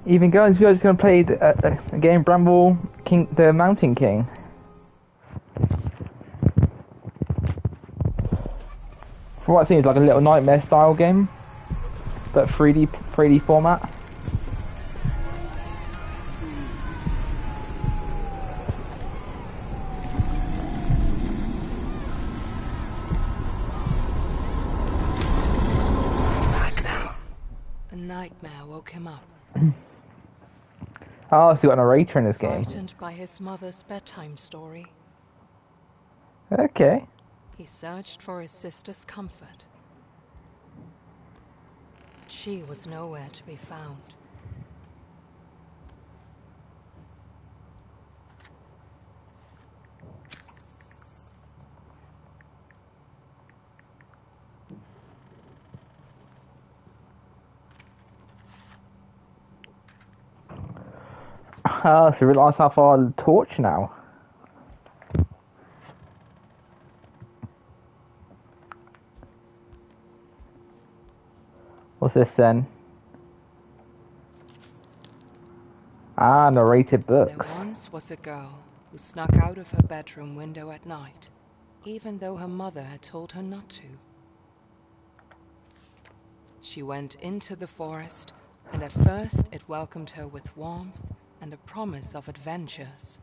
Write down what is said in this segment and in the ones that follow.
Even guys, we are just going to play a game, Bramble, the Mountain King. From what it seems like a little Nightmare style game, but 3D format. A nightmare woke him up. Oh, so you got a narrator in this game. Frightened by his mother's bedtime story, Okay. he searched for his sister's comfort. But she was nowhere to be found. Oh, so we realise how far the torch now. What's this then? Ah, narrated books. There once was a girl who snuck out of her bedroom window at night, even though her mother had told her not to. She went into the forest, and at first it welcomed her with warmth and a promise of adventures.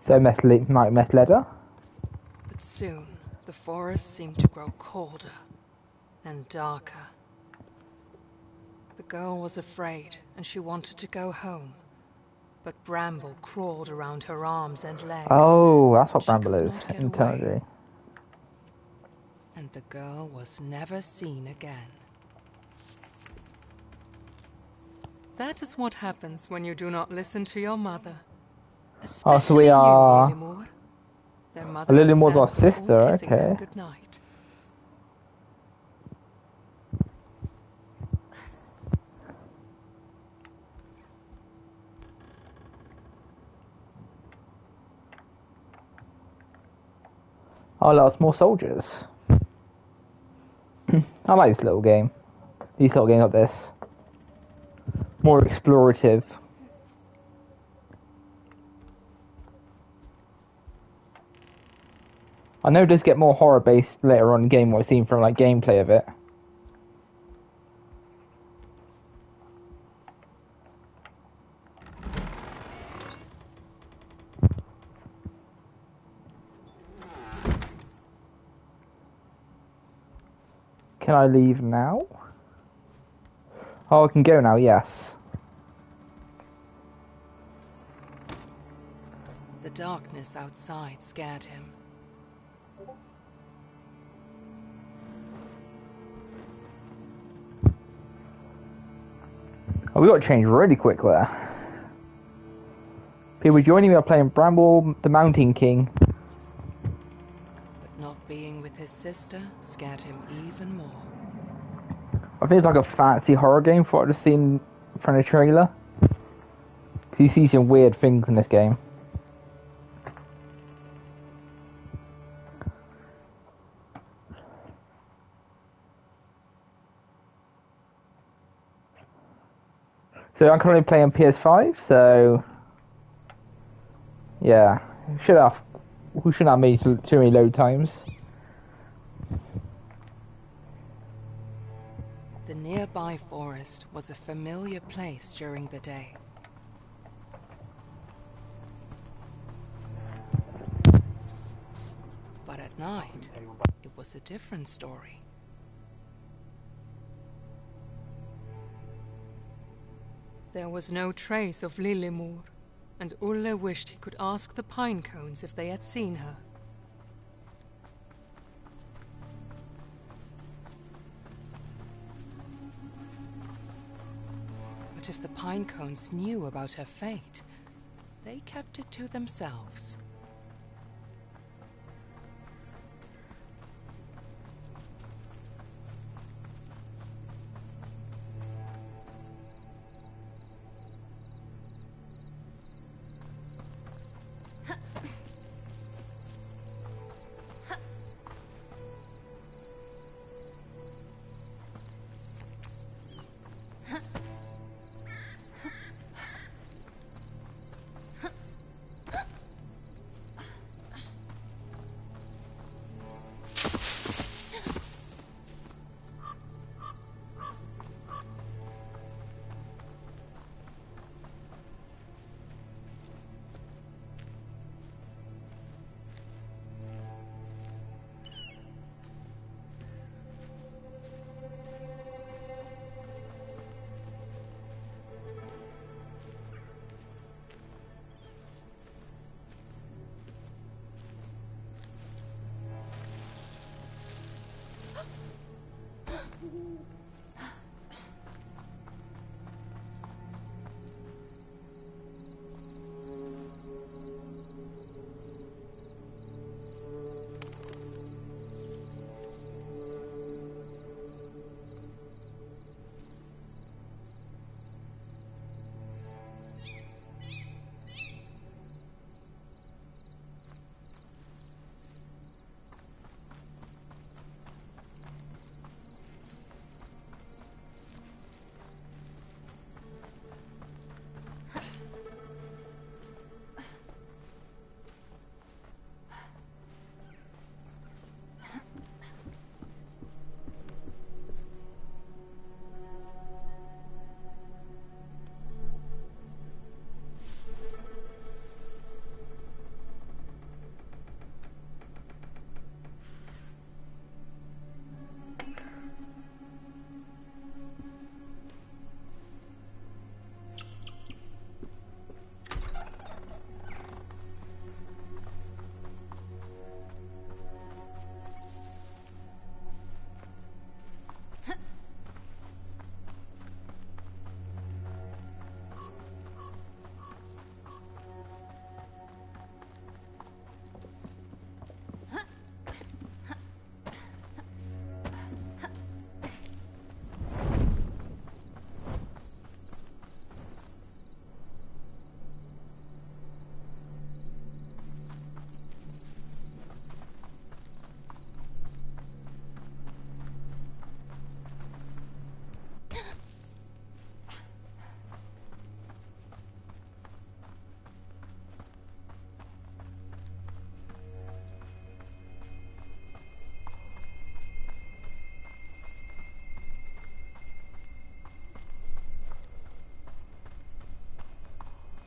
So meth leather? But soon, the forest seemed to grow colder and darker. The girl was afraid, and she wanted to go home. But Bramble crawled around her arms and legs. Oh, that's what She Bramble could is. not get Internally. away. And the girl was never seen again. That is what happens when you do not listen to your mother. Especially Oh, so we are... you, Lily Moore. Their mother Lily had Moore's said our before sister, kissing them okay. goodnight. Oh, lots more soldiers. I like this little game. These little games like this. More explorative. I know it does get more horror based later on in the game, what I've seen from like gameplay of it. Can I leave now? Oh, I can go now, yes. The darkness outside scared him. Oh, we got to change really quick there. People joining me are playing Bramble, the Mountain King. But not being with his sister scared him even more. I think it's like a fancy horror game for what I've just seen from the trailer. Because you see some weird things in this game. So I'm currently playing PS5, so yeah, we shouldn't have made too many load times. The nearby forest was a familiar place during the day. But at night, it was a different story. There was no trace of Lily Moore, and Ulle wished he could ask the pine cones if they had seen her. But if the pine cones knew about her fate, they kept it to themselves.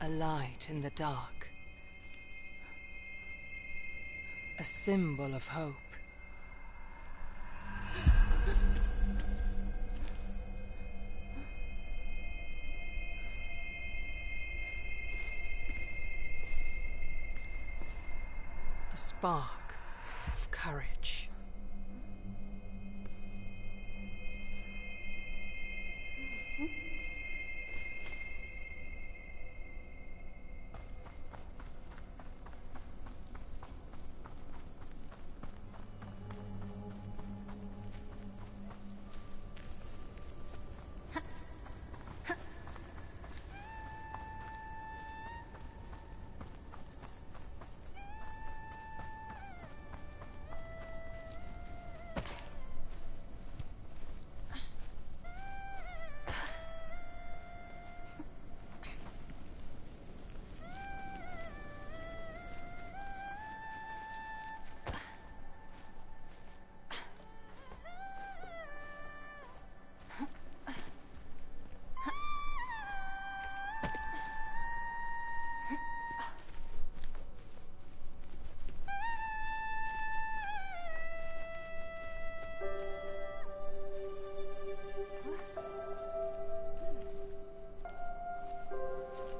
A light in the dark. A symbol of hope. A spark of courage.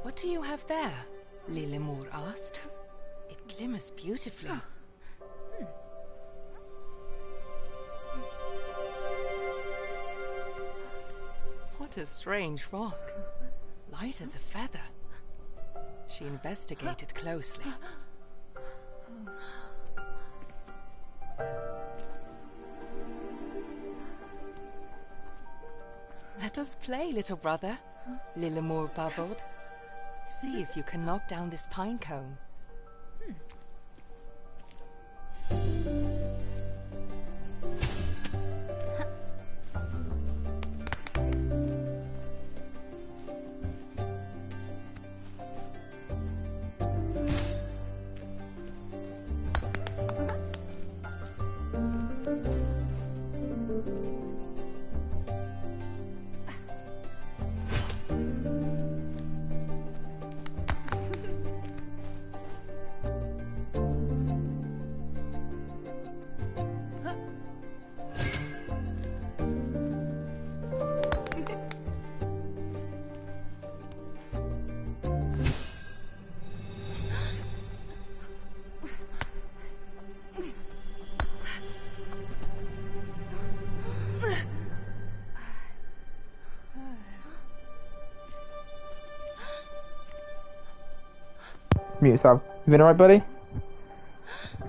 What do you have there? Lilimur asked. It glimmers beautifully. What a strange rock. Light as a feather. She investigated closely. Let us play, little brother, Lilimur babbled. See if you can knock down this pine cone. Mute yourself. You been alright, buddy?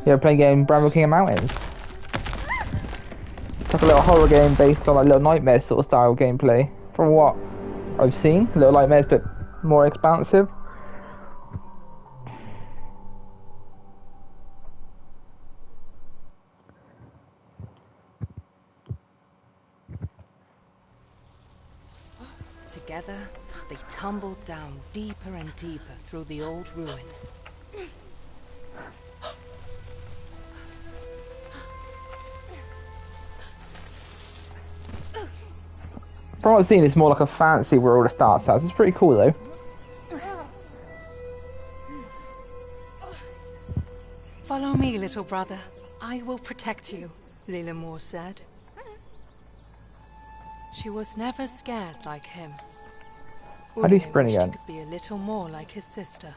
Yeah, playing game Bramble King of Mountains. It's like a little horror game based on like Little Nightmares sort of style gameplay. From what I've seen, Little Nightmares but more expansive. Together, they tumbled down deeper and deeper through the old ruin. From what I've seen, it's more like a fancy world it starts as. It's pretty cool though. Follow me, little brother. I will protect you, Lilimur said. She was never scared like him. How do you sprint wished again? he could be a little more like his sister.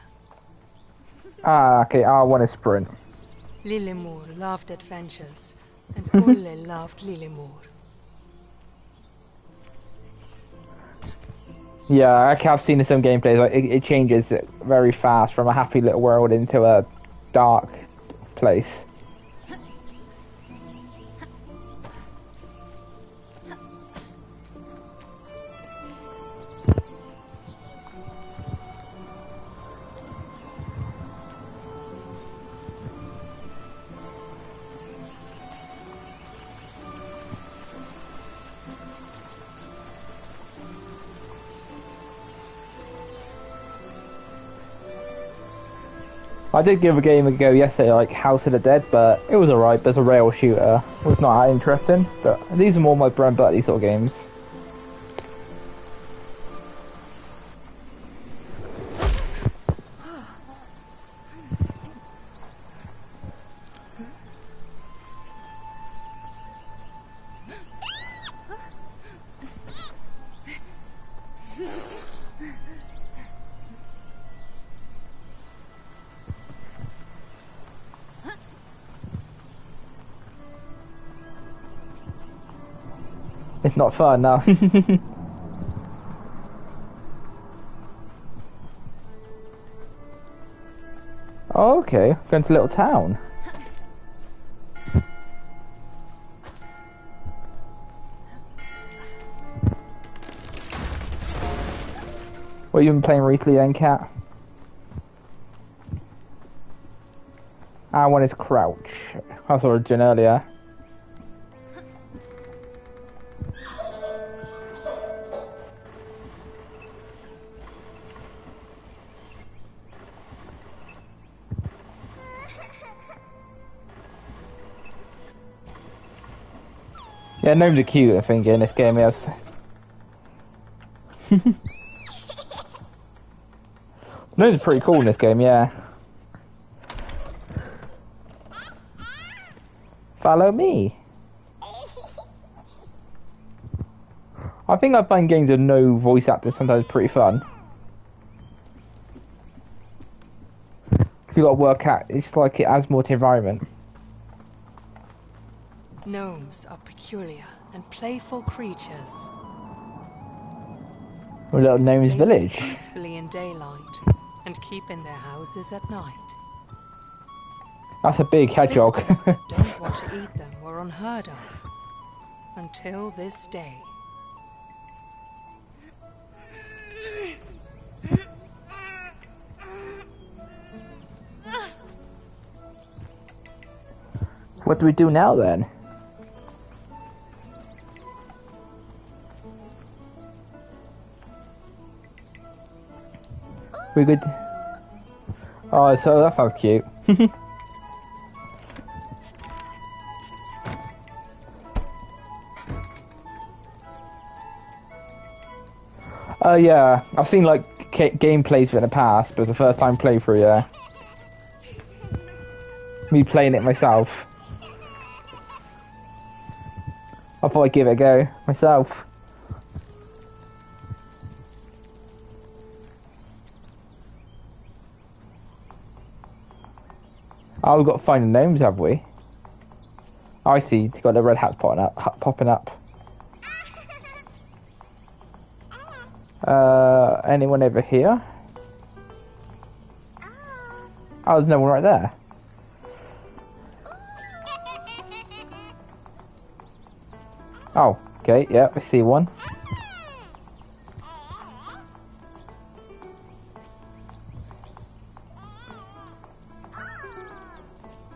Ah, okay, R1 is sprint. Lilimur loved adventures, and Ulle loved Lilimur. Yeah, I've seen some gameplays. Like it changes very fast from a happy little world into a dark place. I did give a game a go yesterday, like House of the Dead, but it was alright. But it's a rail shooter. It was not that interesting. But these are more my bread and butter, these sort of games. It's not fun now. Oh, okay, going to a little town. What have you been playing recently then, Cat? One is Crouch. I saw a Jin earlier. Yeah, gnomes are cute, I think, in this game, yes. Gnomes are pretty cool in this game, yeah. Follow me. I think I find games with no voice actors sometimes pretty fun. Because you got to work out, it's like it adds more to the environment. Gnomes are peculiar and playful creatures. A little gnome's They village. live peacefully in daylight and keep in their houses at night. That's a big hedgehog. Visitors that don't want to eat them were unheard of until this day. What do we do now then? We good? Oh, so that sounds cute. Yeah, I've seen like gameplays of it in the past, but it's the first time playthrough, yeah. Me playing it myself. I thought I'd give it a go myself. Oh, we've got to find the gnomes, have we? Oh, I see. It's got the red hats popping up. Anyone over here? Oh, there's no one right there. Oh, okay, yeah, I see one.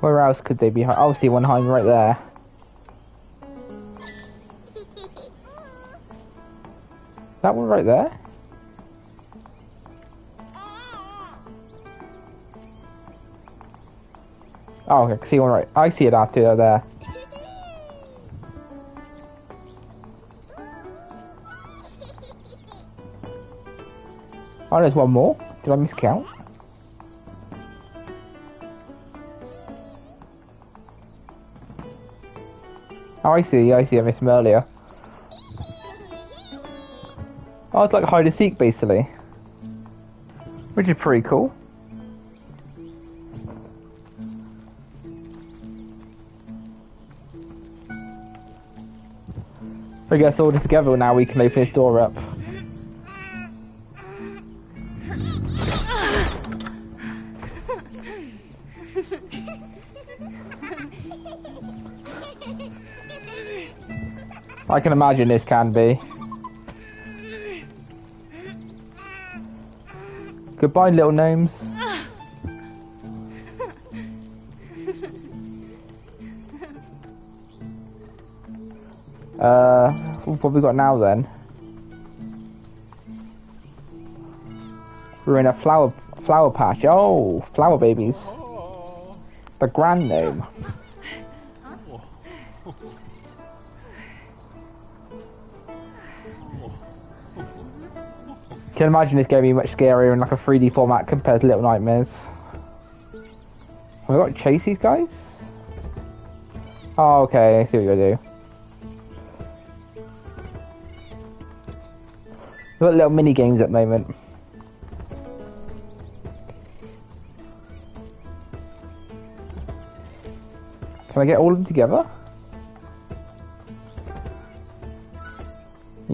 Where else could they be? Oh, I see one hiding right there. That one right there? Oh, I can see one right. I see it after there. Oh, there's one more. Did I miscount? Oh, I see. I missed him earlier. Oh, it's like hide and seek, basically. Which is pretty cool. I guess all this together now we can open this door up. I can imagine this can be. Goodbye, little gnomes. What have we got now then? We're in a flower patch. Oh, flower babies. The grand gnome. Can imagine this game being much scarier in like a 3D format compared to Little Nightmares. Have we got to chase these guys? Oh, okay, I see what you're gonna do. We've got little mini games at the moment. Can I get all of them together?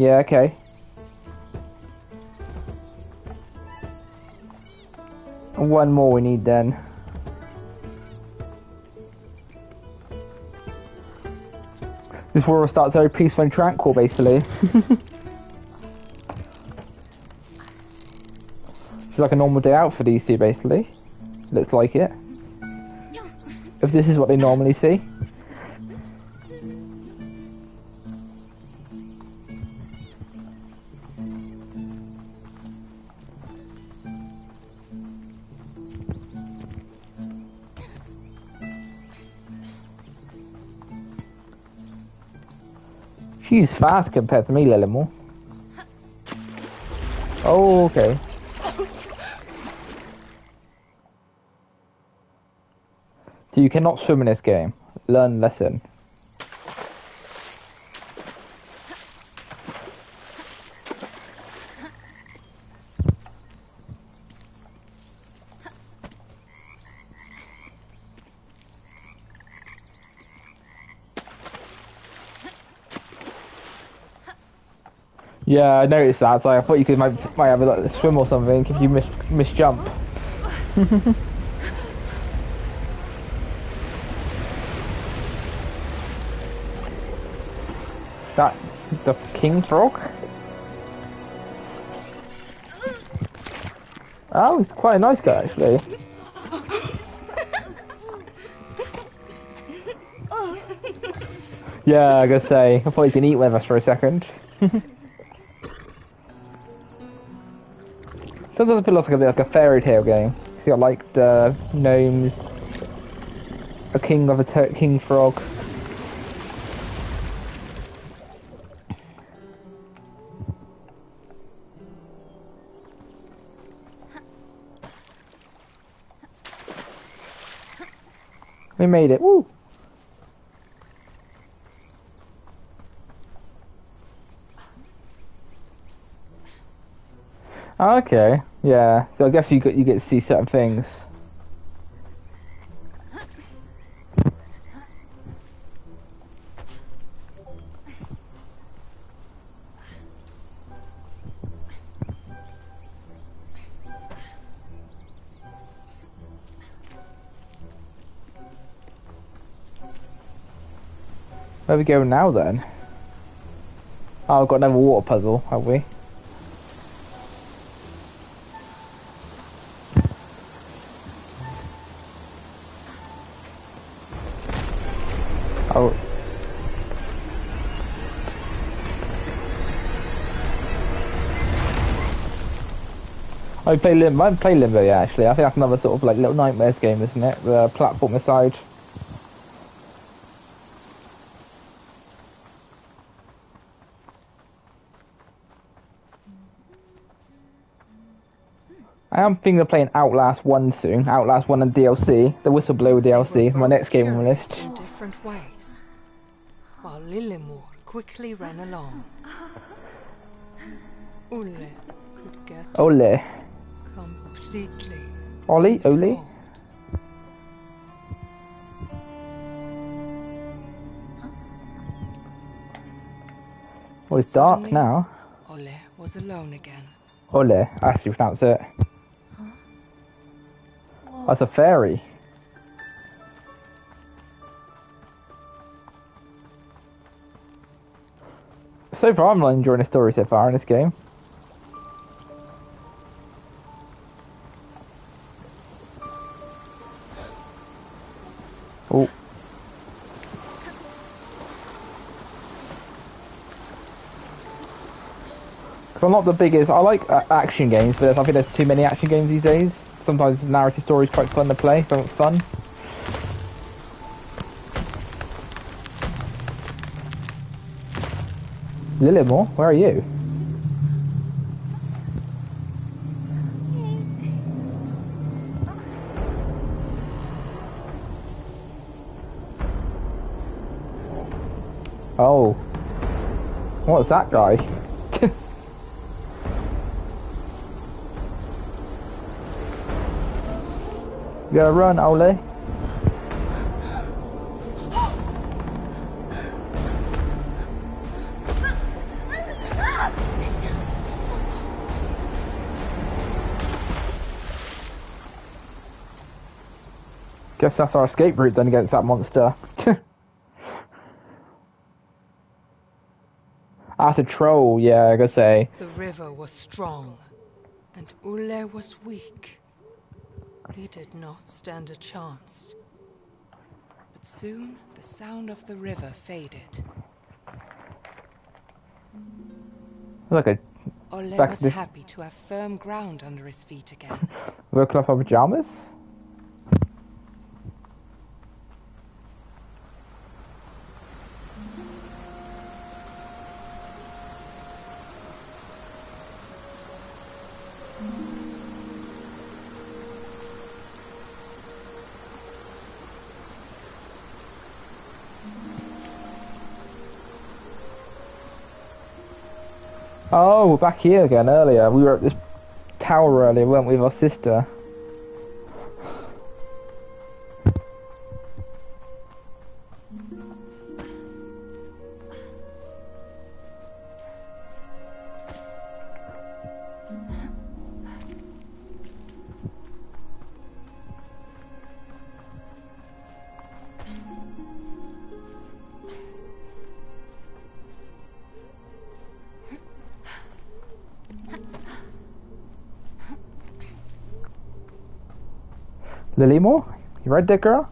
Yeah, okay. One more we need then. This world starts very peaceful and tranquil, basically. It's like a normal day out for these two, basically. Looks like it. If this is what they normally see. She's fast compared to me, Lillimore. Oh, okay. So you cannot swim in this game. Learn lesson. Yeah, I noticed that. So I thought you could might have a like, swim or something if you miss jump. That the king frog? Oh, he's quite a nice guy actually. Yeah, I gotta say, I thought he can eat with us for a second. Sometimes it feels like a fairy tale game. You got like the gnomes, a king of a king frog. We made it. Woo! Okay, yeah. So I guess you get to see certain things. Where we go now then? Oh, we've got another water puzzle, have we? Oh. I play Limbo, yeah, actually. I think that's another sort of like Little Nightmares game, isn't it? The platformer side. I am thinking of playing Outlast 1 soon. Outlast 1 and DLC. The Whistleblower DLC. My next game on the list. In different ways, while Lillimore quickly ran along. Ole could get Ole. completely Ollie? Ole? cold. Well, it's dark Suddenly, now. Ole was alone again. Ole. I actually pronounce it. That's a fairy. So far, I'm not enjoying the story so far in this game. Oh. So I'm not the biggest. I like action games, but I think there's too many action games these days. Sometimes the narrative story is quite fun to play, so it's fun. Lillimore, where are you? Oh. What's that guy? You gotta run, Ole. Guess that's our escape route then against that monster. That's a troll, yeah, I gotta say. The river was strong, and Ule was weak. He did not stand a chance. But soon, the sound of the river faded. Like a Ole back was to happy to have firm ground under his feet again. woke up in pajamas. Oh, we're back here again earlier. We were at this tower earlier, weren't we, with our sister? Lilymore? You right there, girl?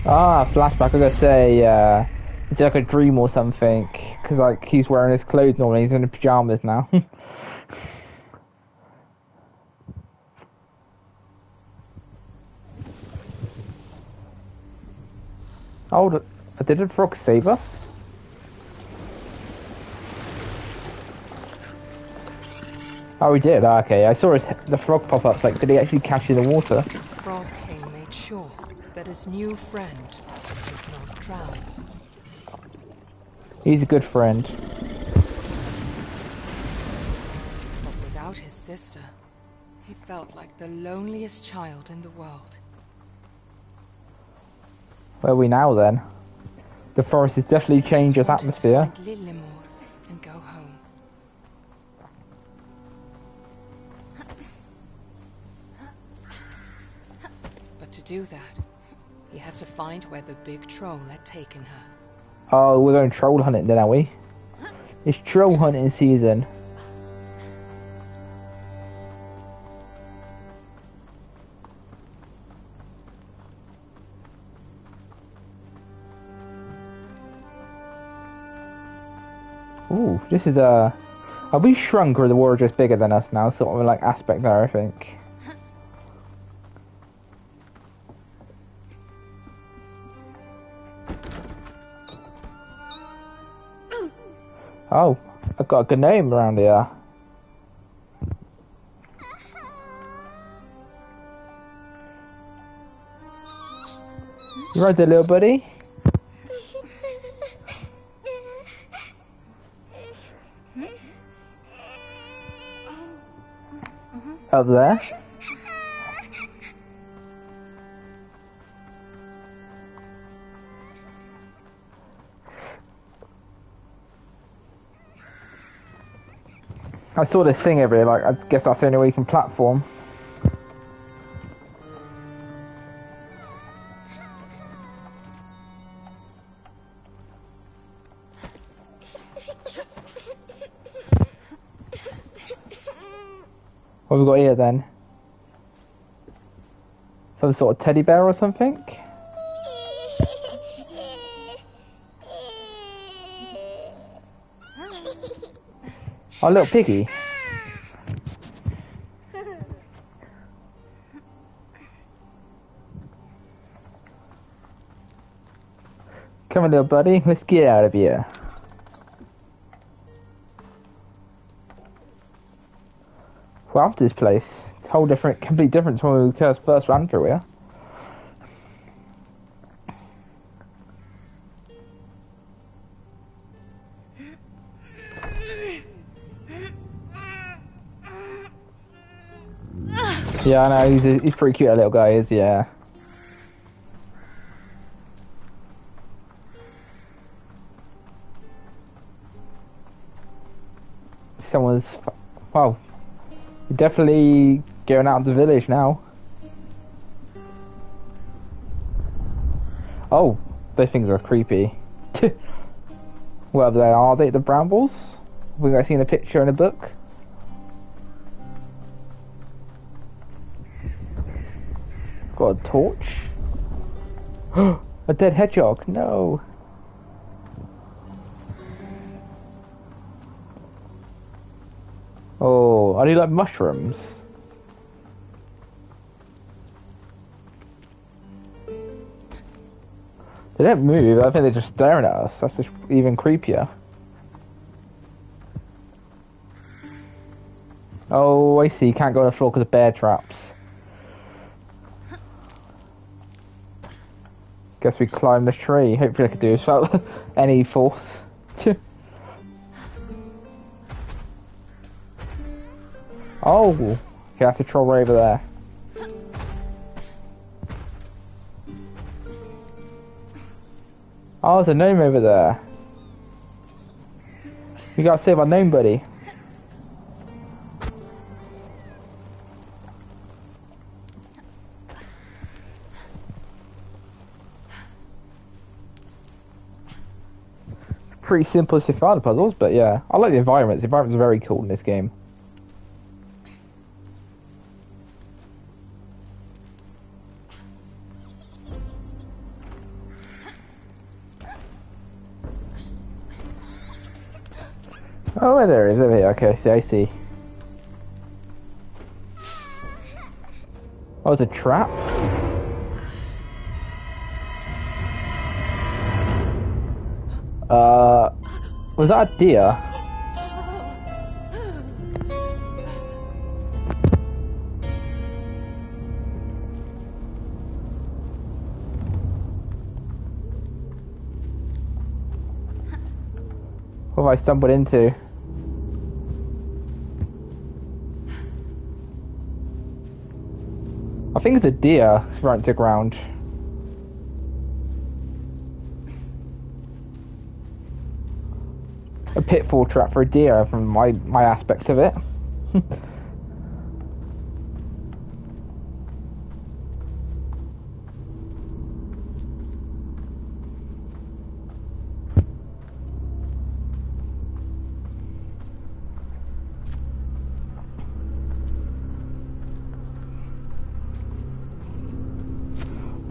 Ah, flashback. I gotta say, it's like a dream or something. Because, like, he's wearing his clothes normally, he's in his pajamas now. Oh, did the frog save us? Oh, he did? Ah, okay, I saw the frog pop up. Like, did he actually catch in the water? The Frog King made sure that his new friend did not drown. He's a good friend. But without his sister, he felt like the loneliest child in the world. Where are we now, then? The forest has definitely changed its atmosphere. To find Lilymore and go home. But to do that, he had to find where the big troll had taken her. Oh, we're going troll hunting then, are we? It's troll hunting season. Ooh, this is are we shrunk or are the war just bigger than us now? Sort of like aspect there, I think. Oh, I've got a good name around here. You right there, little buddy? Up there. I saw this thing everywhere, like, I guess that's the only way you can platform. What have we got here then? Some sort of teddy bear or something? Oh, little piggy. Come on, little buddy, let's get out of here. Well, after this place, it's a whole different, complete difference from when we first ran through here. Yeah, I know, he's pretty cute, that little guy is, yeah. someone's... Well, you're definitely going out of the village now. Oh, those things are creepy. Whatever they are they the Brambles? Have we guys seen a picture in a book? Got a torch. A dead hedgehog, no. Oh, are they like mushrooms? They don't move, I think they're just staring at us. That's just even creepier. Oh, I see, you can't go on the floor because of bear traps. Guess we climb the tree. Hopefully I can do this without any force. Oh, you have to troll right over there. Oh, there's a gnome over there. You gotta save our gnome buddy. Pretty simplistic part of puzzles, but yeah, I like the environments. The environments are very cool in this game. Oh, there it is over here. Okay, I see. Oh, it's a trap. Was that a deer? What have I stumbled into? I think it's a deer right to the ground. A pitfall trap for a deer from my aspect of it. I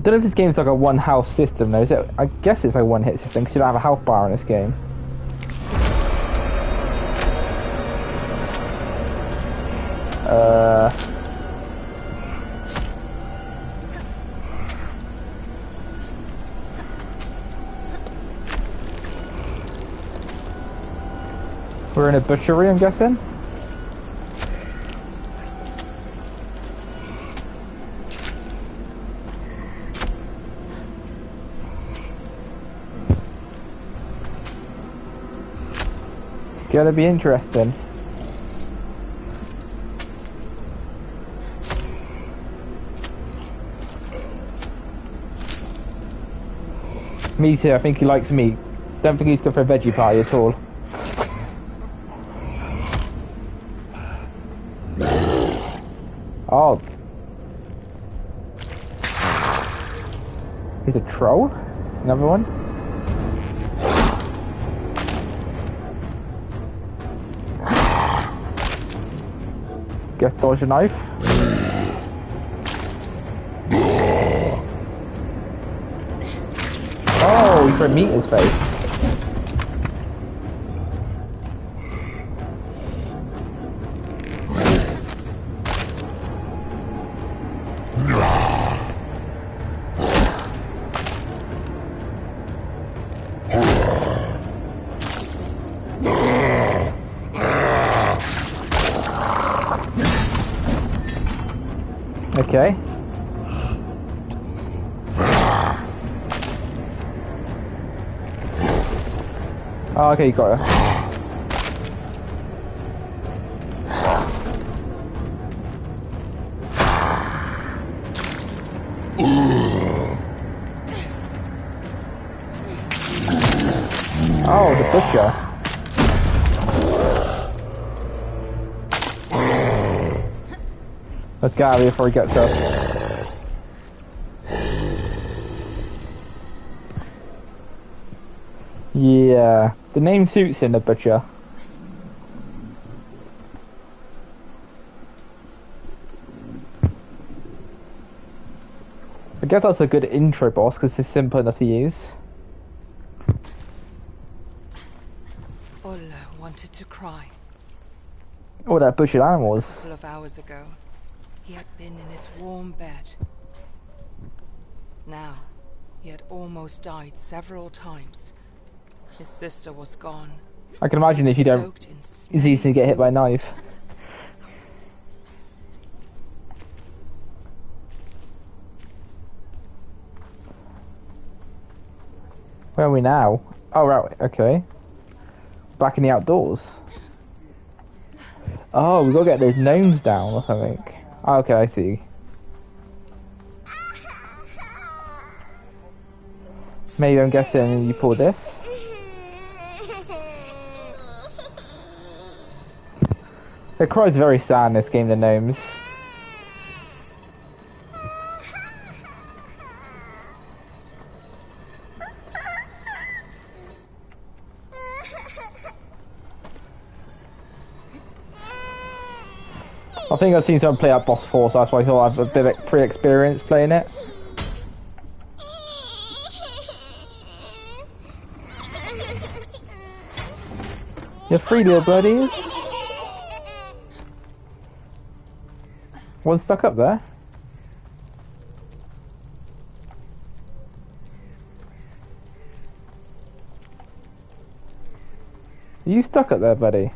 don't know if this game's like a one health system though, is it? I guess it's like one hit system because you don't have a health bar in this game. We're in a butchery, I'm guessing? It's gonna be interesting. Me too, I think he likes meat. Don't think he's good for a veggie party at all. Oh. He's a troll? Another one? Guess dodge a knife. Oh, he threw meat in his face. Okay. Oh, okay, you got her. Oh, the butcher. Let's get out of here before he gets up. Yeah, the name suits him, the butcher. I guess that's a good intro boss because it's simple enough to use. Ola wanted to cry. Oh, that butchered animals. A couple of hours ago, he had been in his warm bed. Now, he had almost died several times. His sister was gone. I can imagine if you don't, it's easy to get hit by a knife. Where are we now? Oh, right, okay. Back in the outdoors. Oh, we gotta get those gnomes down or something. Oh, okay, I see. Maybe I'm guessing you pull this. The cry's very sad in this game, the gnomes. I think I've seen someone play that boss before, so that's why I thought I have a bit of pre-experience playing it. You're free, little buddies. One's stuck up there. Are you stuck up there, buddy?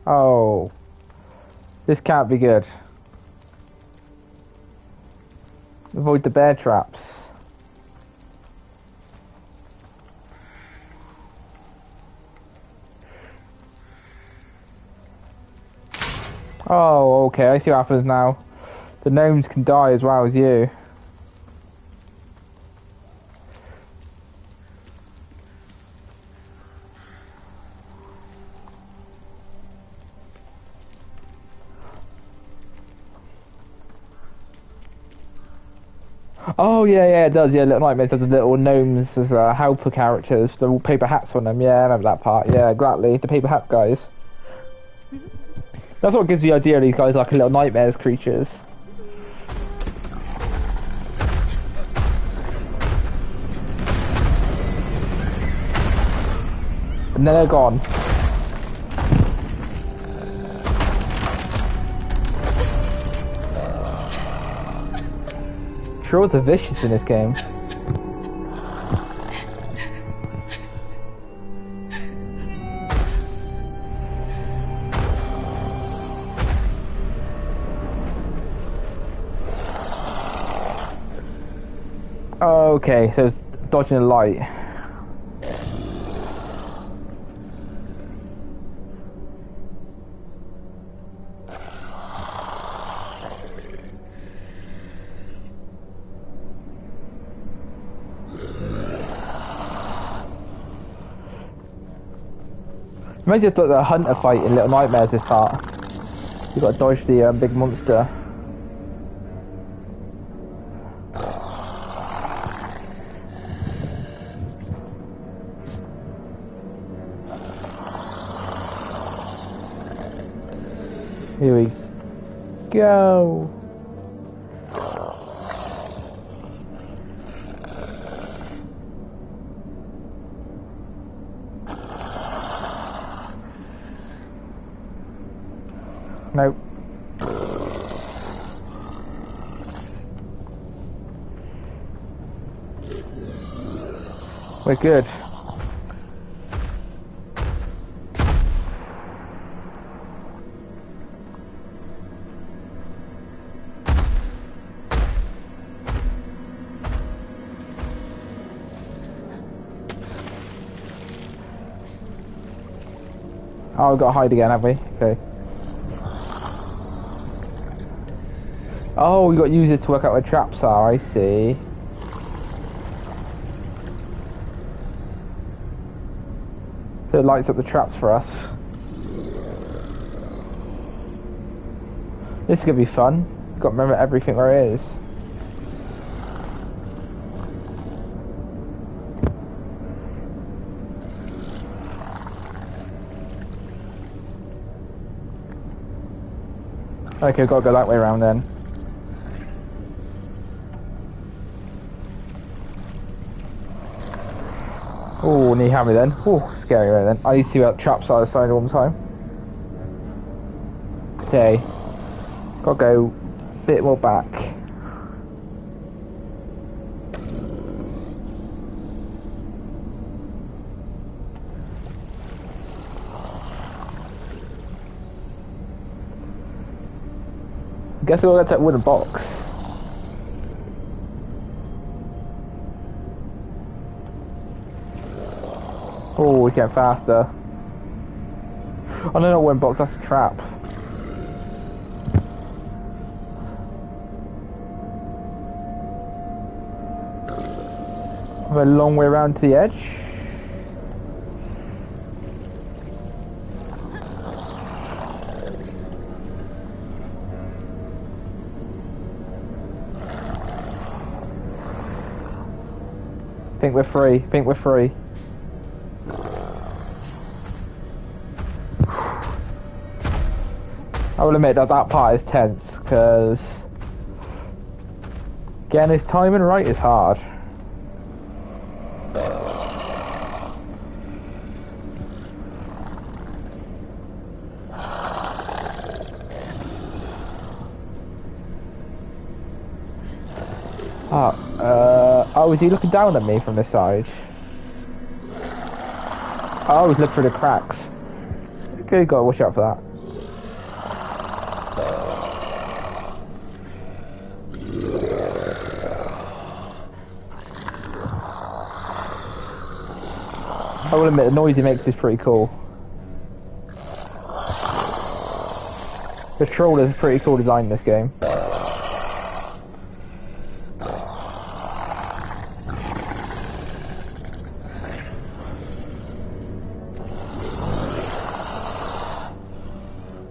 Oh, this can't be good. Avoid the bear traps. Oh, okay, I see what happens now. The gnomes can die as well as you. Oh yeah, it does. Yeah, Little Nightmares has the little gnomes as helper characters, the little paper hats on them. Yeah, I remember that part. Yeah, exactly. The paper hat guys. That's what gives me the idea of these guys like Little Nightmares creatures. And then they're gone. Trolls are vicious in this game. Okay, so dodging a light. Imagine if the hunter fight in Little Nightmares this part. You got to dodge the big monster. Here we go. Nope. We're good. Oh, we've got to hide again, have we? Okay. Oh, we got to use it to work out where traps are, I see. So it lights up the traps for us. This is going to be fun. Got to remember everything where it is. Okay, gotta go that way around then. Oh, need hammer then. Oh, scary right then. I need to see what traps are side one time. Okay. Gotta go a bit more back. Guess we'll get that wooden box. Oh, we get faster. Oh no, not wooden box, that's a trap. We're a long way around to the edge. Think we're free. Think we're free. I will admit that that part is tense, because getting his timing right is hard. Oh, is he looking down at me from this side? Oh, he's looking through the cracks. Okay, gotta watch out for that. I will admit, the noise he makes is pretty cool. The troll is a pretty cool design in this game.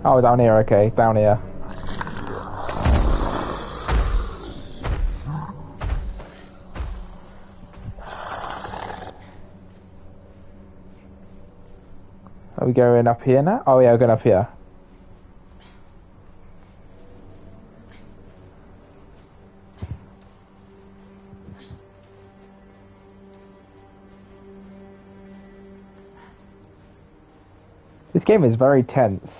Oh, down here, okay, down here. Are we going up here now? Oh yeah, we're going up here. This game is very tense.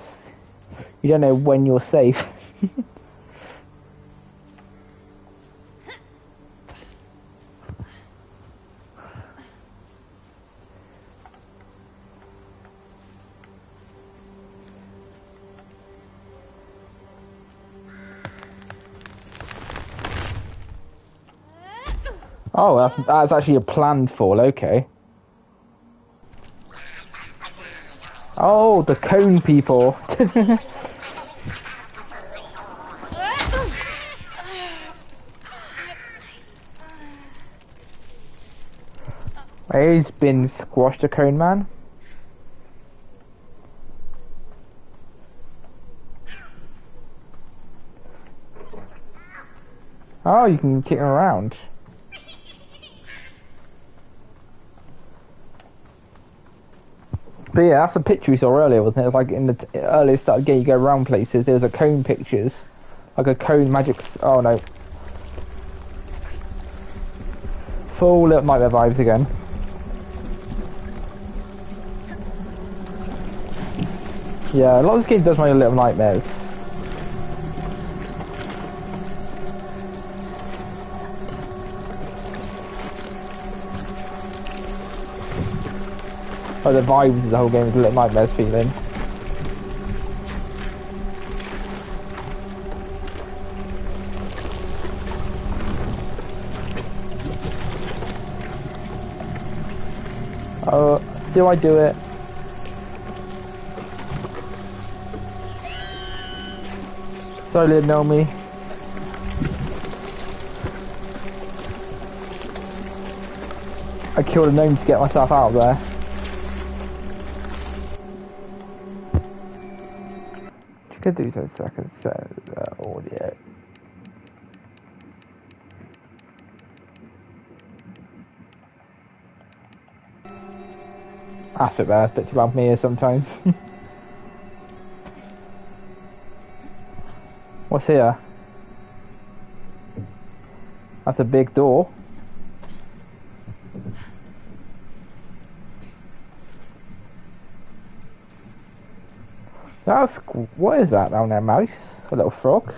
You don't know when you're safe. Oh, that's actually a planned fall, okay. Oh, the cone people. He's been squashed, a cone man. Oh, you can kick him around. But yeah, that's a picture we saw earlier, wasn't it? It was like in the earlier start of the game, you go around places, there was a cone pictures. Like a cone magic... Oh no. Full Little Nightmare vibes again. Yeah, a lot of this game does my Little Nightmares. Oh, the vibes of the whole game is Little Nightmares feeling. Oh, do I do it? Sorry, didn't know me. I killed a gnome to get myself out of there. Could do so seconds set audio. That's a bit too bad for me here sometimes. What's here? That's a big door. What is that down there, mouse? A little frog?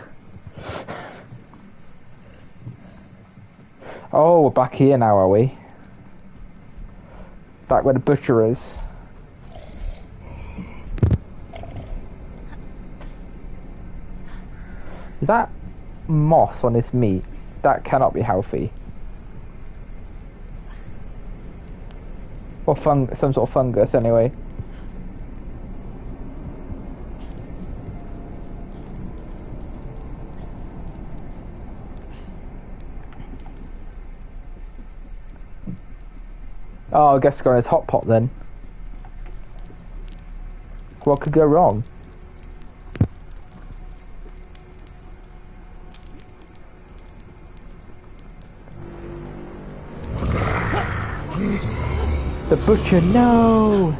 Oh, we're back here now, are we? Back where the butcher is. Is that moss on this meat? That cannot be healthy. Or some sort of fungus, anyway. Oh, I guess it's got his hot pot then. What could go wrong? The butcher, no!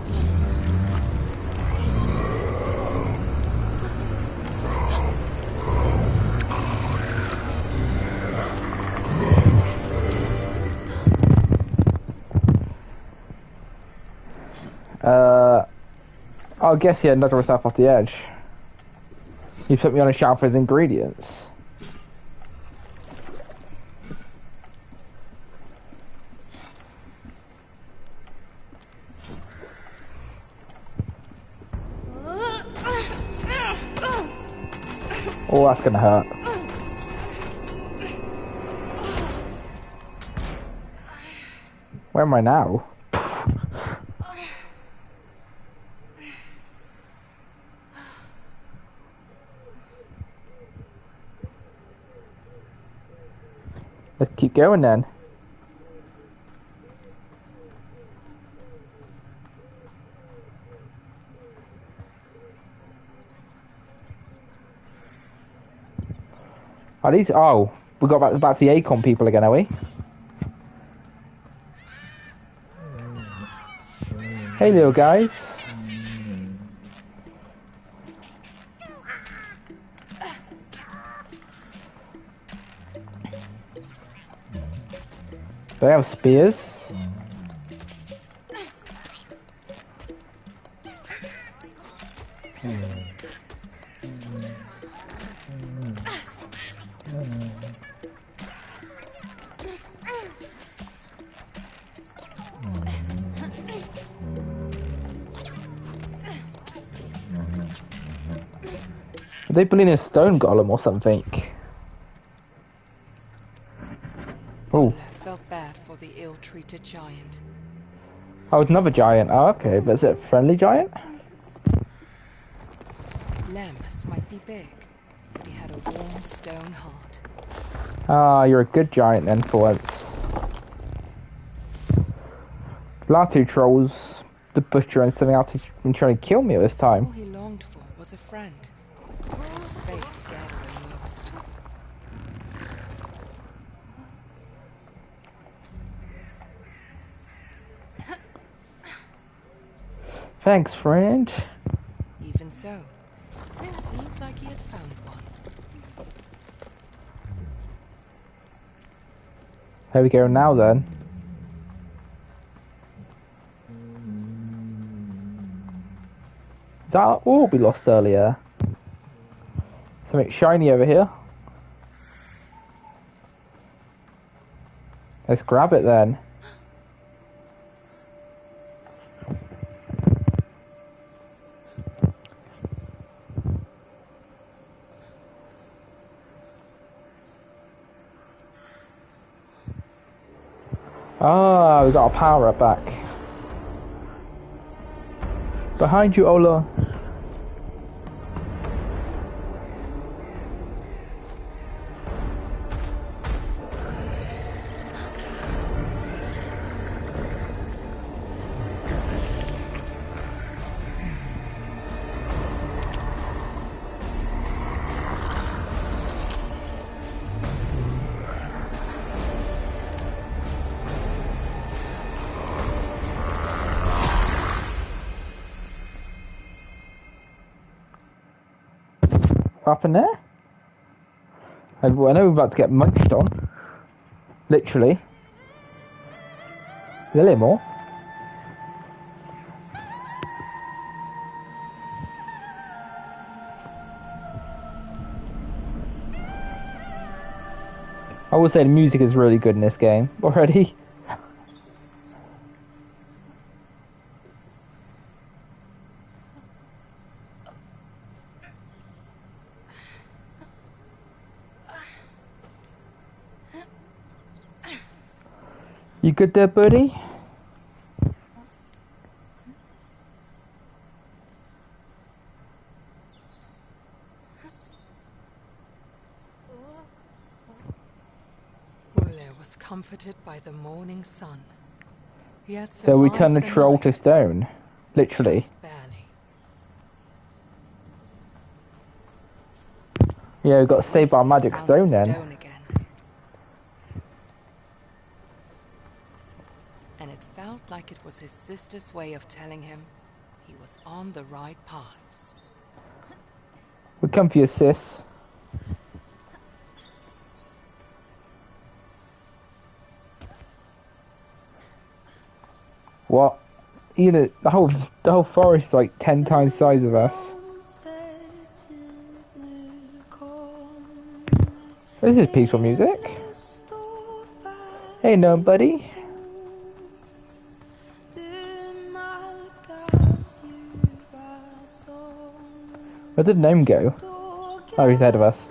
I guess he had another herself off the edge. He put me on a shelf with ingredients. Oh, that's gonna hurt. Where am I now? Let's keep going then. Are these? Oh, we got back to the Acorn people again, are we? Hey, little guys. Do they have spears? Are they building a stone golem or something? Oh. Felt bad for the ill-treated giant. Oh, it's another giant. Oh, okay, but is it a friendly giant? Lems might be big, but he had a warm stone heart. Ah, you're a good giant then for once. Last two trolls, the butcher and something else, has been trying to kill me this time. All he longed for was a friend. His face scared him most. Thanks, friend. Even so, it seemed like he had found one. There we go now then. Is that all we lost earlier? Something shiny over here. Let's grab it then. Ah, we got our power up back. Behind you, Ola. Up in there? I know we're about to get munched on. Literally. A little more. I will say the music is really good in this game already. You good there, buddy? Was comforted by the morning sun. He had So we survived turn the the troll night, to stone. Literally. just barely. Yeah, we got saved by a magic Found stone the then. stone again. And it felt like it was his sister's way of telling him he was on the right path. We come for you, sis. What? Either the whole forest is like 10 times the size of us. This is peaceful music. Hey, nobody. Where did Gnome go? Oh, he's ahead of us.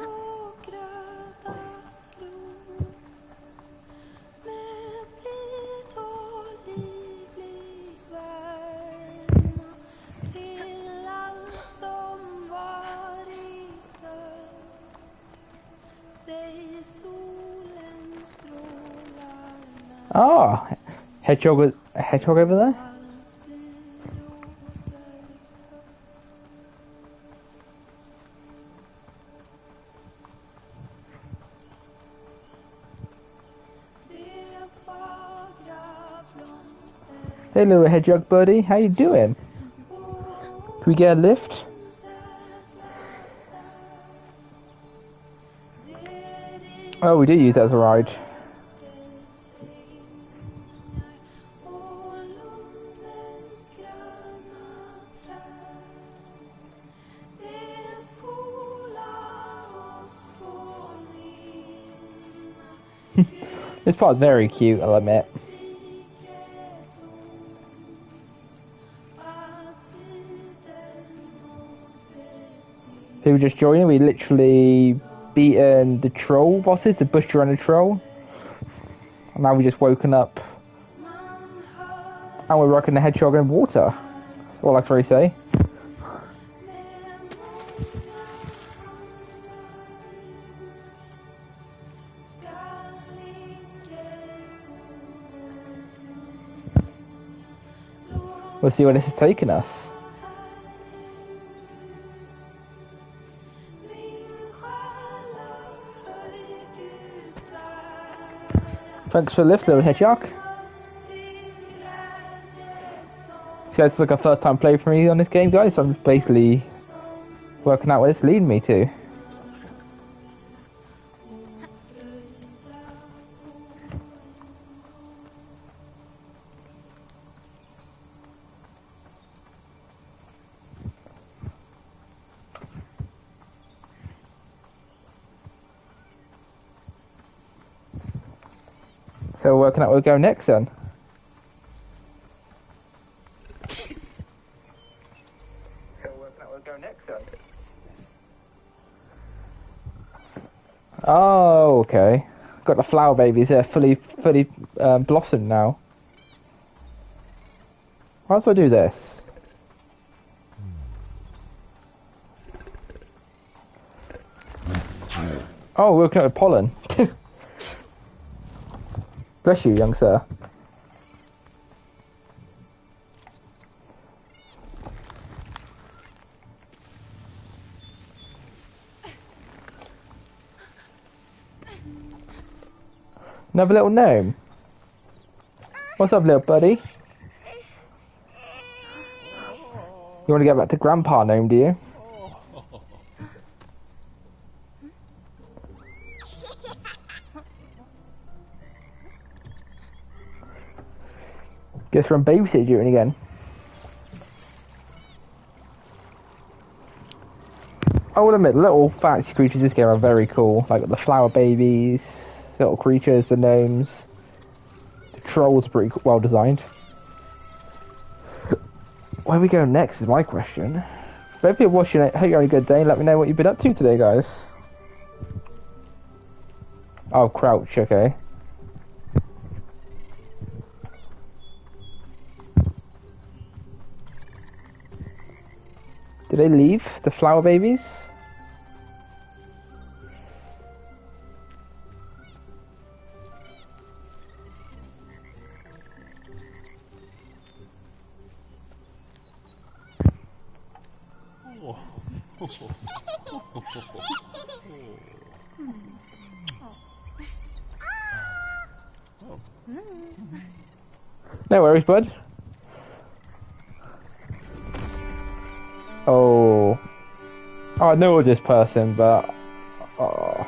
Ah, hedgehog over there. Hey, little hedgehog buddy, how you doing? Can we get a lift? Oh, we do use that as a ride. This part's very cute, I'll admit. People just joining, we literally beaten the troll bosses, the butcher and the troll. And now we just woken up. And we're rocking the hedgehog in water. That's all I can really say. We'll see where this is taking us. Thanks for the lift, little hedgehog. So it's like a first time play for me on this game, guys, so I'm just basically working out where it's leading me to. So we're working out where we go next then. Oh, okay. Got the flower babies there, fully blossomed now. How do I do this? Oh, we're looking at pollen. Bless you, young sir. Another little gnome. What's up, little buddy? You want to get back to Grandpa Gnome, do you? Guess from babysit duty again. I will admit, little fancy creatures in this game are very cool. Like the flower babies, little creatures, the gnomes. The trolls are pretty well designed. Where we go next is my question. But if you're watching it, hope you're having a good day. Let me know what you've been up to today, guys. Oh, crouch, okay. Did they leave? The flower babies? No worries, bud. Oh. Oh, I know it was this person, but... Oh.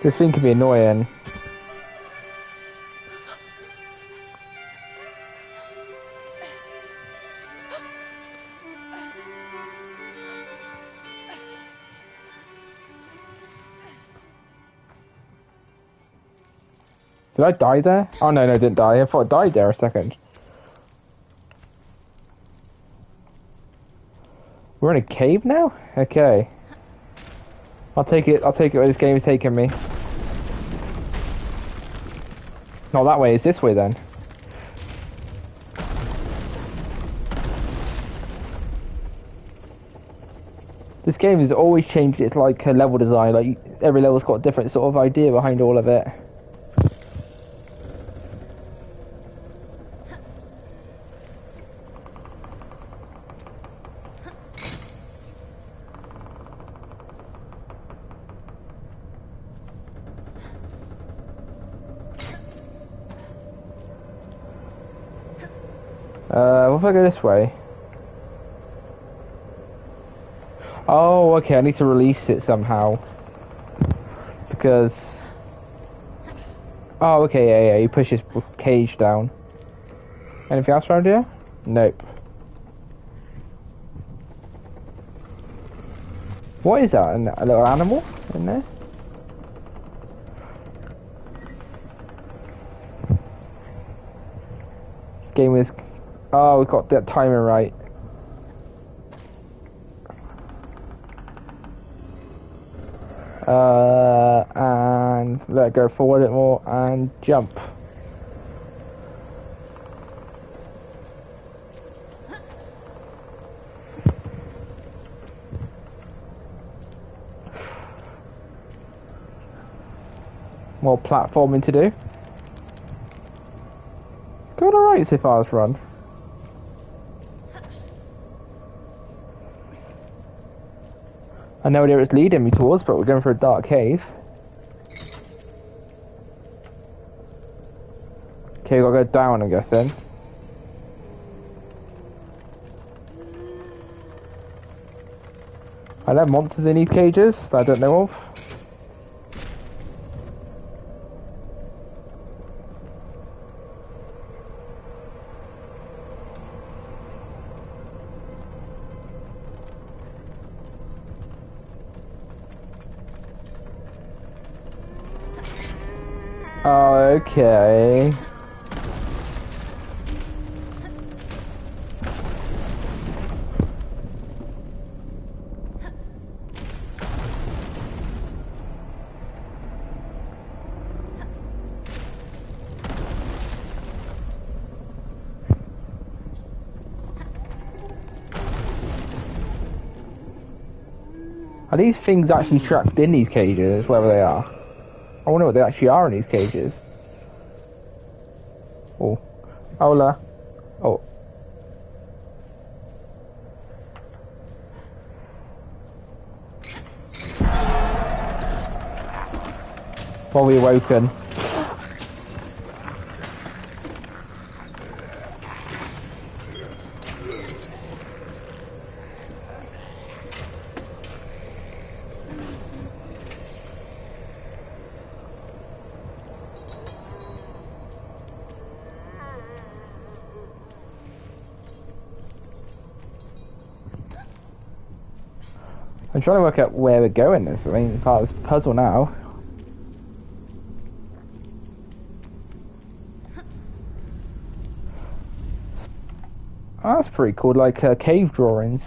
This thing can be annoying. Did I die there? Oh no, I didn't die. I thought I died there a second. We're in a cave now? Okay. I'll take it where this game is taking me. Not that way, it's this way then. This game has always changed its like level design, like every level's got a different sort of idea behind all of it. What if I go this way? Oh, okay, I need to release it somehow. Because... Oh, okay, yeah, you push his cage down. Anything else around here? Nope. What is that? A little animal in there? This game is... Oh, we got that timing right. And let it go forward a bit more and jump. More platforming to do. It's going alright so far this run. I know where it's leading me towards, but we're going for a dark cave. Okay, we gotta go down, I'm guessing. Are there monsters in these cages that I don't know of? Okay. Are these things actually trapped in these cages, wherever they are? I wonder what they actually are in these cages. Oh. Hola. Oh. Fully awoken. I'm trying to work out where we're going. I mean, part of this puzzle now. Oh, that's pretty cool, like cave drawings.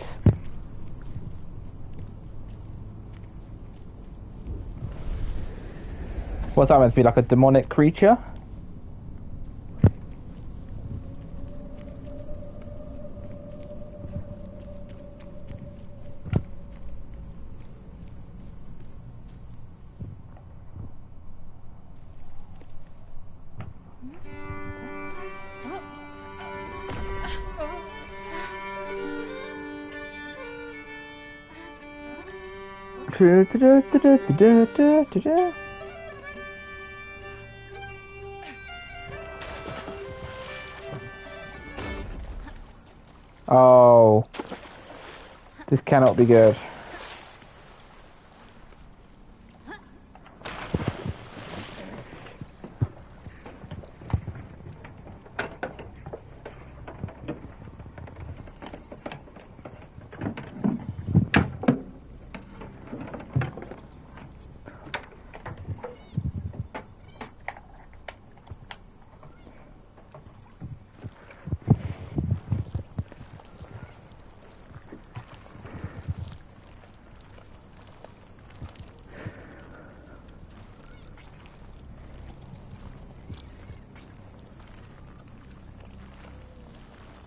What's that meant to be, like a demonic creature? Oh, this cannot be good.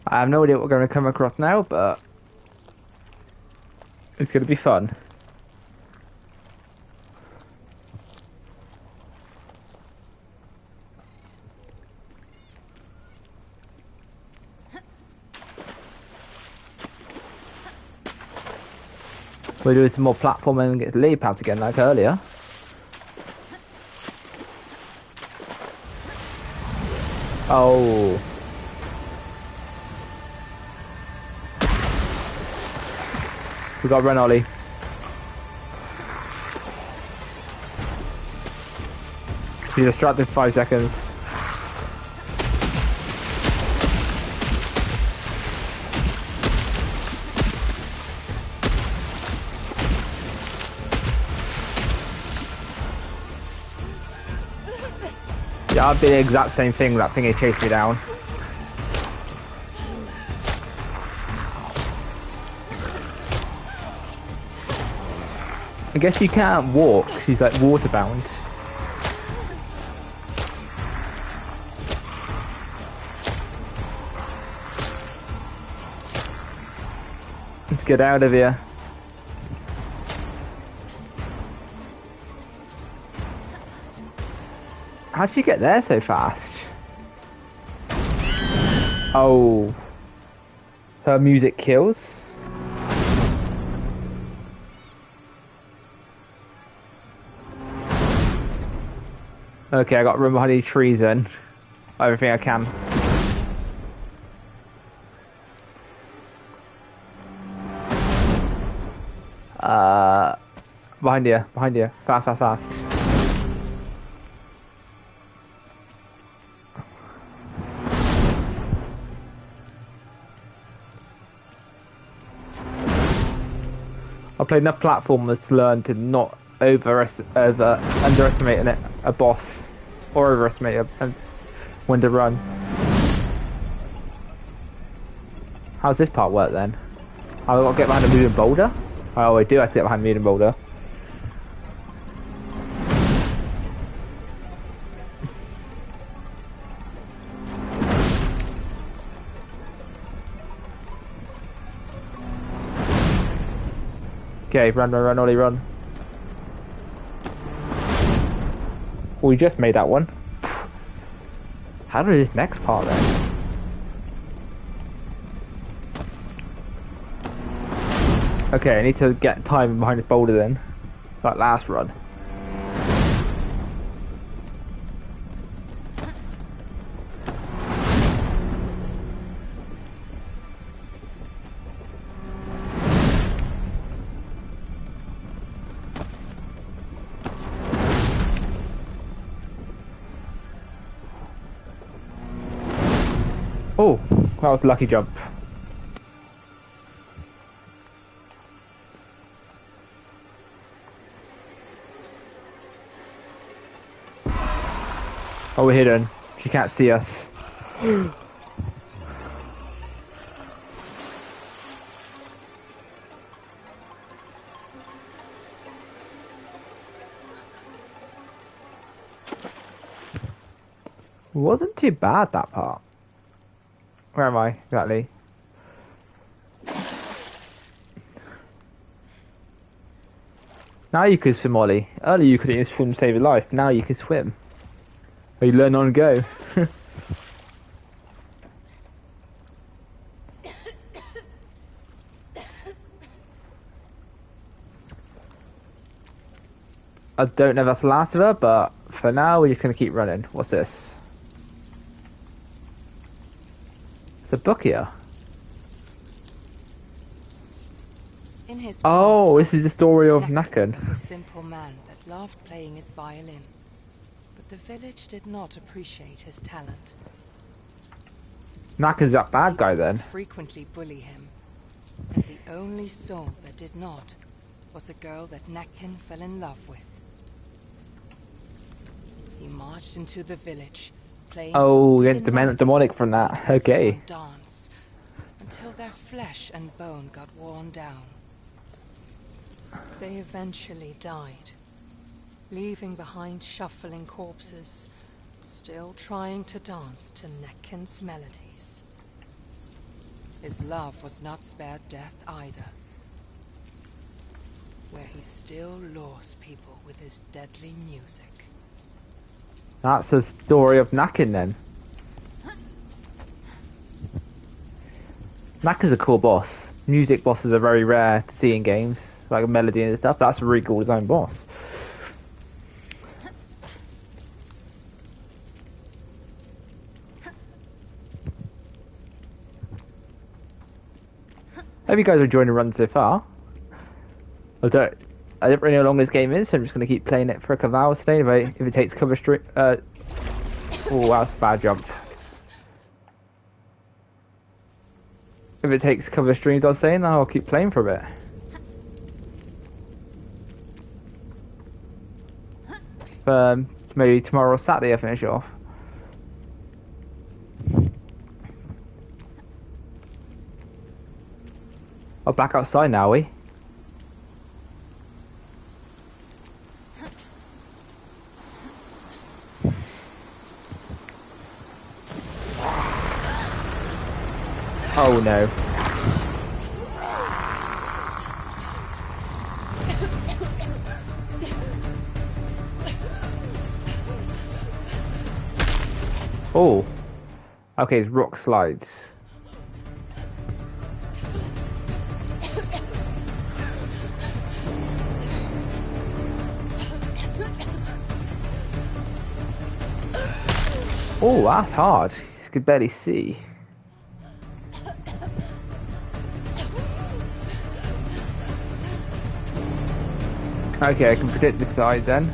I have no idea what we're going to come across now, but it's going to be fun. We're doing some more platforming and get the leap out again like earlier. Oh. We got to run, Ollie. Be distracted for 5 seconds. Yeah, I've did the exact same thing. That thing chased me down. I guess you can't walk. She's like waterbound. Let's get out of here. How'd she get there so fast? Oh. Her music kills. Okay, I got to run behind these trees then. Everything I can. Behind you, behind you. Fast, fast, fast. I played enough platformers to learn to not underestimate a boss, or overestimate when to run. How's this part work then? I've got to get behind a moving boulder? Oh, I do have to get behind a moving boulder. Okay, run, run, run, Ollie, run. We just made that one. How do this next part then? Okay, I need to get time behind this boulder then. That last run. Oh, that was a lucky jump. Oh, we're hidden. She can't see us. Wasn't too bad, that part. Where am I, exactly? Now you can swim, Ollie. Earlier you couldn't even swim to save your life. Now you can swim. Or you learn on the go. I don't know if that's the last of her, but for now we're just going to keep running. What's this? It's a book here. In his Oh, past this is the story of Nacken Nacken. was a simple man that loved playing his violin, but the village did not appreciate his talent. Nacken's that bad guy People then. frequently bully him, and the only soul that did not was a girl that Nacken fell in love with. He marched into the village, playing Oh, yeah, forbidden melodies demonic from that that. made Okay. everyone dance, until their flesh and bone got worn down. They eventually died, leaving behind shuffling corpses, still trying to dance to Nacken's melodies. His love was not spared death either, where he still lures people with his deadly music. That's the story of Nacken then. Nacken's a cool boss. Music bosses are very rare to see in games. Like a melody and stuff. That's a really cool design boss. Hope you guys are enjoying the run so far. I don't really know how long this game is, so I'm just going to keep playing it for a couple of hours today. If it takes cover stream, oh, that's a bad jump. If it takes cover streams, I was saying, I'll keep playing for a bit. Maybe tomorrow or Saturday I'll finish it off. Oh, back outside now, are we? Oh no. Oh. Okay, it's rock slides. Oh, that's hard. You could barely see. Okay, I can predict this side then.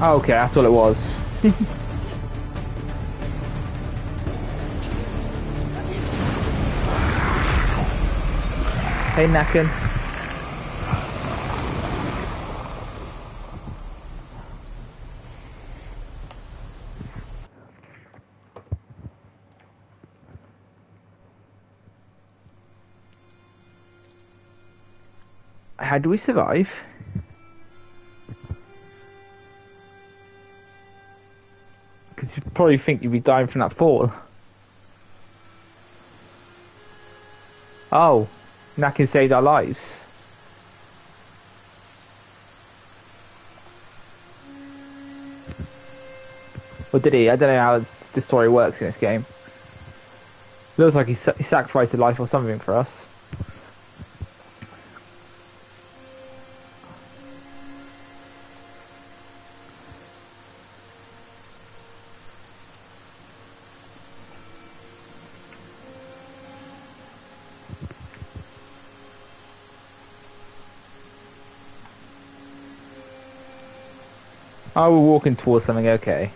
Okay, that's all it was. Hey, Nacken. How do we survive? Because you'd probably think you'd be dying from that fall. Oh, Nacken saved our lives. Or did he? I don't know how the story works in this game. Looks like he sacrificed a life or something for us. Oh, we're walking towards something, okay.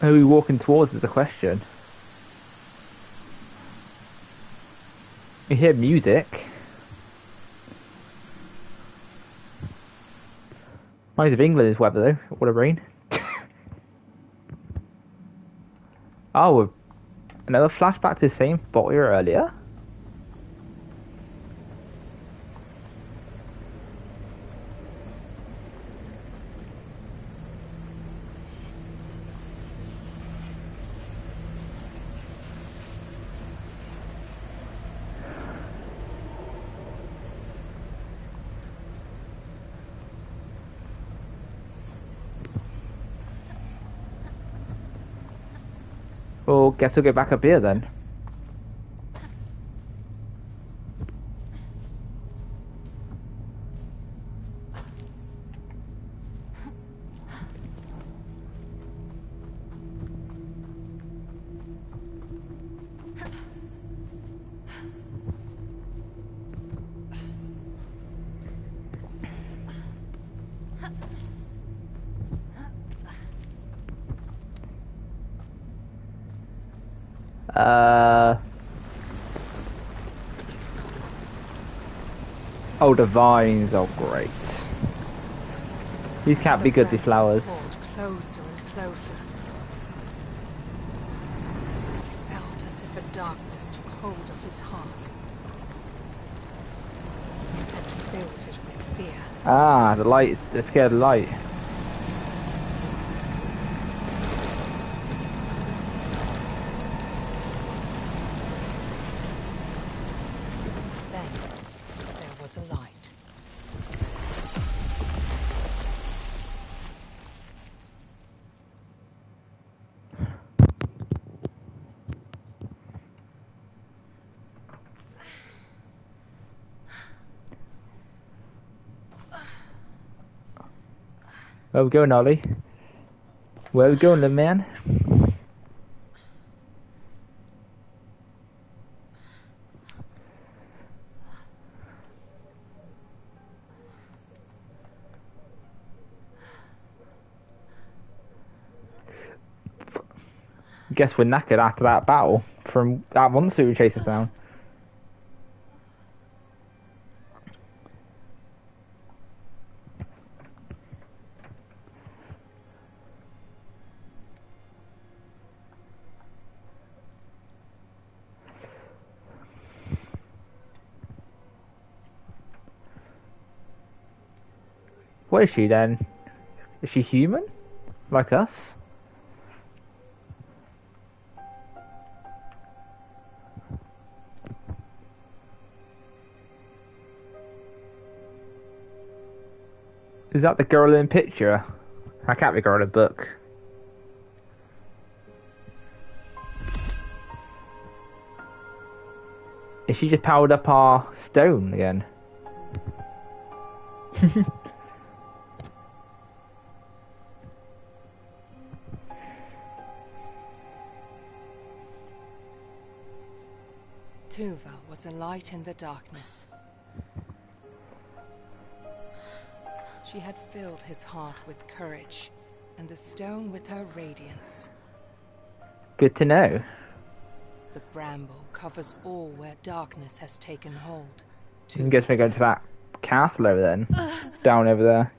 Who are we walking towards is the question. You hear music. Reminds of England is weather though. What a rain. Oh, another flashback to the same spot we were earlier. Well, guess we'll go back up here then. Oh, the vines. Oh, great. These can't be good, these flowers. Closer and closer. He felt as if a darkness took hold of his heart and filled it with fear. Ah, the light. The scared light. Then there was a light. Where we going, Ollie? Where we going, little man? Guess we're knackered after that battle from that monster who chased us down. What is she then? Is she human? Like us? Is that the girl in the picture? I can't be girl in a book. Is she just powered up our stone again? Tuva was a light in the darkness. She had filled his heart with courage, and the stone with her radiance. Good to know. The bramble covers all where darkness has taken hold. I guess we're going to that castle over then. Down over there.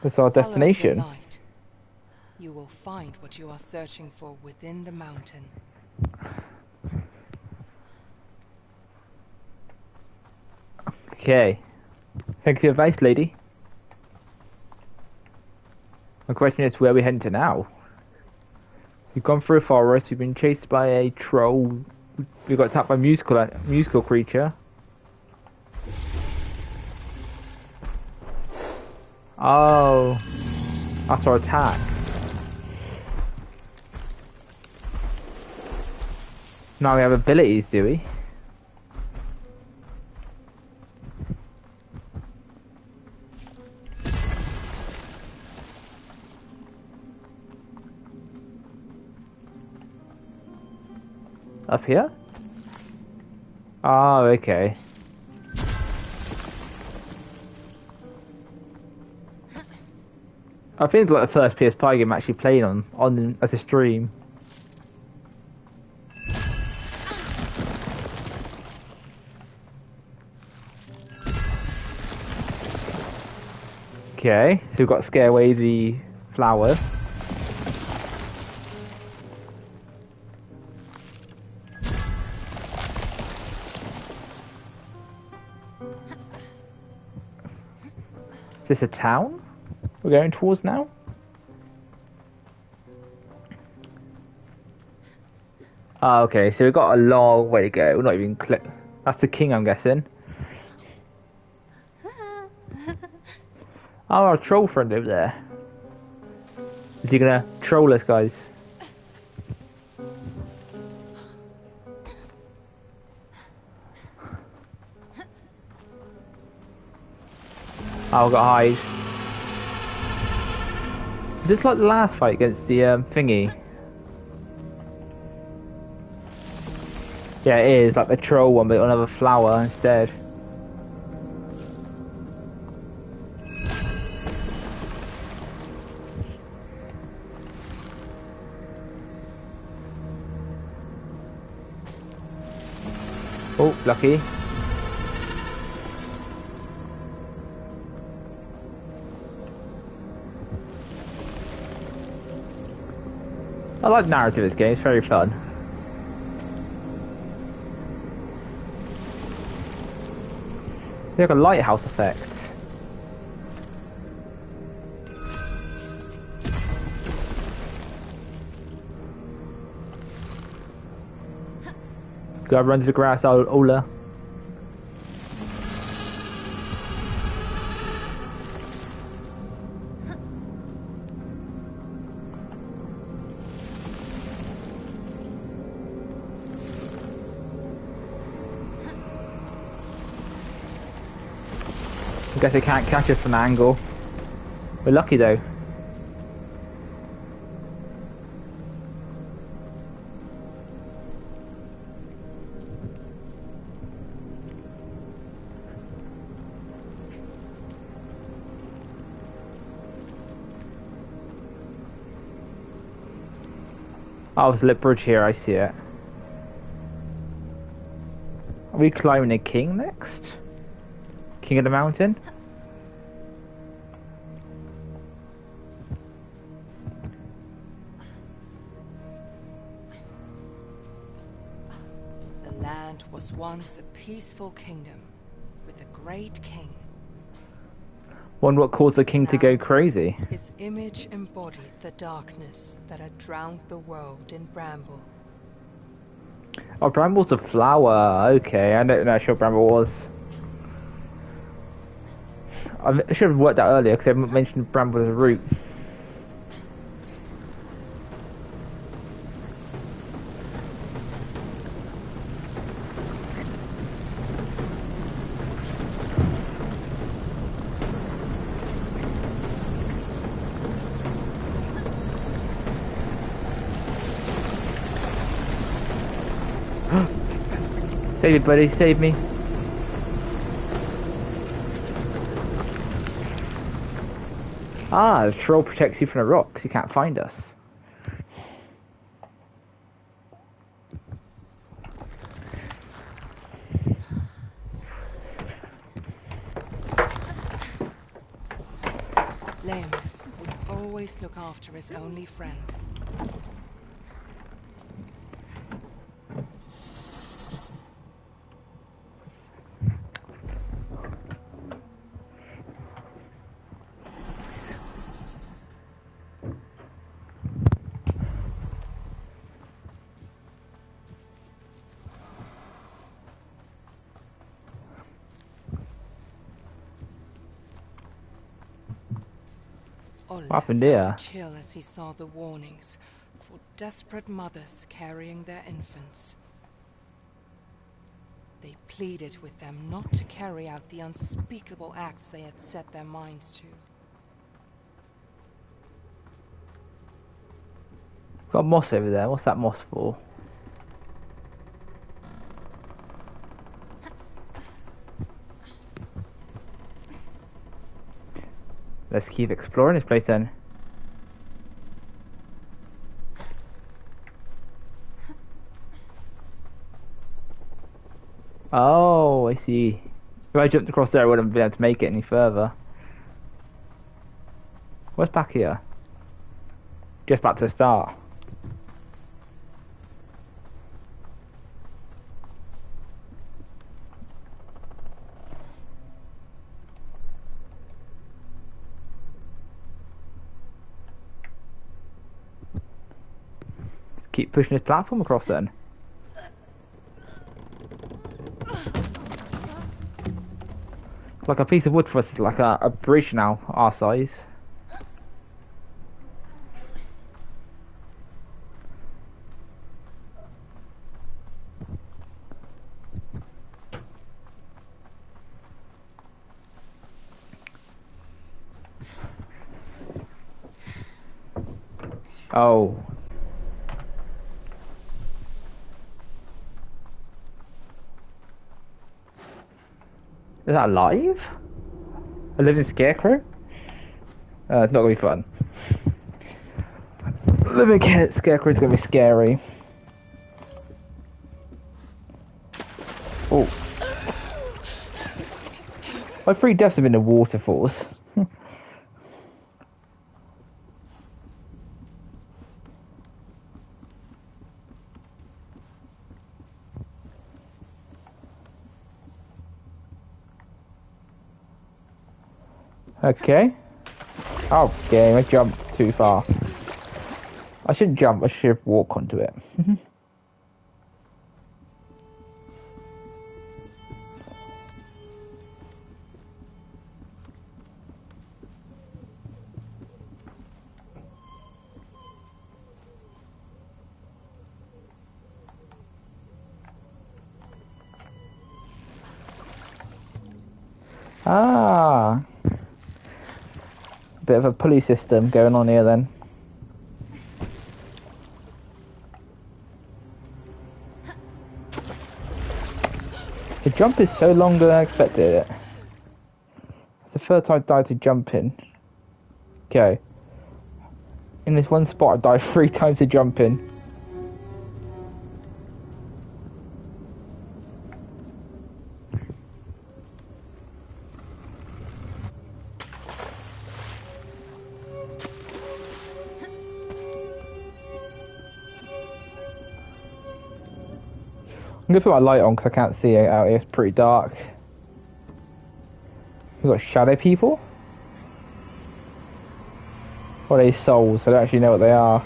That's our destination. Follow the light. You will find what you are searching for within the mountain. Okay. Thanks for your advice, lady. My question is where we're heading to now. We've gone through a forest, we've been chased by a troll, we got attacked by a musical creature. Oh, that's our attack. Now we have abilities, do we? Up here? Oh, okay. I think it's like the first PS5 game I'm actually playing on as a stream. Okay, so we've got to scare away the flower. Is this a town we're going towards now? Oh, okay, so we've got a long way to go. We're not even That's the king, I'm guessing. Oh, our troll friend over there. Is he gonna troll us, guys? Oh, I've got to hide. Just like the last fight against the thingy. Yeah, it is like the troll one, but another flower instead. Oh, lucky. I like the narrative of this game, it's very fun. It's like a lighthouse effect. Go run to the grass, Ola. I guess they can't catch us from an angle. We're lucky though. Oh, there's a lit bridge here, I see it. Are we climbing a king next? King of the mountain? The land was once a peaceful kingdom with a great king. Wonder what caused the king to go crazy. His image embodied the darkness that had drowned the world in Bramble. Oh, Bramble's a flower. Okay, I don't know how sure Bramble was. I should have worked that earlier because I mentioned Bramble as a root. Save me, buddy, save me. Ah, the troll protects you from the rocks. He can't find us. Lemus would always look after his only friend. What happened here? Felt a chill as he saw the warnings for desperate mothers carrying their infants. They pleaded with them not to carry out the unspeakable acts they had set their minds to. Got moss over there. What's that moss for? Let's keep exploring this place then. Oh, I see. If I jumped across there, I wouldn't have been able to make it any further. What's back here? Just back to the start. Just keep pushing this platform across then. Like a piece of wood for us, like a bridge now, our size. Oh. Is that alive? A living scarecrow? It's not gonna be fun. Living scarecrow is gonna be scary. Oh. My 3 deaths have been the waterfalls. Okay. Oh, game, I jumped too far. I shouldn't jump, I should walk onto it. Ah. Bit of a pulley system going on here then. The jump is so longer than I expected it. It's the first time I died to jumping. Okay. In this one spot I died 3 times to jumping. I'm gonna put my light on because I can't see it out here. It's pretty dark. We've got shadow people. Or are they souls? I don't actually know what they are.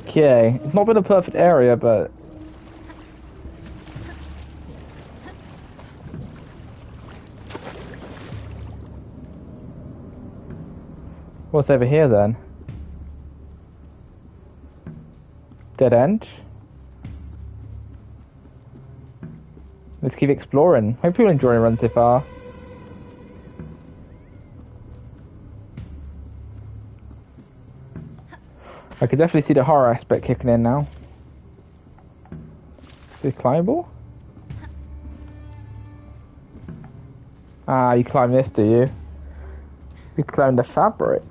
Okay, it's not been a perfect area, but what's over here then? Dead end? Let's keep exploring. Hope you're enjoying a run so far. I could definitely see the horror aspect kicking in now. Is it climbable? Ah, you climb this, do you? You climb the fabric.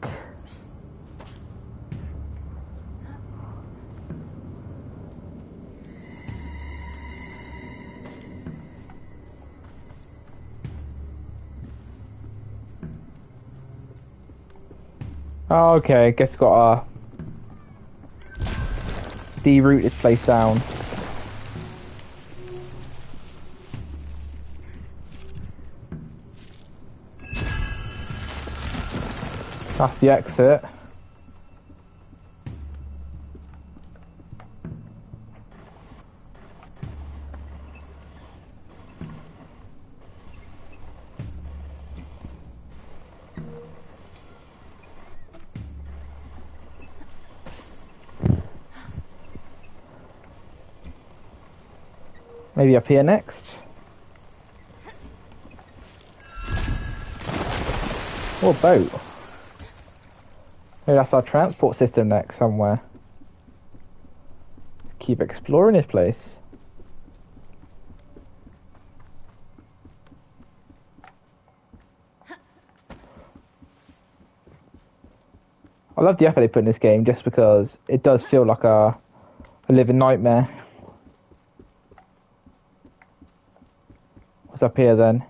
Oh, okay, guess got deroot this place down. That's the exit. Maybe up here next. Or a boat. Maybe that's our transport system next somewhere. Keep exploring this place. I love the effort they put in this game just because it does feel like a living nightmare. What's up here then?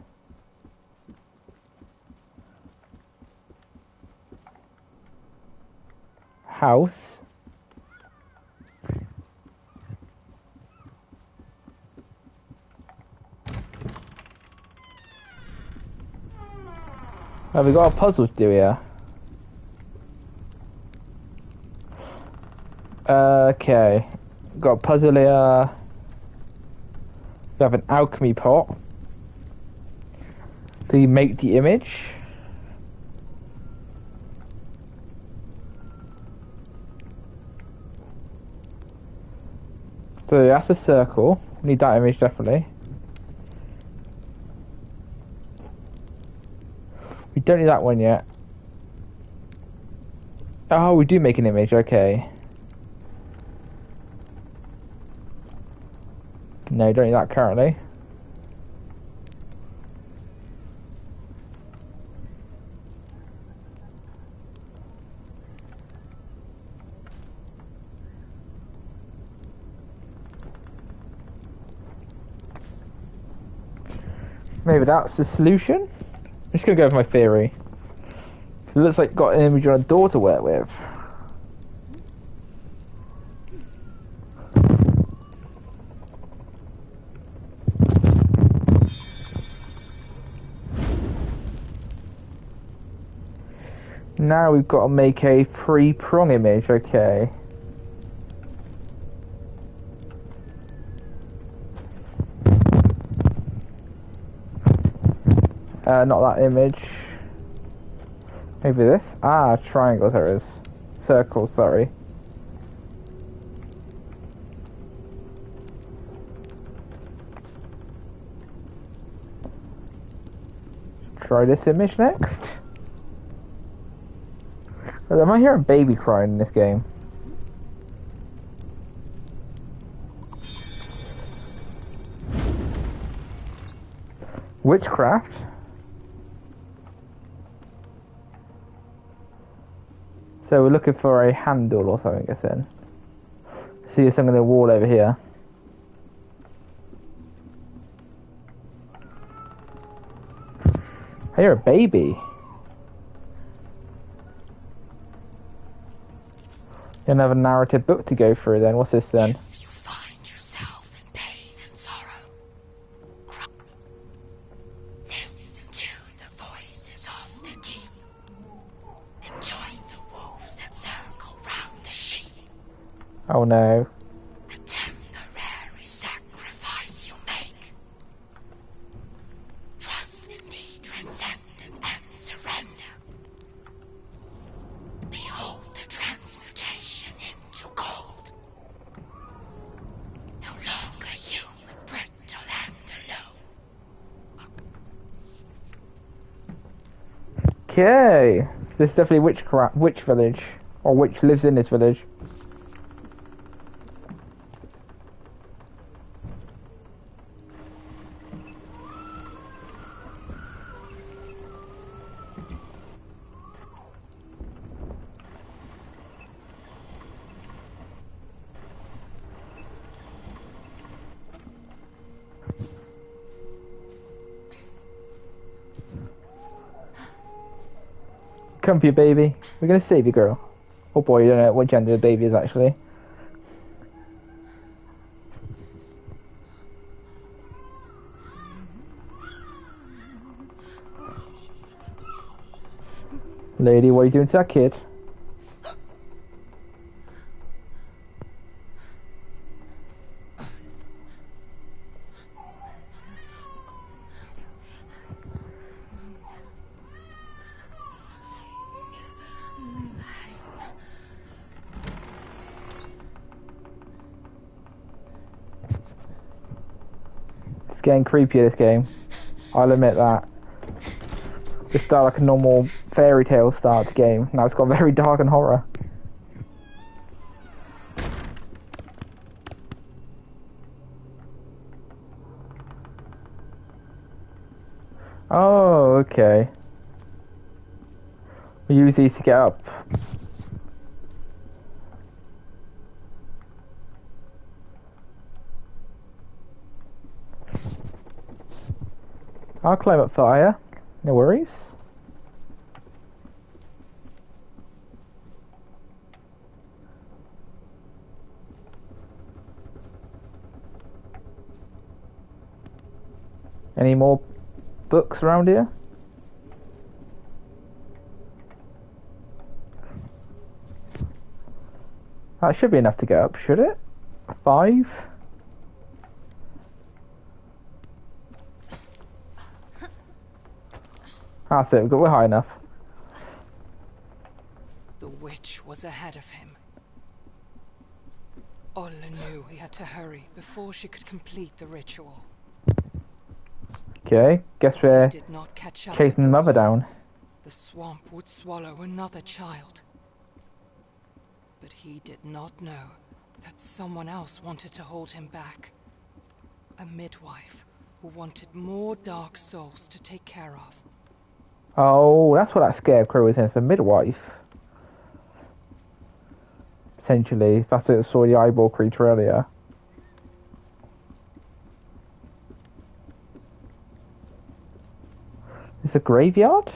House. Oh, we got a puzzle to do here. Okay. Got a puzzle here. We have an alchemy pot. Do you make the image? So that's a circle. We need that image definitely. We don't need that one yet. Oh, we do make an image, okay. No, don't need that currently. Maybe that's the solution? I'm just gonna go with my theory. It looks like got an image on a door to work with. Now we've got to make a three-prong image, okay. Not that image. Maybe this? Ah, triangle, there it is. Circle, sorry. Try this image next. Am I hearing baby crying in this game? Witchcraft? So we're looking for a handle or something, I guess then. See something on the wall over here. I hear a baby. Another narrative book to go through then. What's this then? If you find yourself in pain and sorrow, listen to the voices of the deep and join the wolves that circle round the sheep. Oh no. A temporary sacrifice you make. Trust in the transcendent and surrender. Behold the transmutation into gold. No longer human, brittle and alone. Okay. This is definitely witch village. Or witch lives in this village. Come for you, baby. We're gonna save you, girl. Oh boy, you don't know what gender the baby is actually. Lady, what are you doing to that kid? It's getting creepier, this game. I'll admit that. It started like a normal fairy tale start game. Now it's got very dark and horror. Oh, okay. We use these to get up. I'll climb up fire. No worries. Any more books around here? That should be enough to get up, should it? 5? That's it, we're high enough. The witch was ahead of him. Ola knew he had to hurry before she could complete the ritual. Okay, guess If he we're did not catch up chasing with the mother wall, down. the swamp would swallow another child. But he did not know that someone else wanted to hold him back. A midwife who wanted more dark souls to take care of. Oh, that's what that scarecrow is, it's the midwife. Essentially, that's what saw the eyeball creature earlier. It's a graveyard?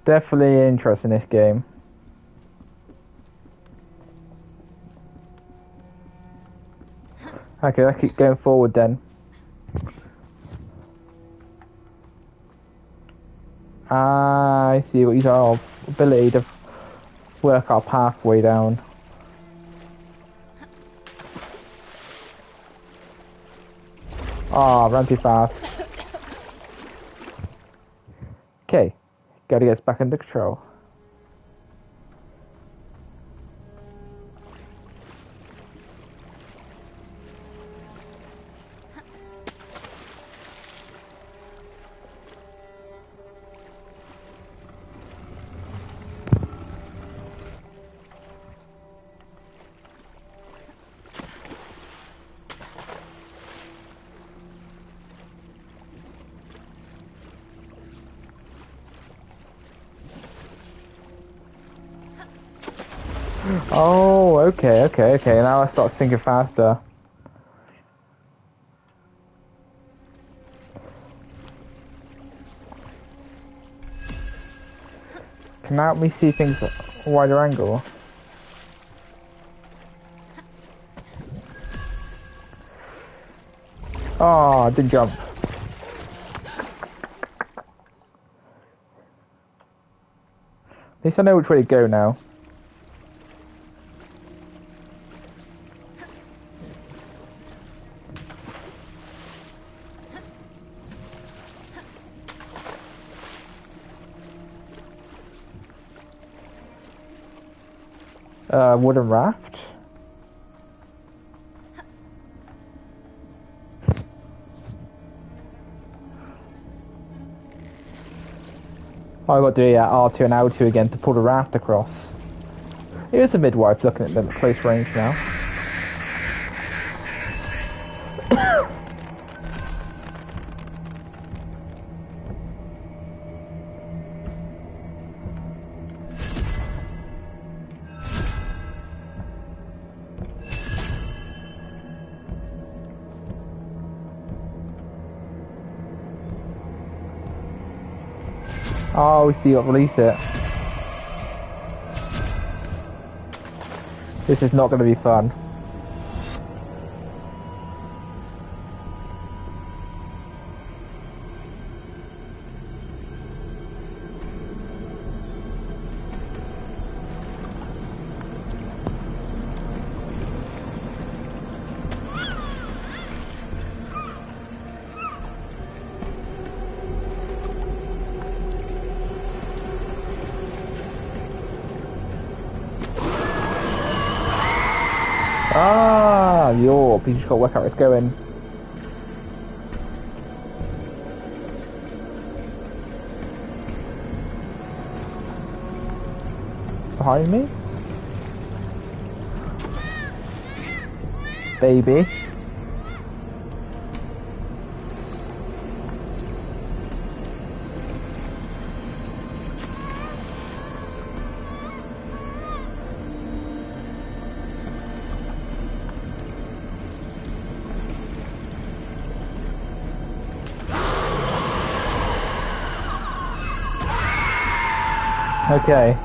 Definitely interesting in this game. Okay, let's keep going forward then. Ah, I see. We use our ability to work our pathway down. Ah, ran too fast. Okay, gotta get us back under control. Oh, okay. Now I start thinking faster. Can that help me see things at a wider angle? Oh, I didn't jump. At least I know which way to go now. Wooden raft. Oh, I got to do R2 and L2 again to pull the raft across. Here's a midwife looking at them at close range now. Oh, we see you release it. This is not going to be fun. find the orb. You just gotta work out where it's going. Behind me? Baby. Okay.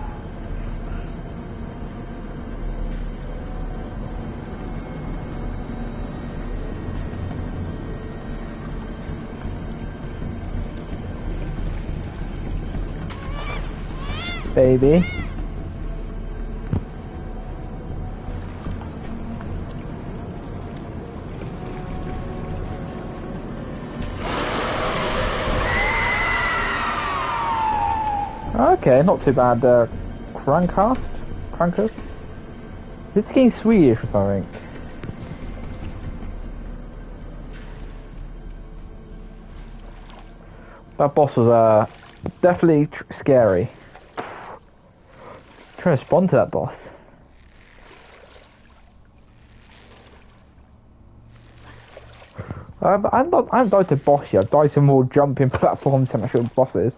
Baby. Okay, not too bad. Crankcast? This game's Swedish or something. That boss was definitely scary. Trying to respond to that boss. I've died to boss yet. I've died to more jumping platforms than actual bosses.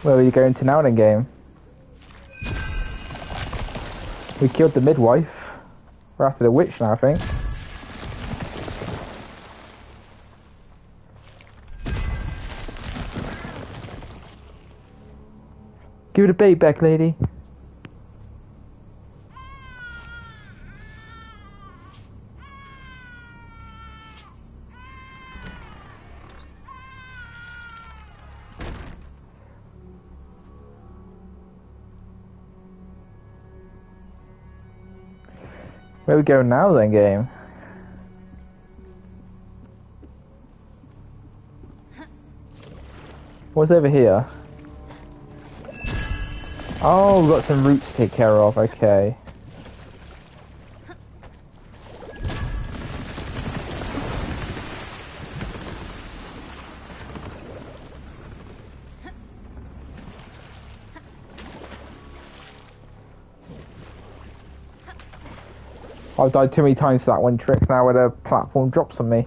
Where are you going to now then, game? We killed the midwife. We're after the witch now, I think. Give it a bait back, lady. Where we go now then, game? What's over here? Oh, we've got some roots to take care of, okay. I've died too many times to that one trick now where the platform drops on me.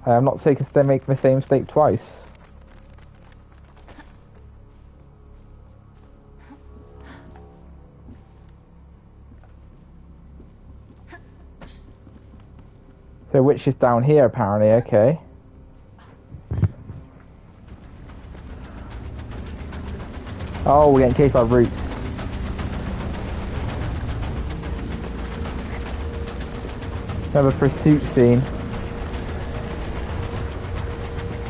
I'm not taking to make the same mistake twice. The witch is down here apparently, okay. Oh, we're getting chased by roots. Another pursuit scene.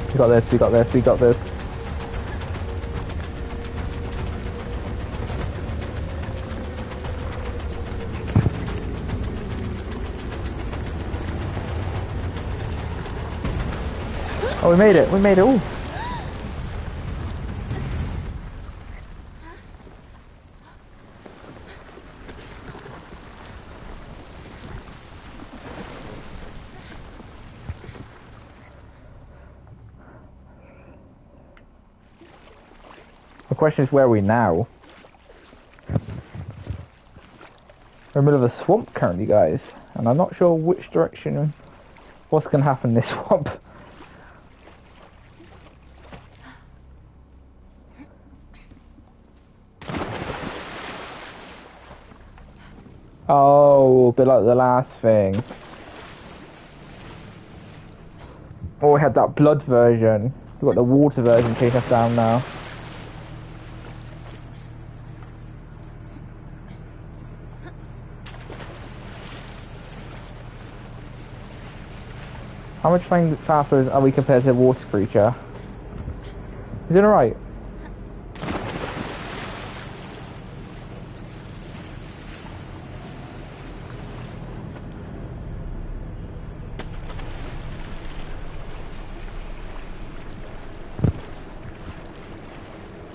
We got this, we got this, we got this. Oh, we made it, we made it all. The question is, where are we now? We're in the middle of a swamp currently, guys, and I'm not sure which direction, what's going to happen in this swamp. Oh, a bit like the last thing. Oh, we had that blood version. We've got the water version chasing us down now. How much faster are we compared to the water creature? You doing alright?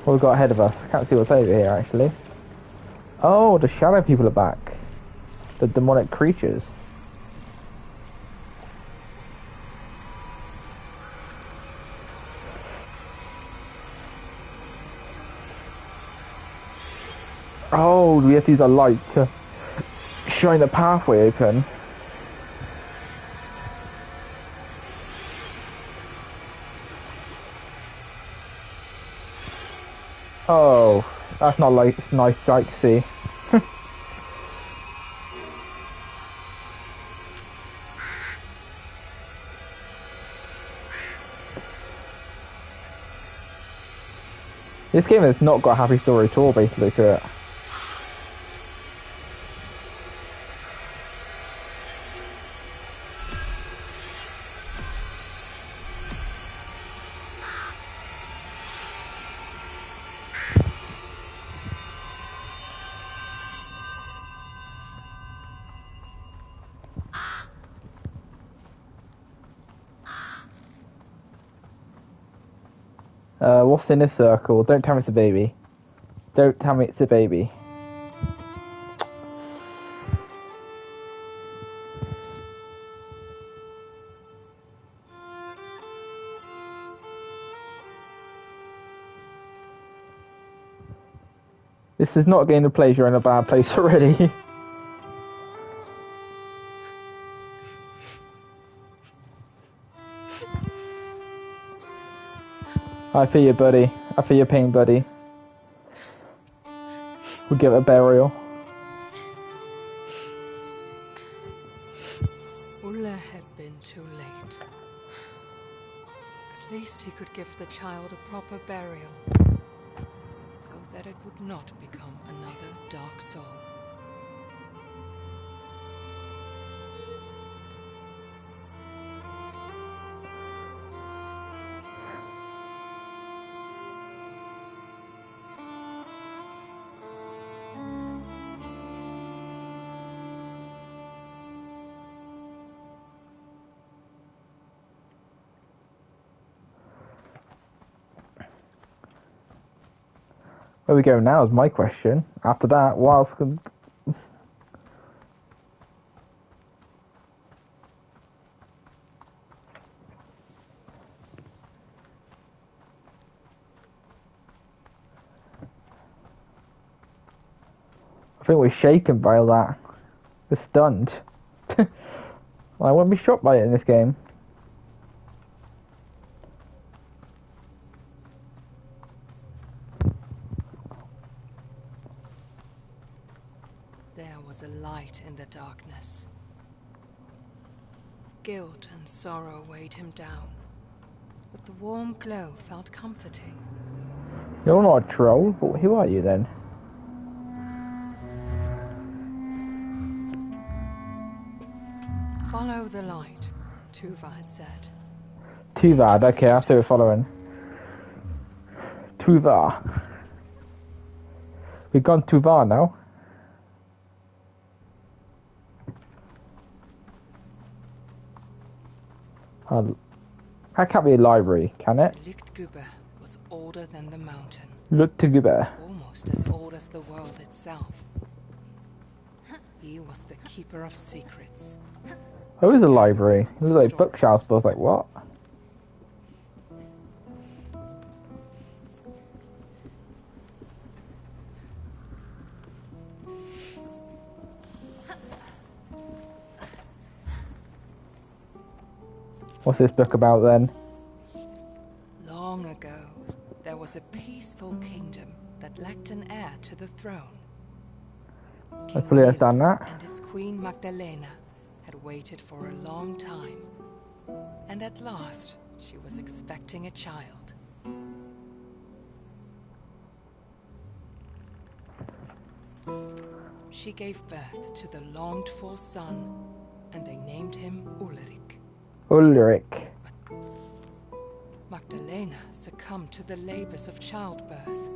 What we got ahead of us? I can't see what's over here actually. Oh, the shadow people are back. The demonic creatures. Oh, we have to use a light to shine the pathway open. Oh, that's not like it's a nice sight to see. This game has not got a happy story at all, basically, to it. What's in this circle? Don't tell me it's a baby. Don't tell me it's a baby. This is not getting a place. You're in a bad place already. I feel you, buddy. I feel your pain, buddy. We'll give it a burial. Ulla had been too late. At least he could give the child a proper burial, so that it would not become another dark soul. Where we go now is my question. After that, what else can... I think we're shaken by all that. We're stunned. I won't be shocked by it in this game. There was a light in the darkness. Guilt and sorrow weighed him down, but the warm glow felt comforting. You're not a troll, but who are you then? Follow the light, Tuva had said. Tuva, okay, I have to following. Tuva. We've gone Tuva now. That can't be a library, can it? Lichtgübe was older than the mountain. Lichtgübe. Almost as old as the world itself. He was the keeper of secrets. Oh, it is a library. It was like bookshelves, but I was like, what? What's this book about then? Long ago, there was a peaceful kingdom that lacked an heir to the throne. I fully understand that. And his queen Magdalena had waited for a long time, and at last she was expecting a child. She gave birth to the longed-for son, and they named him Ulrich. Ulrich. Magdalena succumbed to the labors of childbirth.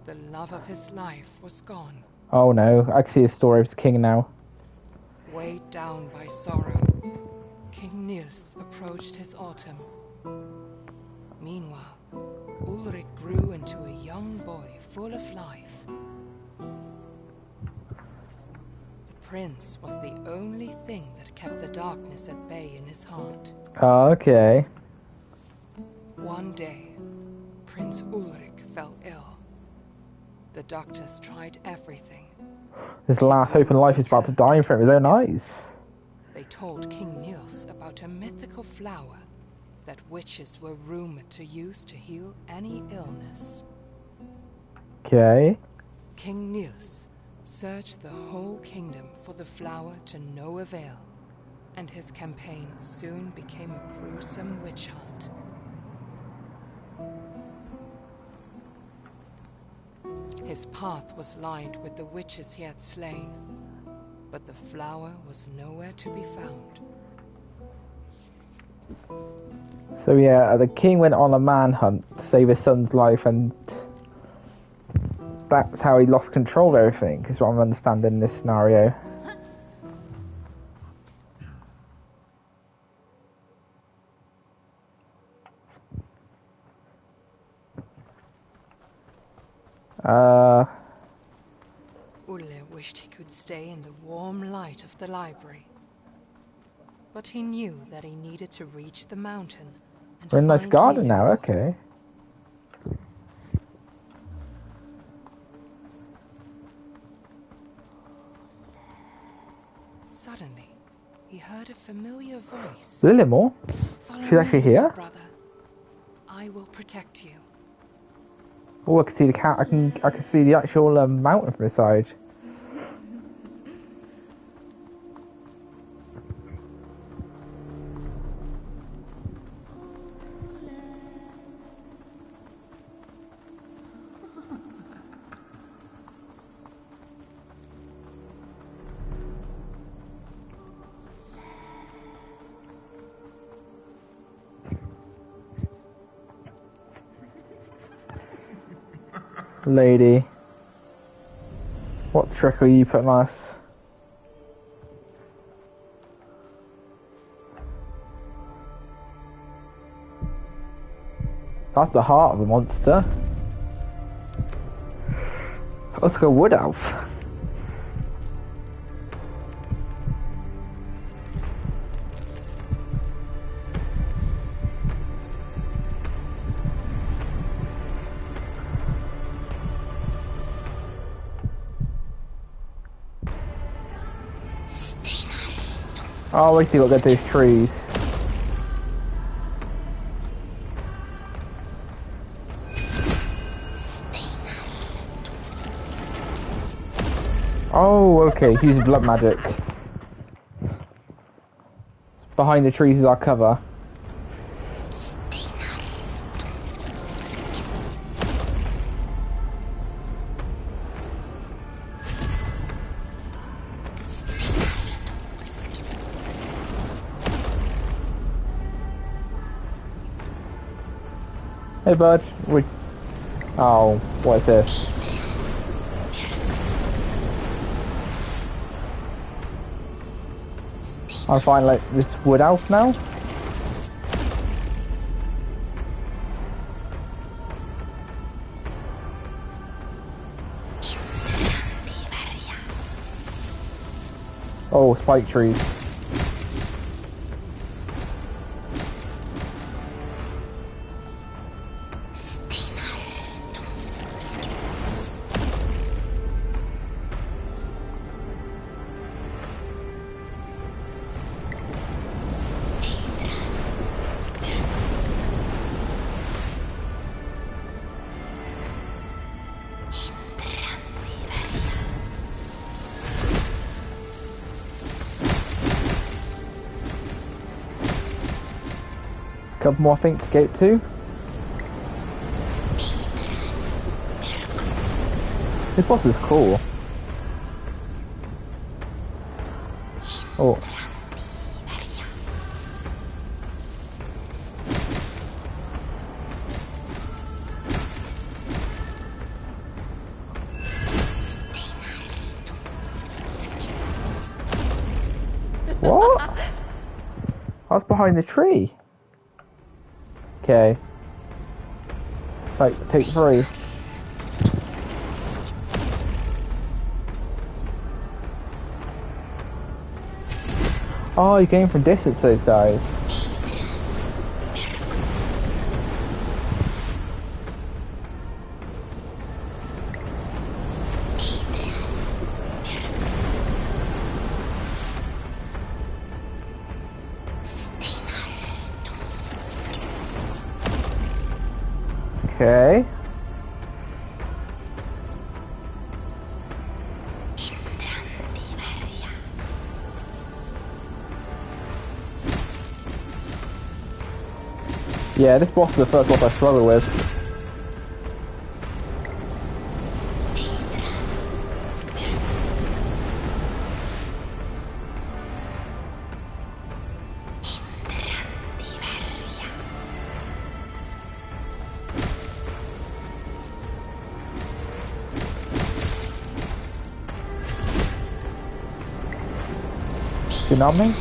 The love of his life was gone. Oh no, I can see the story of his king now. Weighed down by sorrow, King Niels approached his autumn. Meanwhile, Ulrich grew into a young boy full of life. The prince was the only thing that kept the darkness at bay in his heart. Oh, okay. One day, Prince Ulrich fell ill. The doctors tried everything. His last hope in life is about to die in front of his own eyes. They told King Niels about a mythical flower that witches were rumored to use to heal any illness. Okay. King Niels searched the whole kingdom for the flower to no avail, and his campaign soon became a gruesome witch hunt. His path was lined with the witches he had slain, but the flower was nowhere to be found. So yeah, the king went on a manhunt to save his son's life, and that's how he lost control of everything, is what I'm understanding in this scenario. Ulle wished he could stay in the warm light of the library. But he knew that he needed to reach the mountain and We're in a nice find garden now, Leonor. okay. Suddenly, he heard a familiar voice. Lillimore? Follow She's actually me, little here? brother. I will protect you. Oh, I can see the cat. I can see the actual mountain from the side. Lady, what trick are you putting on us? That's the heart of the monster. Looks like a wood elf. Oh, I see what got those trees. Oh, okay, he's using blood magic. Behind the trees is our cover. Hey bud, oh, what is this? I'm finding like this wood elf now. Oh, spike trees. Couple more, I think, to get to. This boss is cool. Oh. What? I was behind the tree. Okay. Like, take 3. Oh, you're going from distance, those guys. Okay. Yeah, this boss is the first boss I struggle with. Tsunami?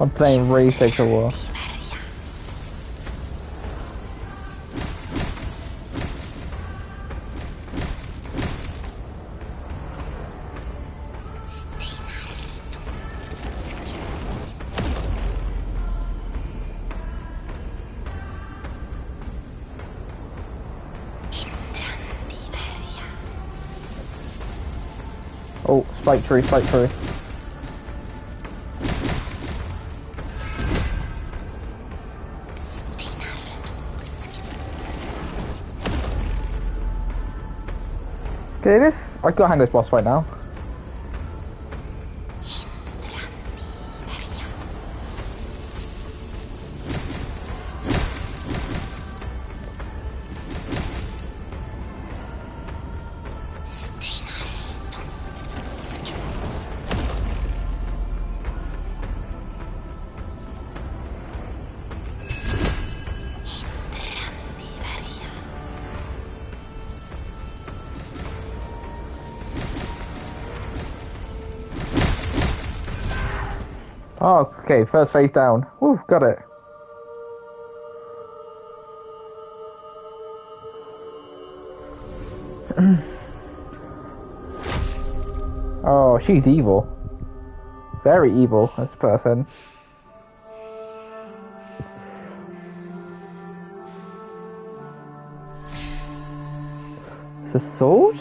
I'm playing really takes a while. Oh, spike tree, spike tree. Okay, this I gotta handle this boss right now. Oh, okay, first phase down. Woo, got it. Oh, she's evil. Very evil, this person. It's a sword?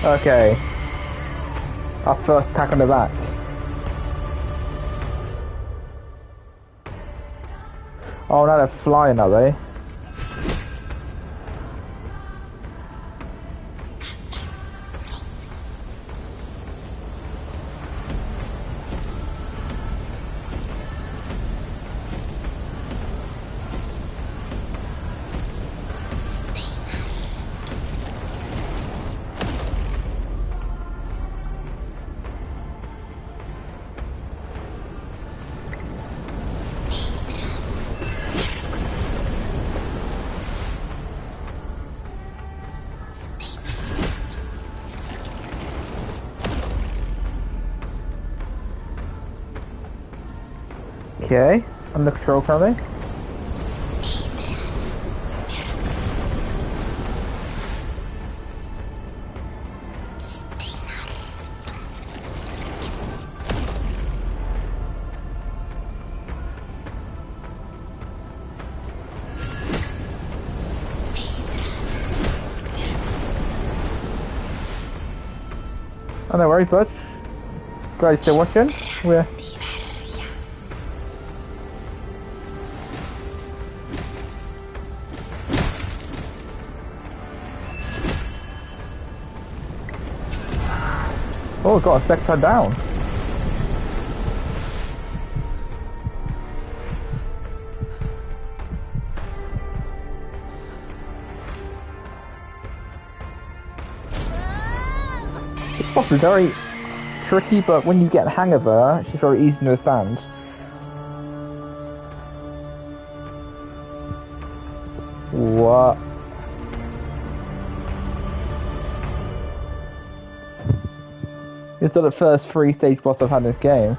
Okay. Our first attack on the back. Oh, now they're flying, are they? Okay, under control currently. Oh, no worries, bud. Guys still watching? We're... Oh, got a sector down. boss is very tricky, but when you get the hang of her, she's very easy to understand. What? It's not the first 3-stage boss I've had in this game.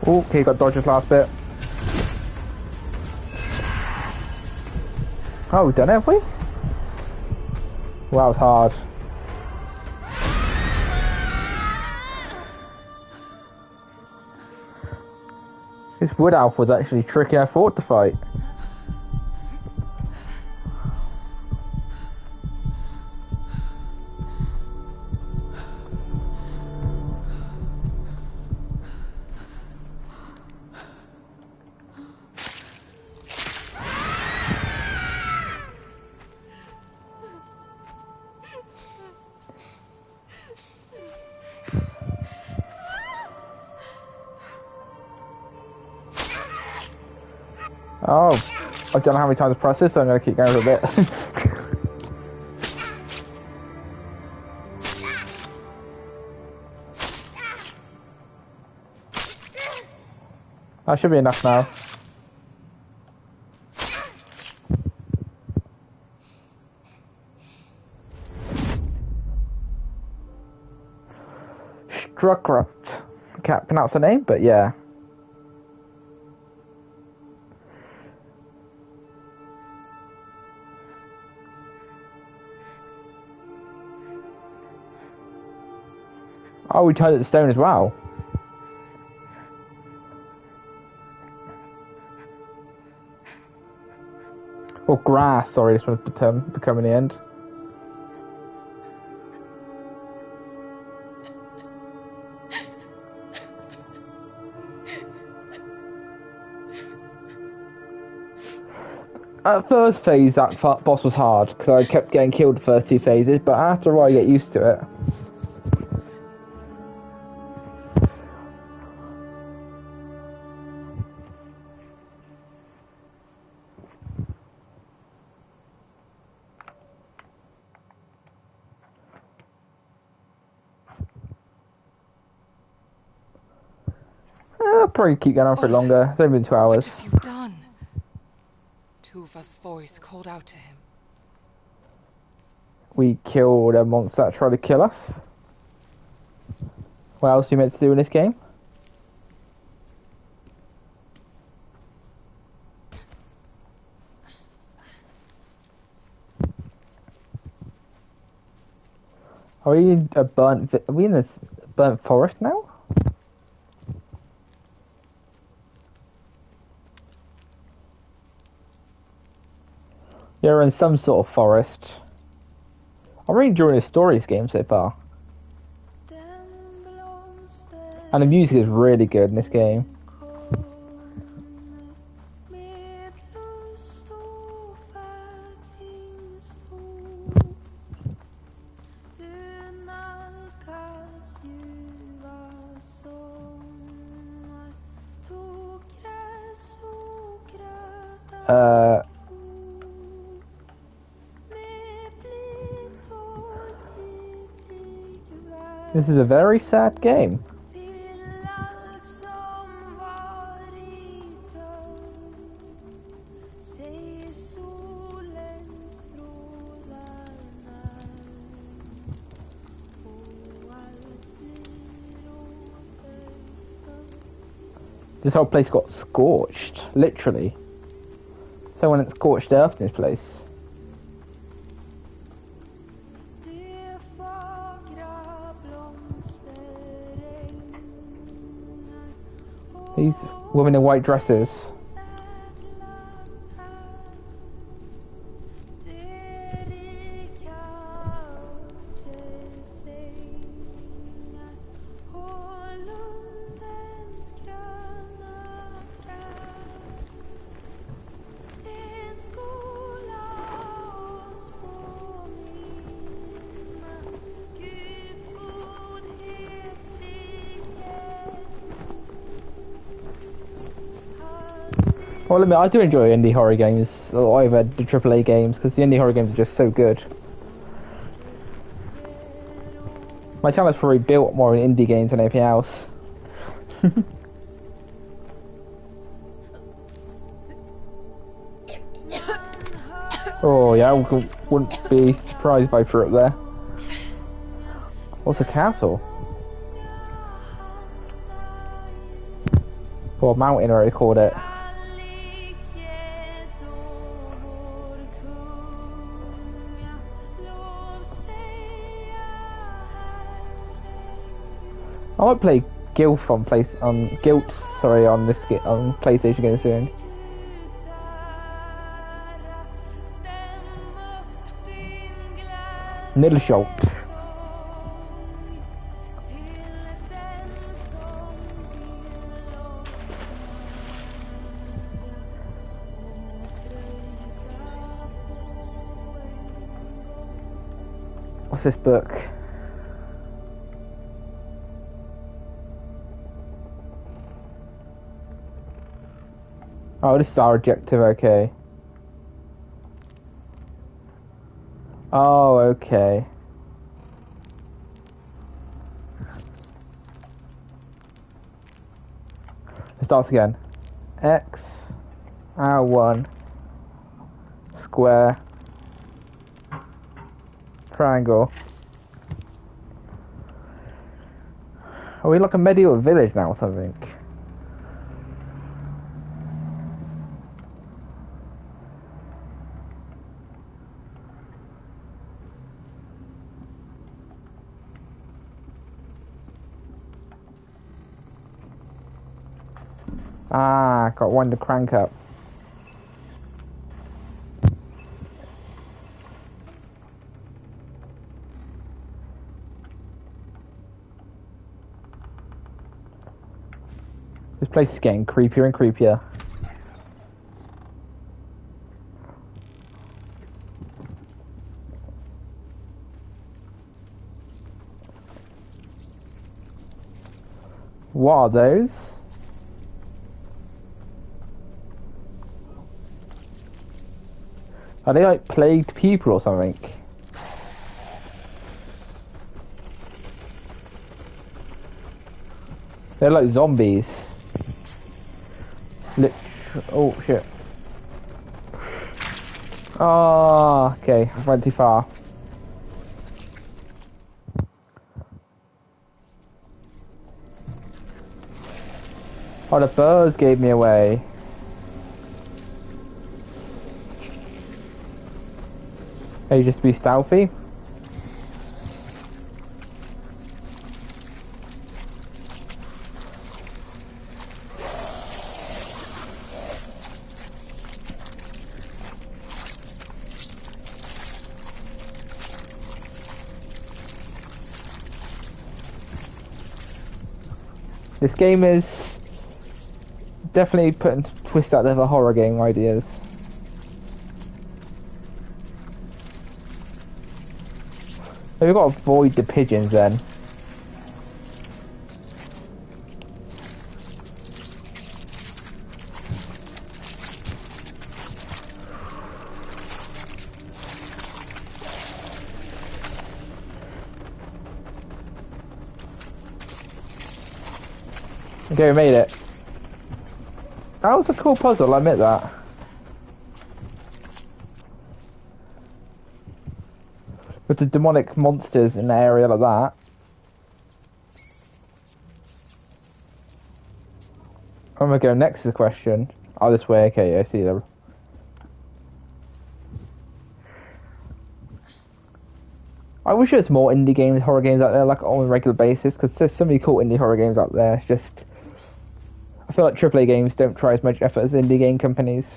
Oh, okay, got dodged his last bit. Oh, we've done it, have we? Wow, it's hard. This wood elf was actually trickier I thought to fight. Oh, I don't know how many times to press this, so I'm going to keep going for a bit. That should be enough now. Struckruft. Can't pronounce the name, but yeah. Oh, we tied it to stone as well. Or grass, sorry, this one's becoming the end. At first phase, that boss was hard, because I kept getting killed the first 2 phases, but after a while you get used to it. I'll probably keep going on for longer. It's only been 2 hours. What have you done? Tuva's voice called out to him. We killed a monster that tried to kill us. What else are you meant to do in this game? Are we in a are we in a burnt forest now? Yeah, we're in some sort of forest. I'm really enjoying the story of this game so far. And the music is really good in this game. This is a very sad game. This whole place got scorched, literally. Someone had scorched earth in this place. These women in white dresses. Well, admit, I do enjoy indie horror games over the AAA games because the indie horror games are just so good. My channel's probably built more in indie games than anything else. Oh yeah, I wouldn't be surprised if I threw up there. What's a castle? Or mountain, or I called it. I might play Guilt on PlayStation again soon. Nidleshot. What's this book? Oh, this is our objective, okay. Oh, okay. It starts again. X, R1, square, triangle. Are we like a medieval village now or something? Ah, got one to crank up. This place is getting creepier and creepier. What are those? Are they like plagued people or something? They're like zombies. Oh shit. Oh, okay, I went too far. Oh, the birds gave me away. Hey, just be stealthy. This game is definitely putting twist out there for horror game ideas. We've got to avoid the pigeons then. Okay, we made it. That was a cool puzzle, I admit that. With the demonic monsters in the area like that. I'm gonna go next to the question. Oh, this way, okay, I see them. I wish there was more indie games, horror games out there, like on a regular basis, because there's so many cool indie horror games out there. It's just, I feel like AAA games don't try as much effort as indie game companies.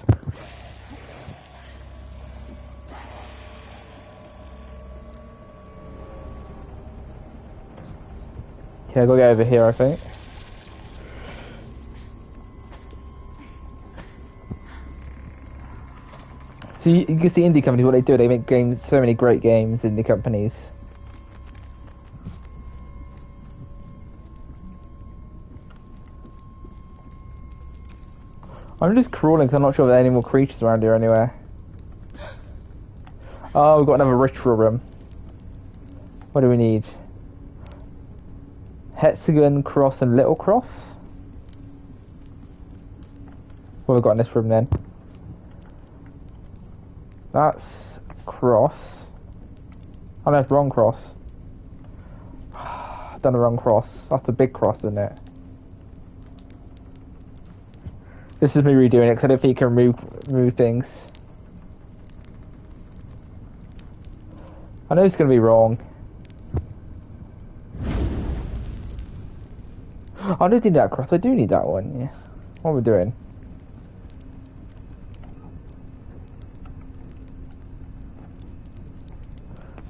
Okay, I gotta go over here, I think. So you can see indie companies, what they do, they make games, so many great games, indie companies. I'm just crawling because I'm not sure if there are any more creatures around here anywhere. Oh, we've got another ritual room. What do we need? Hexagon, cross, and little cross? What have we got in this room then? That's cross. Oh, that's wrong cross. I've done the wrong cross. That's a big cross, isn't it? This is me redoing it because I don't think you can remove things. I know it's going to be wrong. I don't need that cross. I do need that one. Yeah. What are we doing?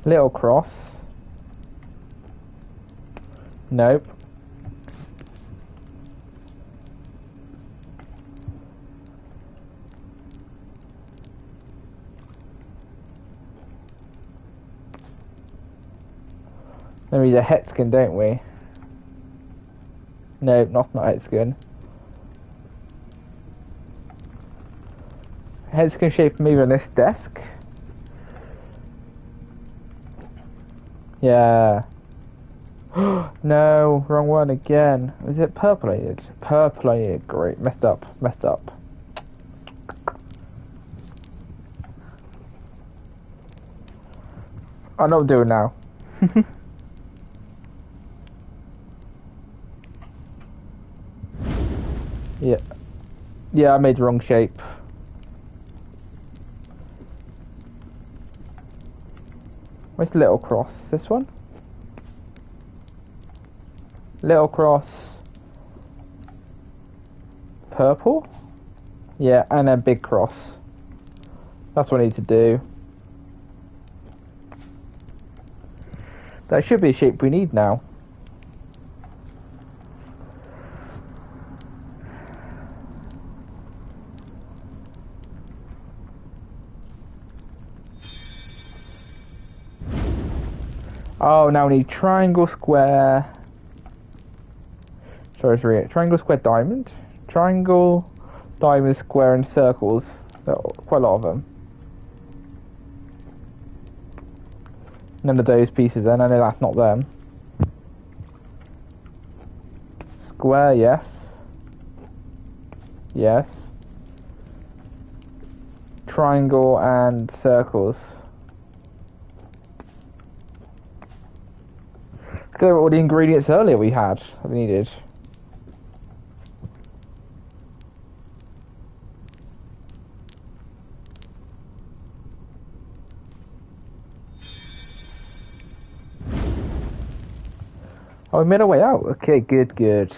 Little cross. Nope. Then we need a hexagon, don't we? No, not hexagon. Hexagon shape maybe on this desk. Yeah. No, wrong one again. Was it purpleated? Purpleated, great. Messed up. I know what I'm doing now. Yeah. Yeah, I made the wrong shape. Where's the little cross? This one? Little cross. Purple? Yeah, and a big cross. That's what I need to do. That should be a shape we need now. Oh, now we need triangle, square. Sorry, let's read it. Triangle, square, diamond. Triangle, diamond, square, and circles. Quite a lot of them. None of those pieces then. I know that's not them. Square, yes. Yes. Triangle and circles. Look at all the ingredients earlier we needed. Oh, we made our way out. Okay, good.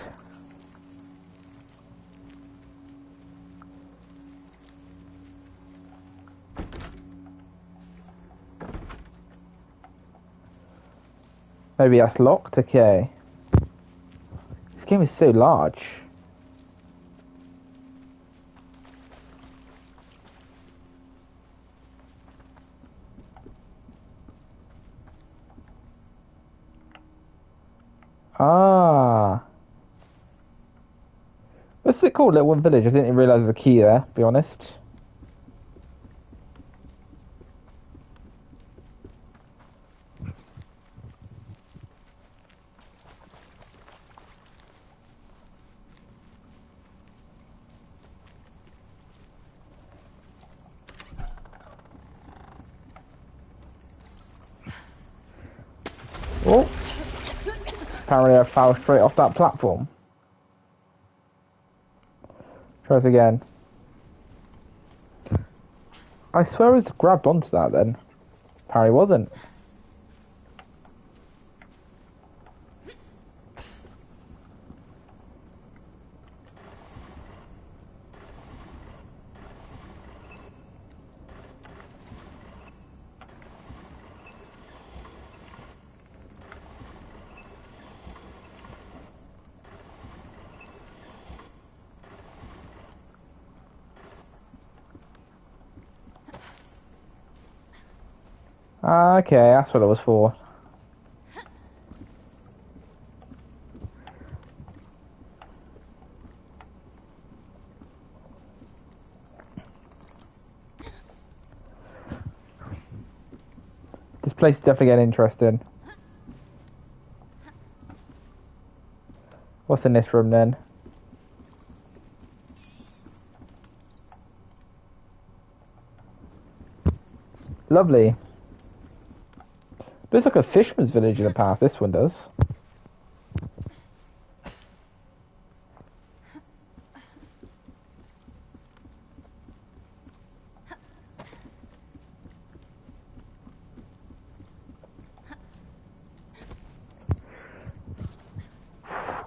Maybe that's locked. Okay. This game is so large. Ah. What's it called? Little One Village. I didn't realise there's a key there, to be honest. Oh. Apparently I fell straight off that platform. Try it again. I swear I was grabbed onto that then. Apparently wasn't. Okay, that's what it was for. place is definitely getting interesting. What's in this room then? Lovely. Looks like a fisherman's village in the path, this one does.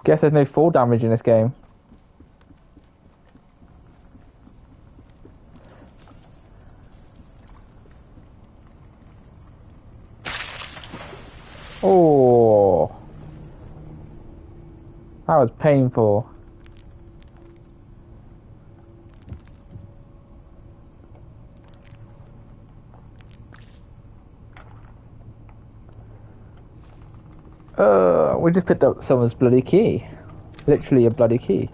Guess there's no fall damage in this game. Oh, that was painful. We just picked up someone's bloody key. Literally a bloody key.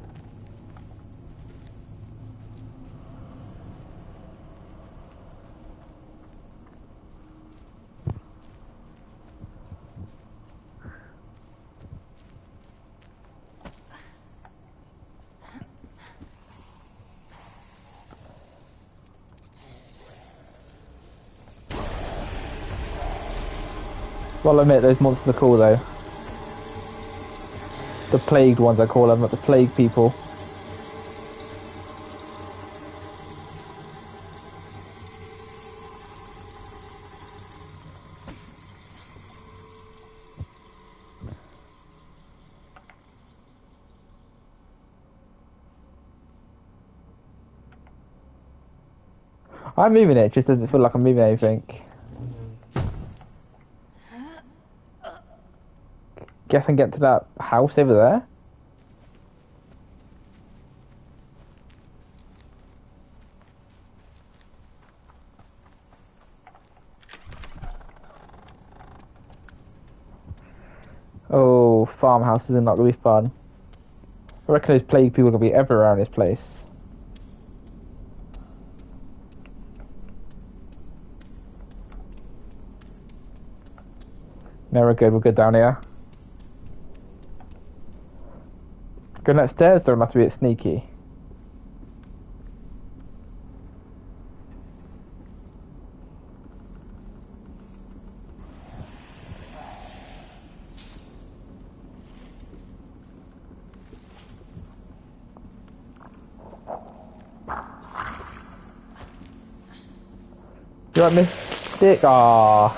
Well, I admit, those monsters are cool though. The plagued ones, I call them, like the plague people. I'm moving it, just doesn't feel like I'm moving anything. Guess I can get to that house over there. Oh, farmhouses are not going to be fun. I reckon those plague people are going to be everywhere around this place. No, we're good down here. Going upstairs, though, must be a bit sneaky. You like Mystic? Aww.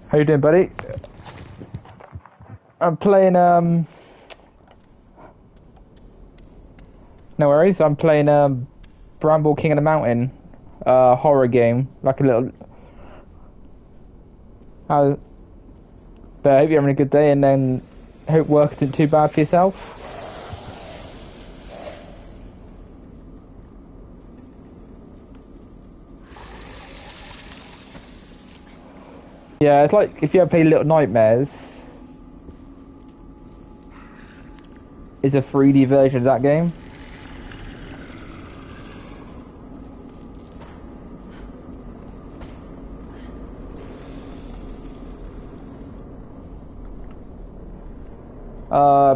How you doing, buddy? I'm playing, No worries, I'm playing, Bramble King of the Mountain. Horror game. Like a little... But I hope you're having a good day, and then hope work isn't too bad for yourself. Yeah, it's like if you ever play Little Nightmares, it's a 3D version of that game.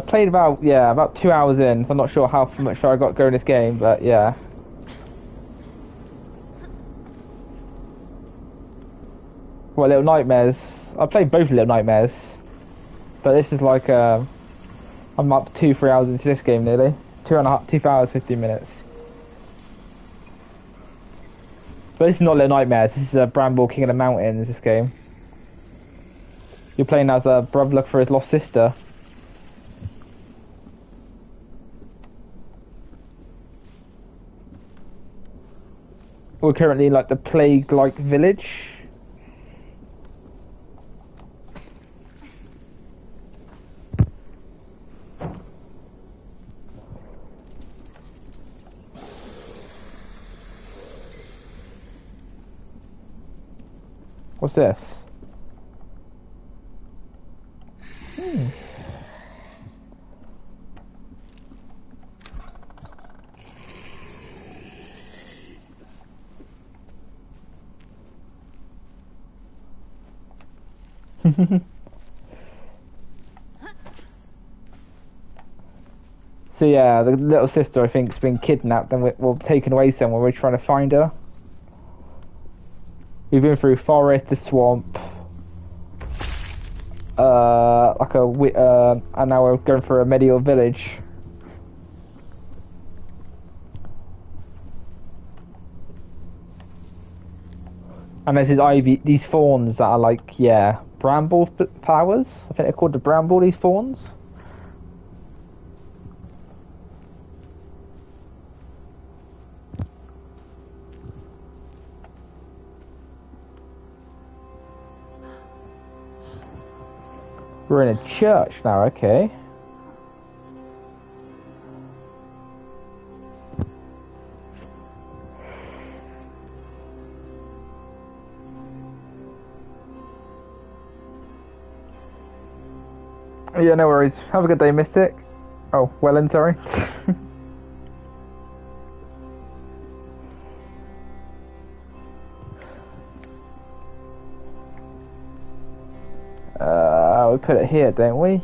Played about 2 hours in, so I'm not sure how much I got going in this game, but yeah. Well, Little Nightmares. I played both Little Nightmares, but this is like I'm up 2-3 hours into this game nearly. 2 hours 15 minutes. But this is not Little Nightmares. This is a Bramble King of the Mountains. This game. You're playing as a brother looking for his lost sister. We're currently in like the plague-like village. What's this? So yeah, the little sister I think's been kidnapped and we're taken away somewhere. We're trying to find her. We've been through forest, the swamp, and now we're going through a medieval village. And there's these fawns that are like, yeah, bramble flowers. I think they're called the bramble, these fawns. We're in a church now, okay. Yeah, no worries. Have a good day, Mystic. Oh, Wellen, sorry. We put it here, don't we? I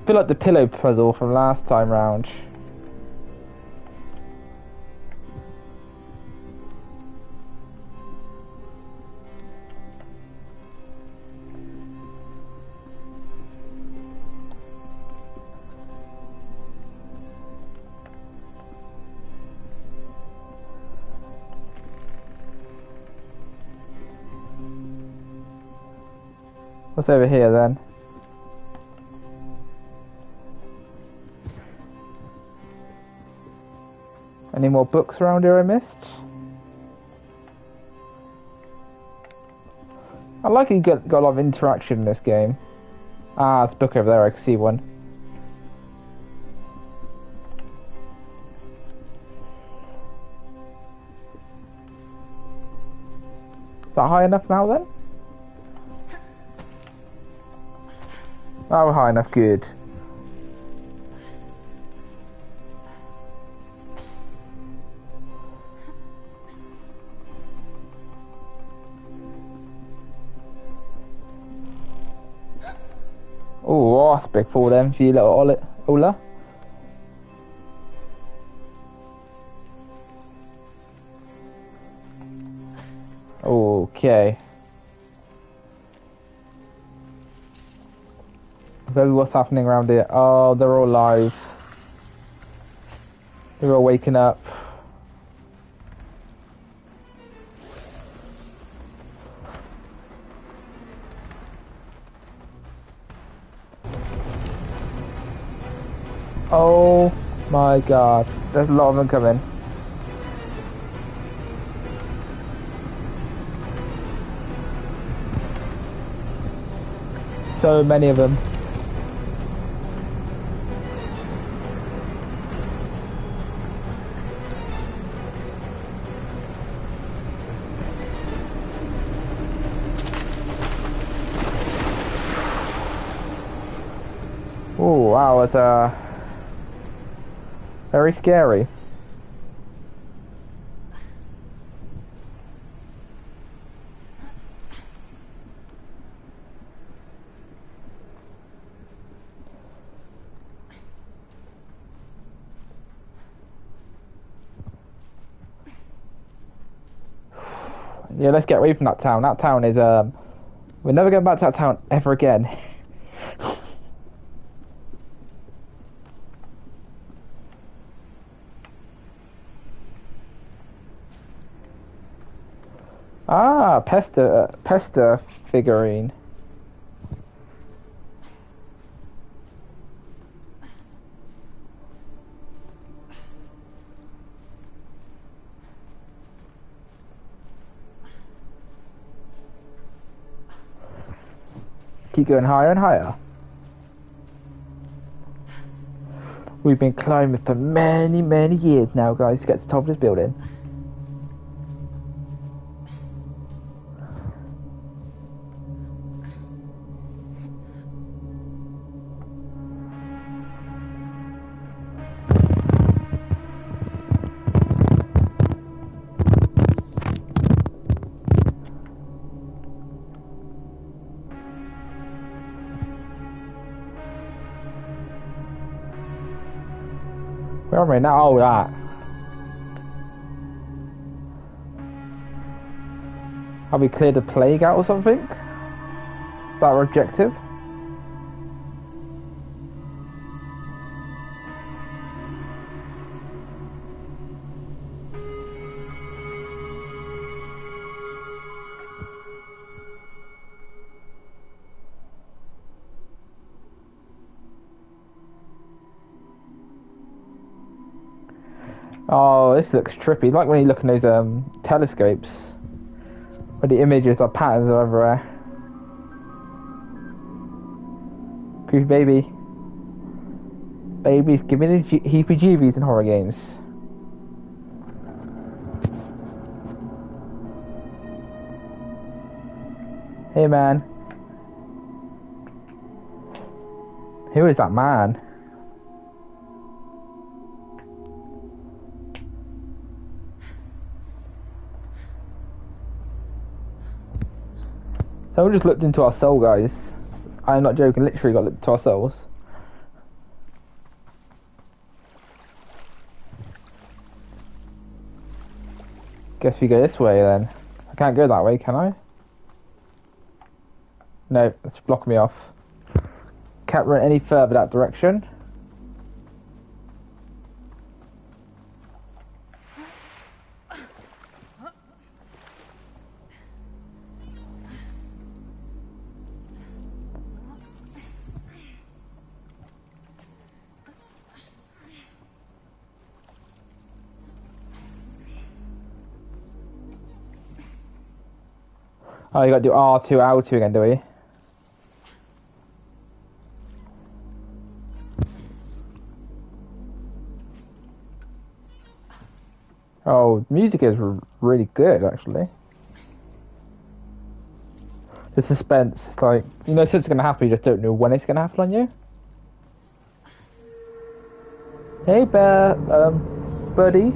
feel like the pillow puzzle from last time round. What's over here then? Any more books around here I missed? I like you got a lot of interaction in this game. Ah, it's a book over there, I can see one. Is that high enough now then? Oh, high enough, good. Oh, that's big for them, for you little Ola. Okay. Maybe what's happening around here? Oh, they're all alive. They're all waking up. Oh my god. There's a lot of them coming. So many of them. Oh wow, it's very scary. Yeah, let's get away from that town. That town is we're never going back to that town ever again. Ah, Pesta figurine. Keep going higher and higher. We've been climbing for many, many years now, guys, to get to the top of this building. Where am I now? Oh, that. Have we cleared the plague out or something? Is that our objective? Oh, this looks trippy. Like when you look in those telescopes, where the images, the patterns are everywhere. Creepy baby. Babies give me the heebie-jeebies in horror games. Hey man. Who is that man? Someone just looked into our soul, guys. I'm not joking, literally got looked into our souls. Guess we go this way then. I can't go that way, can I? No, it's blocking me off. Can't run any further that direction. Oh, you gotta do R2, L2 again, do we? Oh, music is really good, actually. The suspense, it's like, you know, it's gonna happen, you just don't know when it's gonna happen on you. Hey, bear, buddy.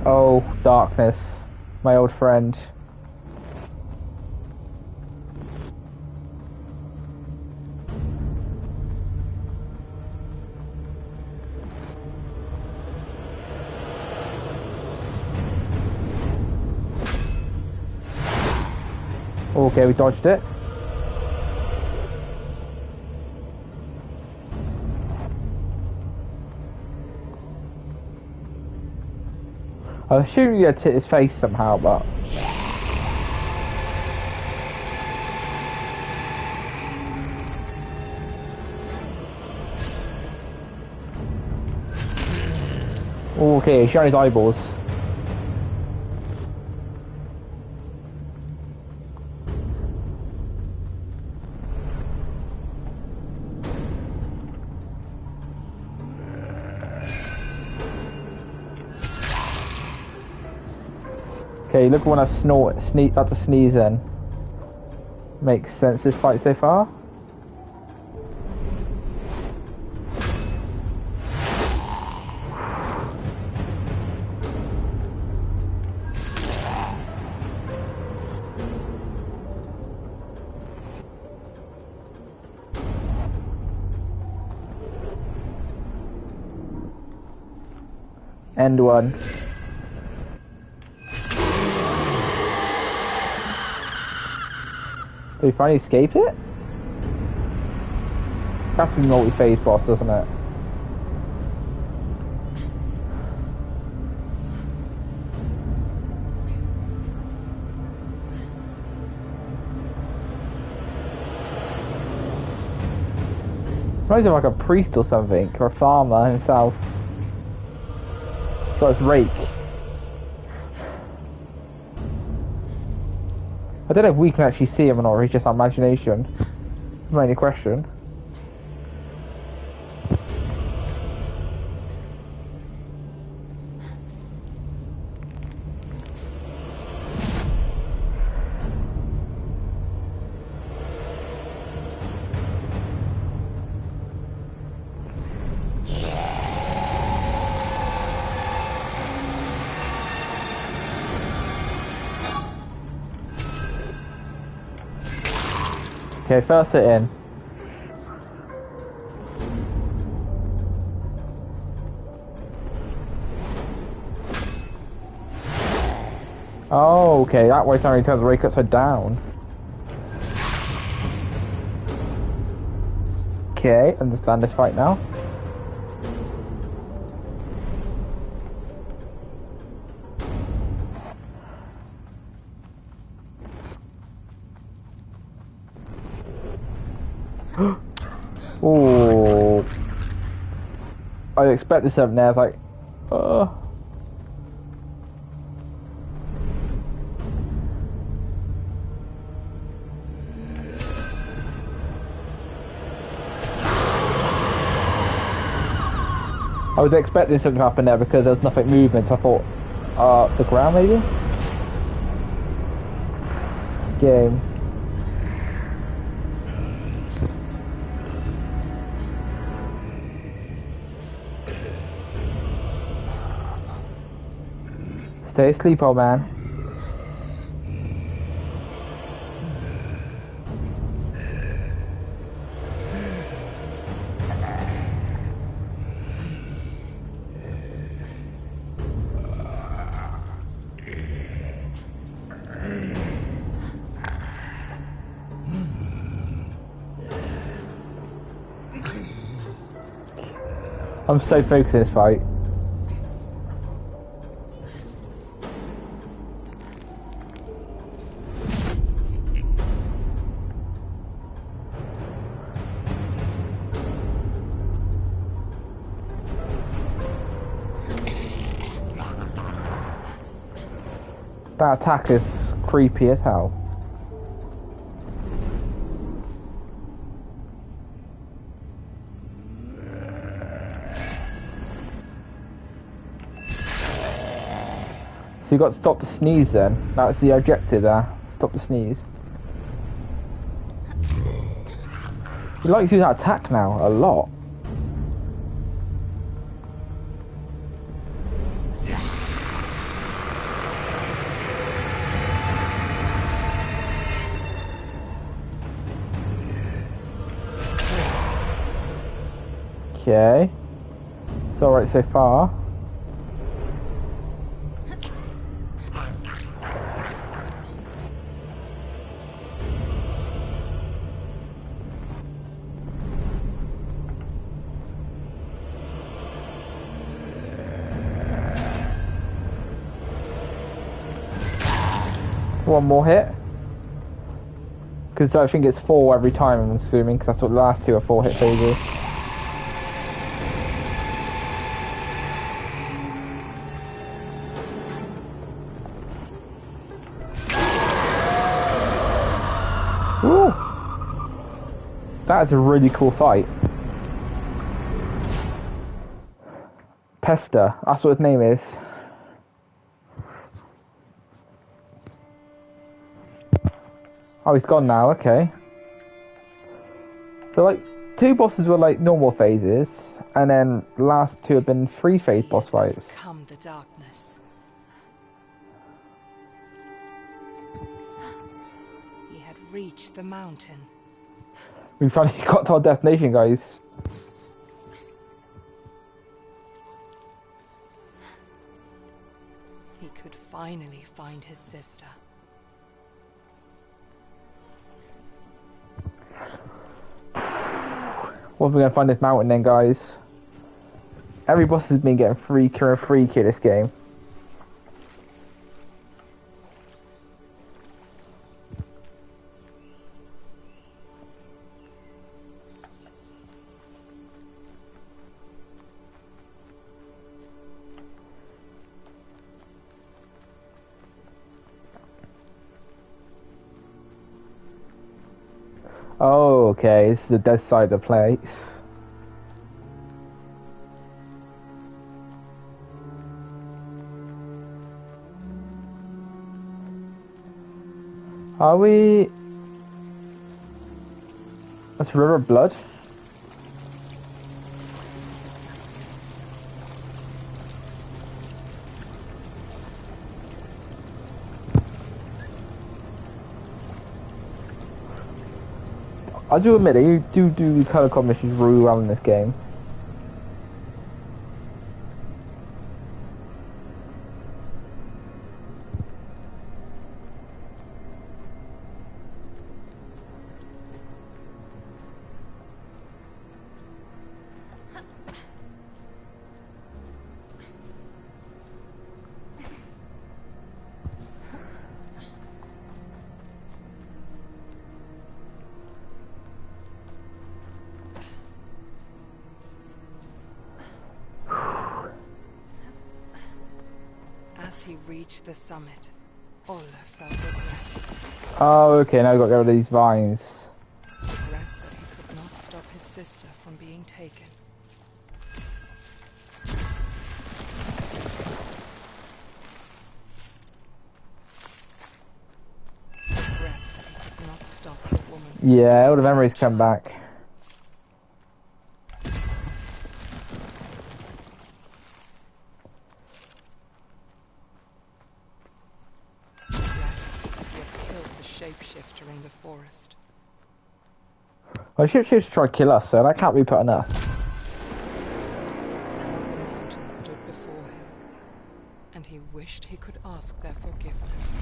Oh, darkness, my old friend. Okay, we dodged it. I assume you had to hit his face somehow, but... Okay, shine his eyeballs. Okay, look when I about to sneeze in. Makes sense this fight so far. End one. Did we finally escape it? Has to be multi-phase boss, doesn't it? Reminds me of like a priest or something, or a farmer himself. He's got his rake. I don't know if we can actually see him or not, or it's just our imagination. My only question. Okay, first hit in. Oh, okay, that way time he turns the rake upside down. Okay, understand this fight now. Oh, I expect this up there, like, I was expecting something to happen there because there was nothing movement, so I thought, the ground maybe? Game. Stay asleep, old man. I'm so focused in this fight. That attack is creepy as hell. So you got to stop the sneeze then. That's the objective there. Stop the sneeze. He likes using that attack now a lot. Okay. It's alright so far. One more hit. Because I think it's 4 every time, I'm assuming, because that's what the last 2 are 4 hit phases. Woo! That is a really cool fight. Pester, that's what his name is. Oh, he's gone now, okay. So, like, 2 bosses were, like, normal phases, and then the last 2 have been 3-phase boss fights. Overcome the darkness. He had reached the mountain. We finally got to our destination, guys. He could finally find his sister. What are we gonna find this mountain then, guys? Every boss has been getting freakier and freakier this game. Oh, okay, this is the dead side of the place. Are we... That's River of Blood? I do admit that you do colour combinations really well in this game. As he reached the summit, Ola felt regret. Oh, okay, now I've got to get rid of these vines. Regret that he could not stop his sister from being taken. Regret that he could not stop the woman from Yeah, all the taking memories her come child. back. He had killed the shapeshifter in the forest. Well, she was trying to kill us, so that can't be put on us. Now the mountain stood before him, and he wished he could ask their forgiveness.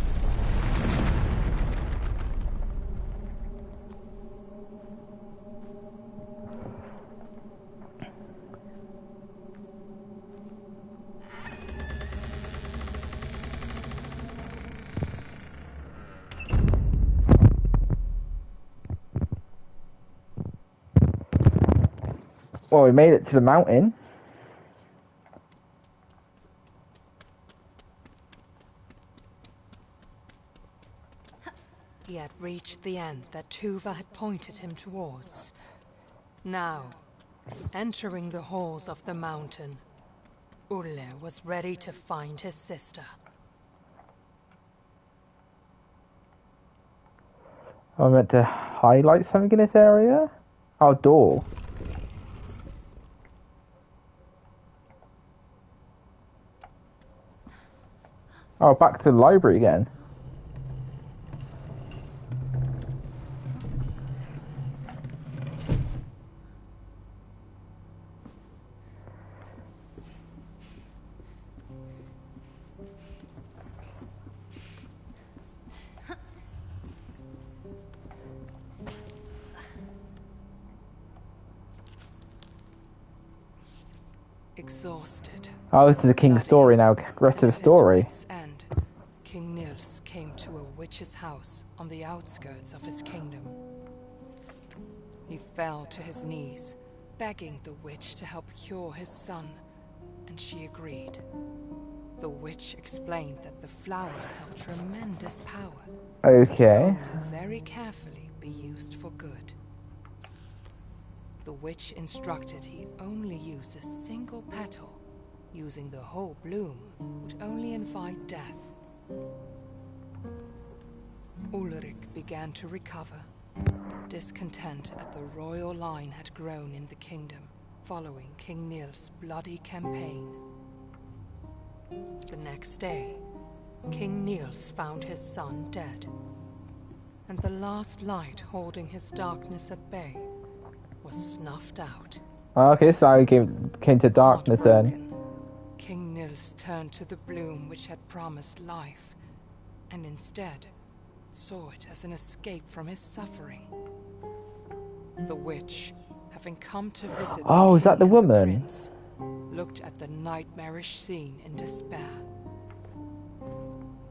Well, we made it to the mountain. He had reached the end that Tuva had pointed him towards. Now, entering the halls of the mountain, Ulle was ready to find his sister. I meant to highlight something in this area. Oh, door. Oh, back to the library again. Exhausted, Oh, this is the king's bloody, story now. Rest and of at the his story. wits' end, King Nils came to a witch's house on the outskirts of his kingdom. He fell to his knees, begging the witch to help cure his son, and she agreed. The witch explained that the flower held tremendous power, Okay. only very carefully be used for good. The witch instructed he only use a single petal. Using the whole bloom would only invite death. Ulrich began to recover, but discontent at the royal line had grown in the kingdom, following King Nils' bloody campaign. The next day, King Nils found his son dead, and the last light holding his darkness at bay was snuffed out. Okay, so I came to darkness then. Heartbroken, King Nils turned to the bloom which had promised life, and instead saw it as an escape from his suffering. The witch, having come to visit Oh, the is that the king and woman? prince, looked at the nightmarish scene in despair.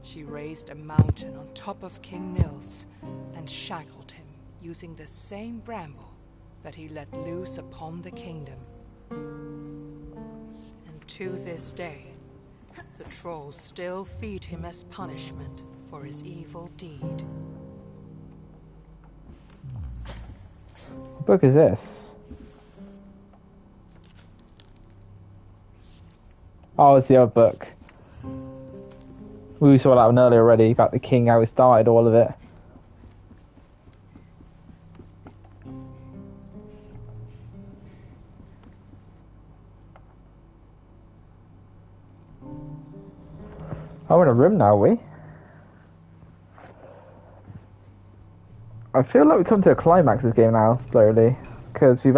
She raised a mountain on top of King Nils and shackled him using the same bramble that he let loose upon the kingdom. And to this day, the trolls still feed him as punishment for his evil deed. What book is this? Oh, it's the other book. We saw that one earlier already, about the king, how it started, all of it. Oh, we're in a room now, are we? I feel like we come to a climax of this game now, slowly, because we've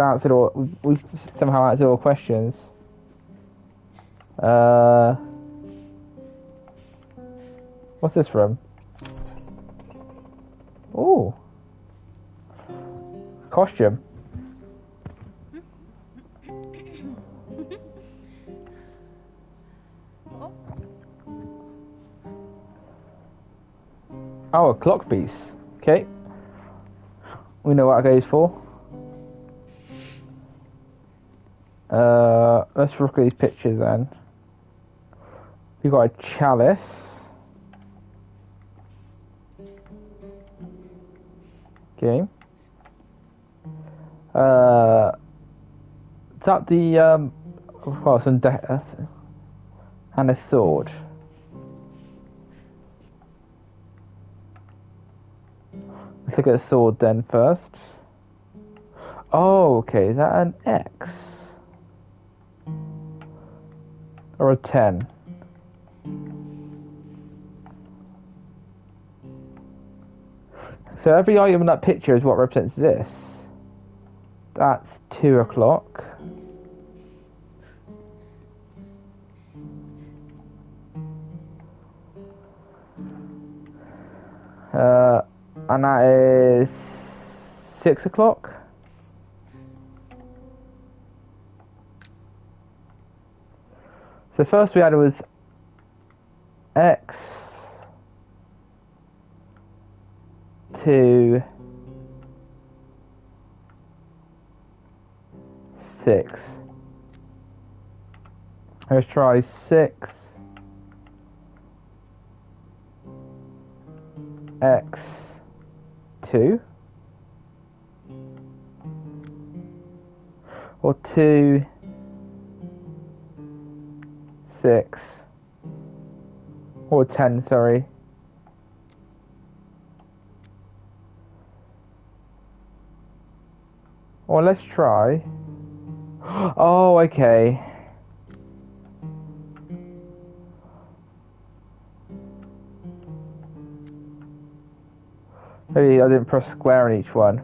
somehow answered all questions. What's this from? Ooh. Costume. Oh, a clock piece. Okay. We know what it goes for. Let's look at these pictures then. We've got a chalice. Okay. Is that the well, some and a sword. Let's look at the sword then first. Oh, okay. Is that an X or a 10? So every item in that picture is what represents this. That's 2 o'clock. And that is 6 o'clock. So first we had was X 2 6. Let's try 6 X 2 or 2 6 or 10, sorry. Or let's try. Oh, okay. Maybe I didn't press square on each one.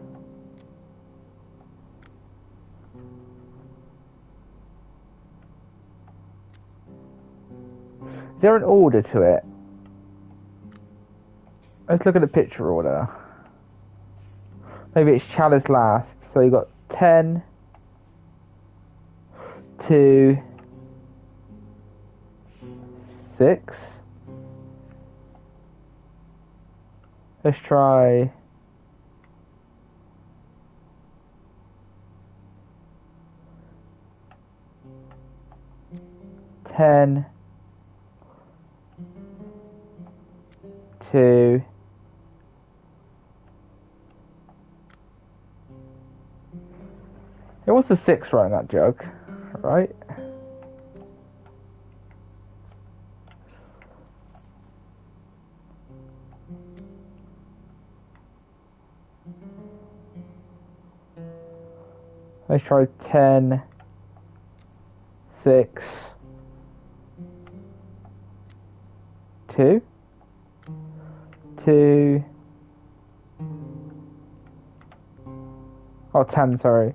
Is there an order to it? Let's look at the picture order. Maybe it's chalice last. So you got 10, 2, 6. Let's try 10, 2. It was the 6 right in that joke, right? Let's try 10, 6, 2, 2. Oh, 10, sorry.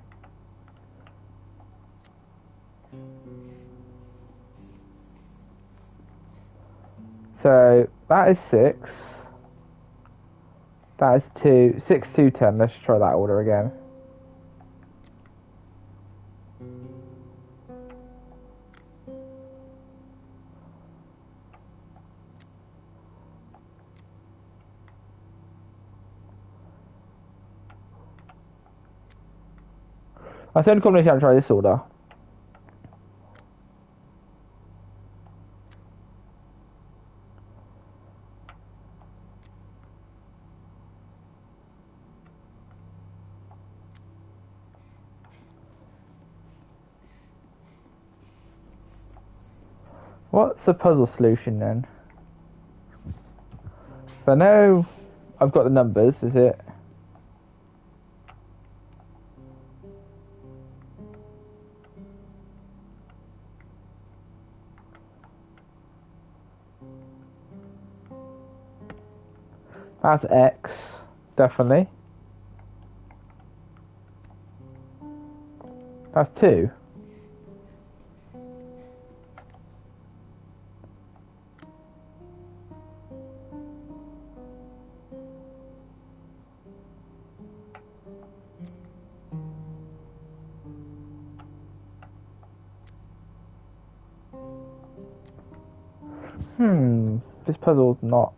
So that is 6. That is 2. 6, 2, 10. Let's try that order again. That's the only combination I can try this order. What's the puzzle solution then? So I know I've got the numbers, is it? That's X, definitely. That's 2. This puzzle's not.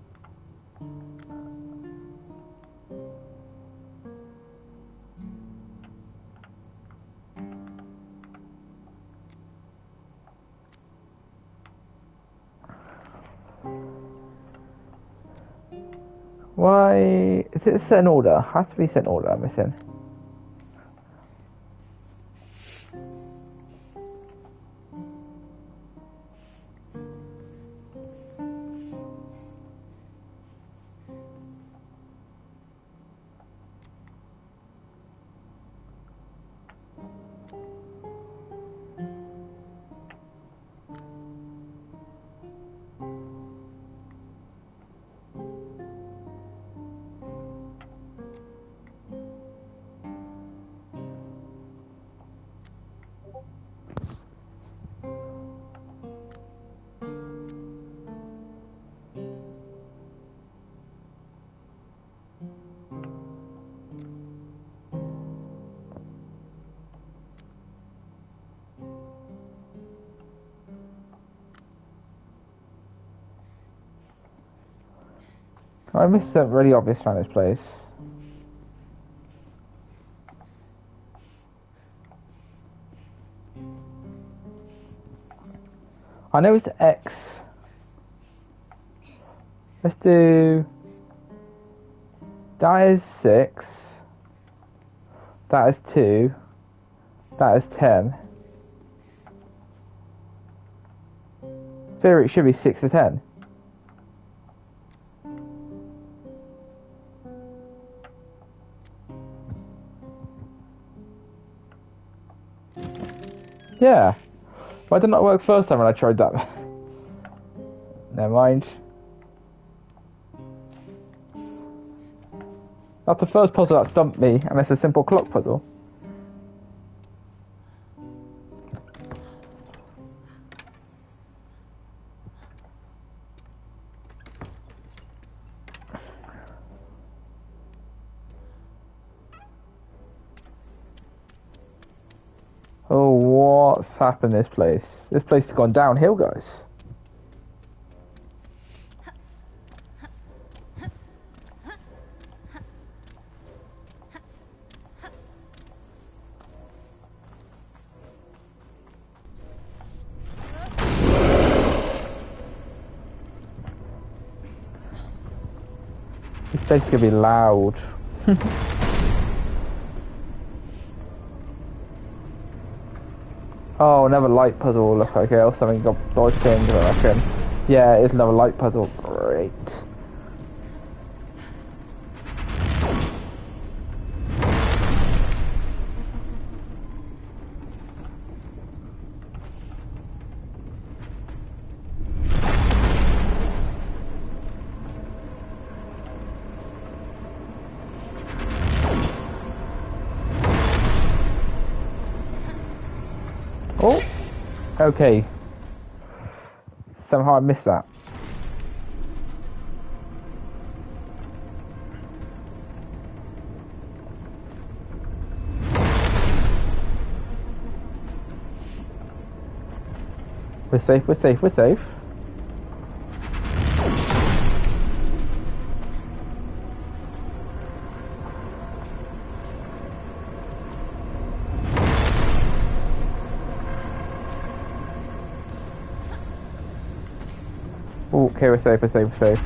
Why is it set in order? Has to be set in order. I'm missing. I missed something really obvious around this place. I know it's X. Let's do... That is 6. That is 2. That is 10. Theory, it should be 6 to 10. Yeah. Why did not work first time when I tried that? Never mind. That's the first puzzle that stumped me, and it's a simple clock puzzle. Oh, what's happened this place? This place has gone downhill, guys. This place is gonna be loud. Oh, another light puzzle. Look, okay, or something got dodge things, I reckon. Yeah, it's another light puzzle. Great. Oh, okay. Somehow I missed that. We're safe, we're safe, we're safe. Oh, okay, we're safe, we're safe, we're safe.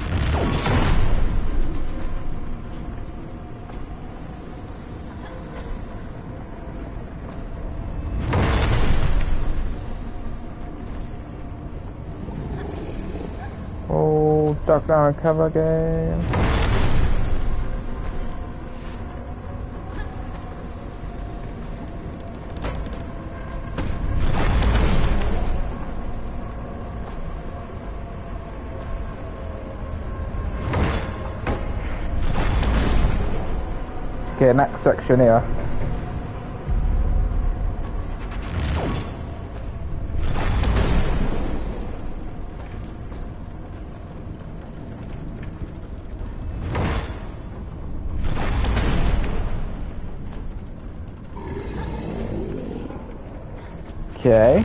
Oh, duck down and cover again. Okay, next section here. Okay.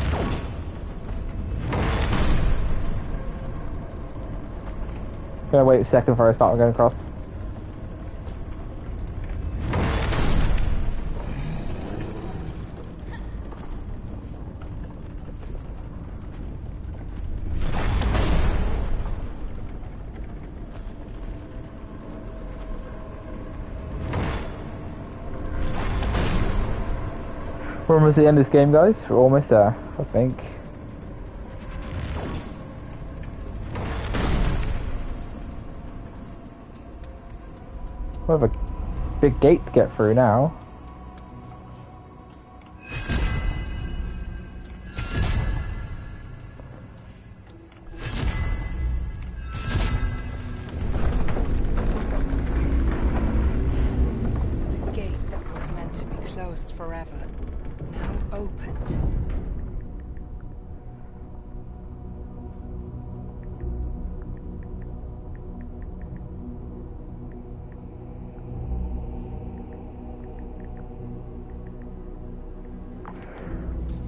Gonna wait a second before I start going across. We're almost at the end of this game, guys. We're almost there, I think. We have a big gate to get through now. The gate that was meant to be closed forever, now opened.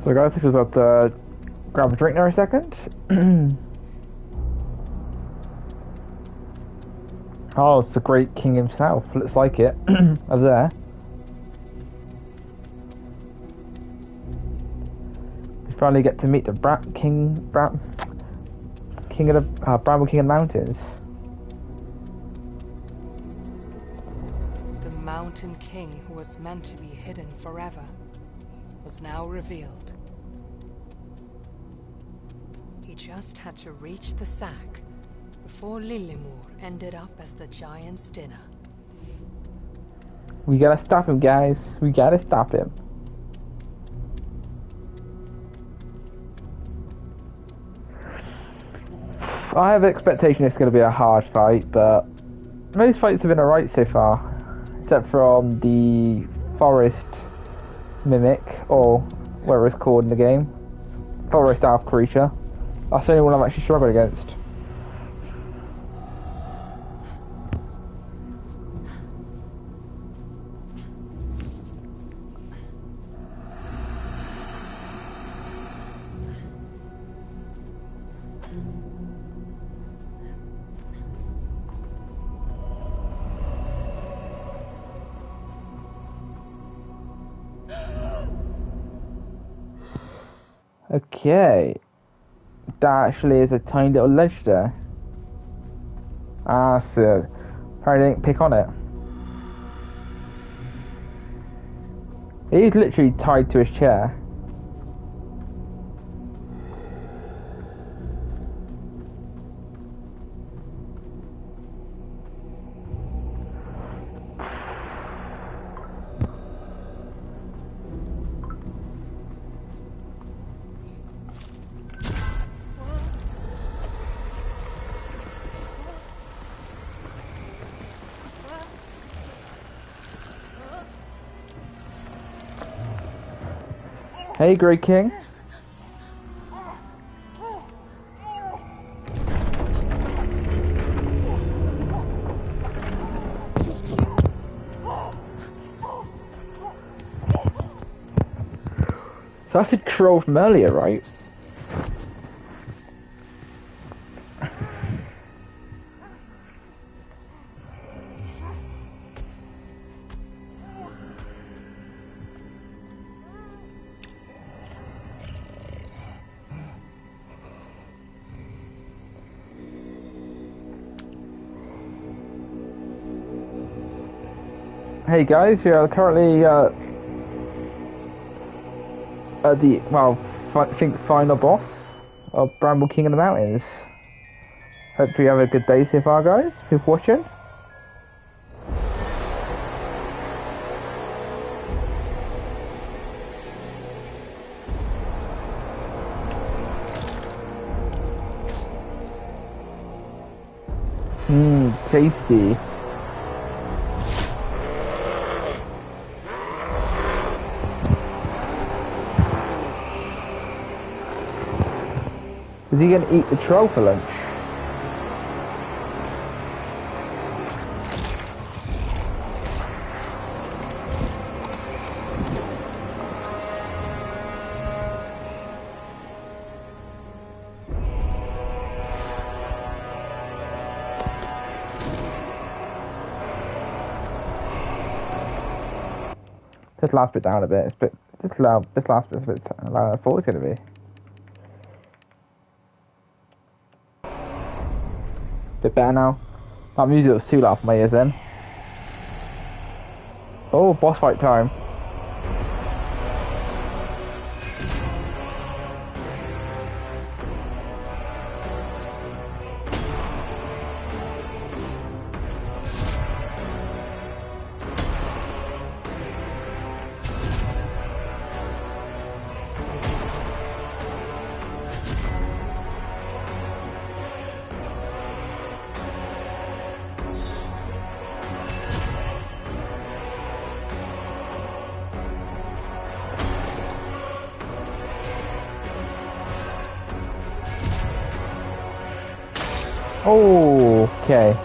So guys, this is about to grab a drink there a second. Oh, it's the great king himself. Looks like it. Over there. We finally get to meet the king of the Bramble King of the Mountains. The Mountain King, who was meant to be hidden forever, was now revealed. He just had to reach the sack before Lillimor ended up as the giant's dinner. We gotta stop him, guys. We gotta stop him. I have an expectation it's gonna be a hard fight, but most fights have been alright so far. Except from the forest mimic, or whatever it's called in the game. Forest elf creature. That's the only one I've actually struggled against. Okay. That actually is a tiny little ledge there. Ah, so apparently didn't pick on it. He's literally tied to his chair. Hey, Great King. So that's a troll from earlier, right? Hey guys, we are currently at the, well, I think final boss of Bramble King of the Mountains. Hopefully you have a good day so far, guys. People watching. Tasty. Is he going to eat the troll for lunch? This last bit down a bit. It's a bit. This loud. This last bit's a bit louder than I thought it was gonna be. Bit better now. That music was too loud for my ears then. Oh, boss fight time. Oh, okay.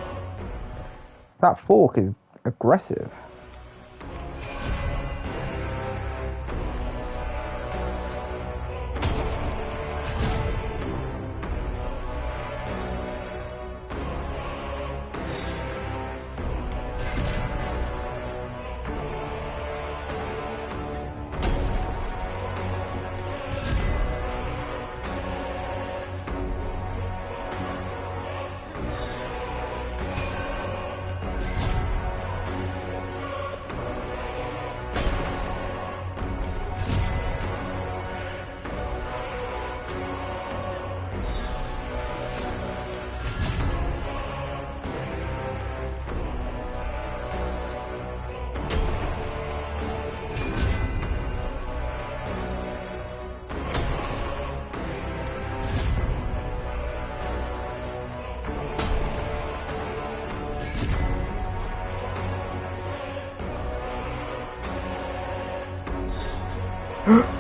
That fork is aggressive.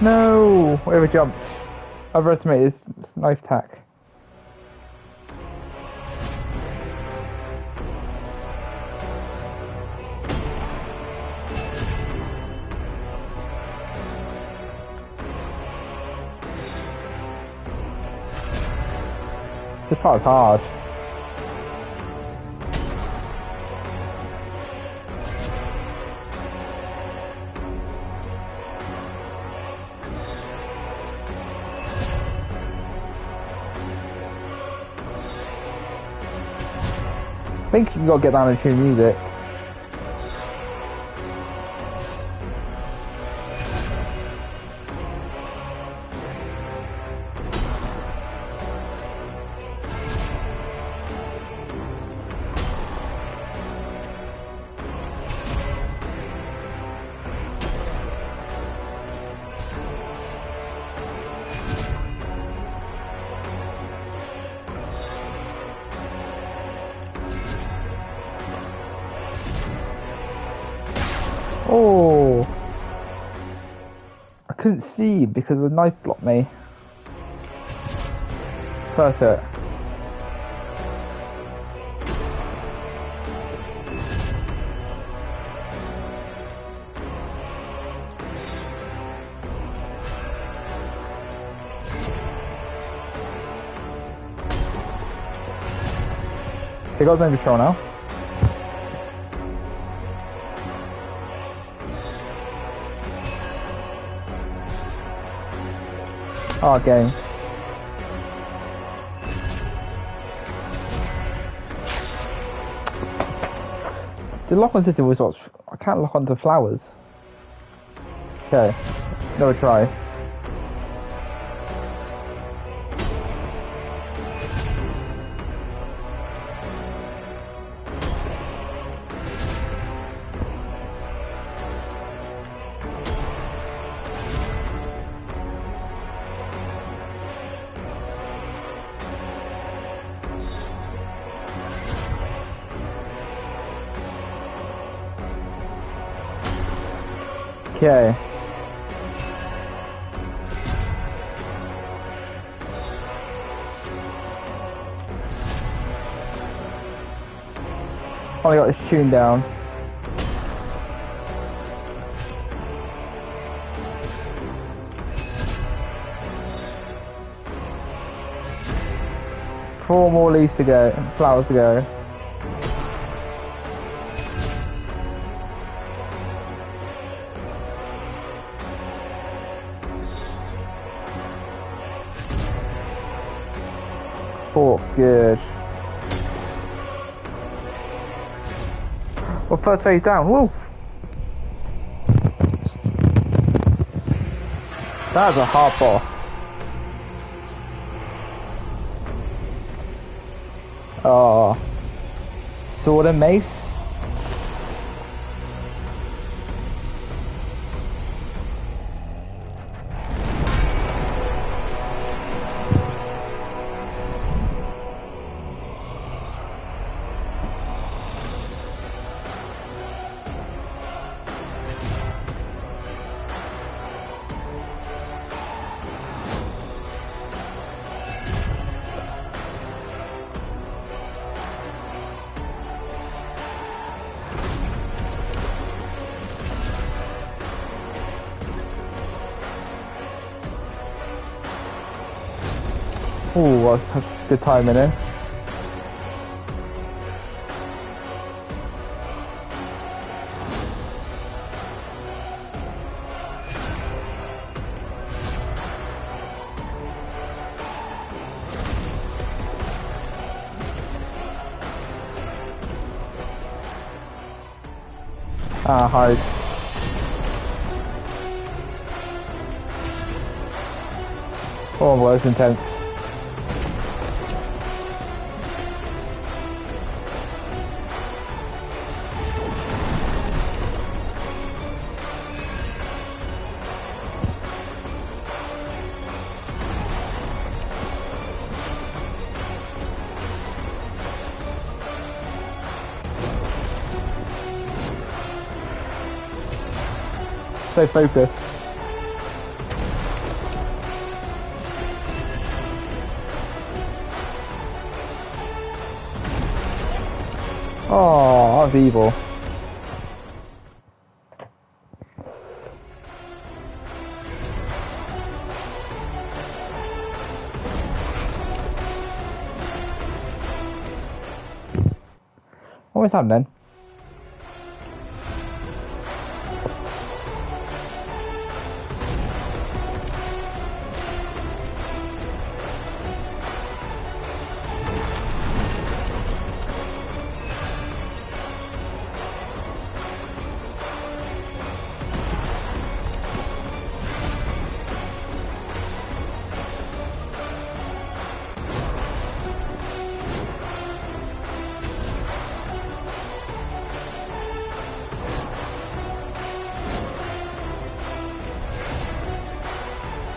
No! Whoever jumped. Overestimated his knife attack. This part is hard. I think you gotta get down and tune music. Oh, I couldn't see because the knife blocked me. First hit. They got no control now. Oh, game. The lock-on system was what? I can't lock onto flowers. Okay, another try. Okay. Only got this tune down. Four more leaves to go, flowers to go. Oh, good. Well, first phase down. Woo! That was a hard boss. Oh. Sword and mace. Ooh, that's a good timing in. Ah, hide. Oh, well, that's intense. So focused. Oh, I'm evil. What was happening?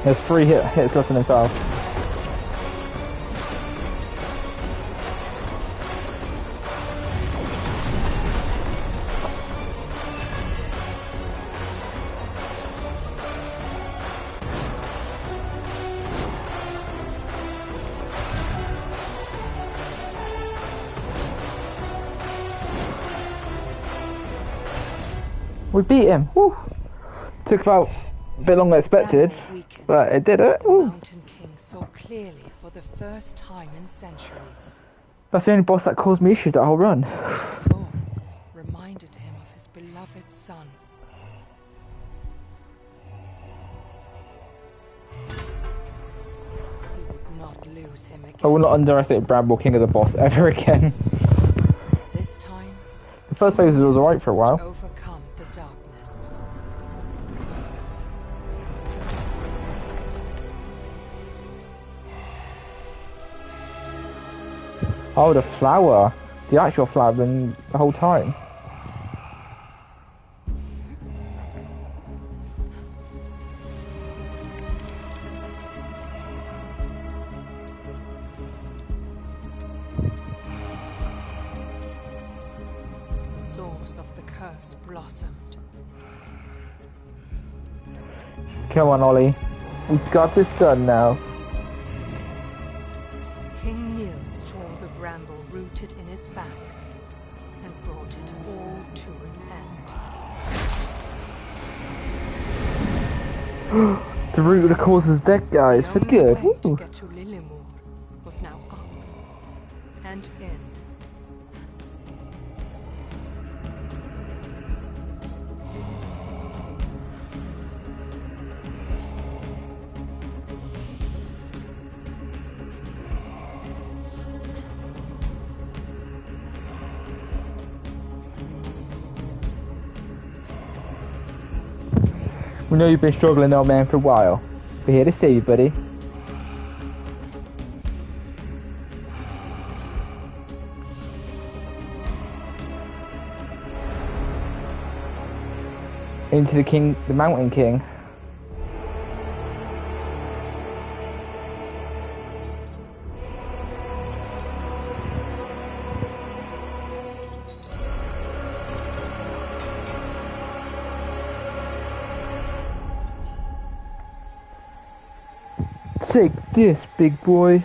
There's 3 hits left in himself. We beat him. Woo. Took about a bit longer than expected, but it did it. The Mountain King saw clearly for the first time in centuries. That's the only boss that caused me issues that whole run. What he saw reminded him of his beloved son. He would not lose him again. I will not underestimate Bramble, King of the Boss, ever again. This time, The first phase was alright for a while. overcome the darkness. Oh, the flower. The actual flower been the whole time. The source of the curse blossomed. Come on, Ollie. We've got this done now. King Niels tore the bramble rooted in his back and brought it all to an end. The root of the cause is dead, guys, for The good. only way to Woo. get to Lillimor was now up and in. We know you've been struggling, old man, for a while. We're here to save you, buddy. Into the king, the Mountain King. Take this, big boy.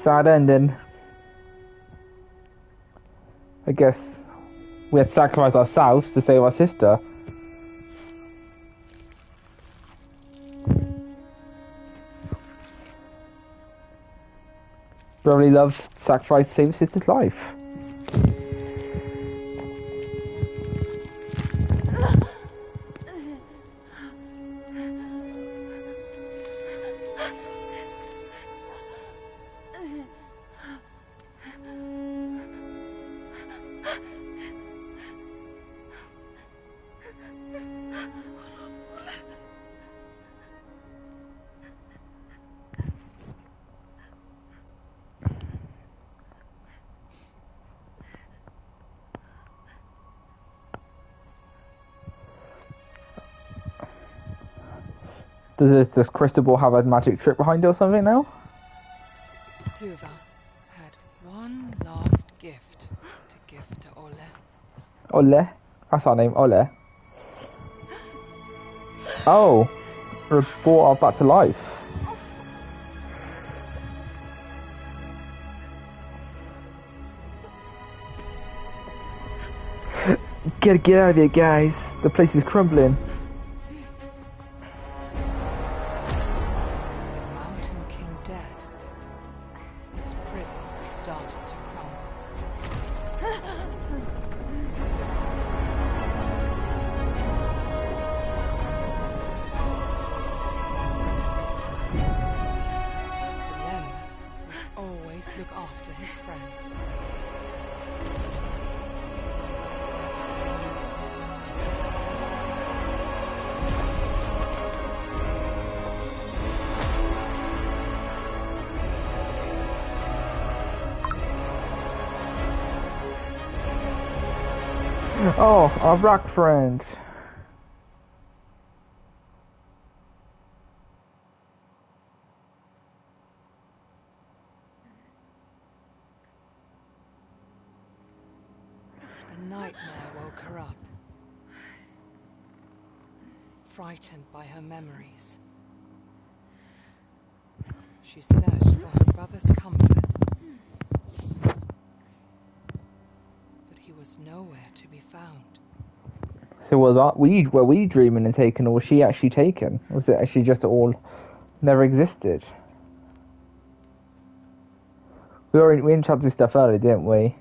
Sad ending. I guess we had to sacrifice ourselves to save our sister. Brotherly love sacrifice to save his sister's life. Does Cristobal have a magic trick behind it or something now? Tuva had one last gift to give to Ole. Ole? That's our name, Ole. Oh, we're brought her back to life. Get out of here, guys. The place is crumbling. Look after his friend. Oh, our rock friend. Frightened by her memories. She searched for her brother's comfort, but he was nowhere to be found. So were we dreaming and taken, or was she actually taken? Or was it actually just all never existed? We interrupted stuff earlier, didn't we?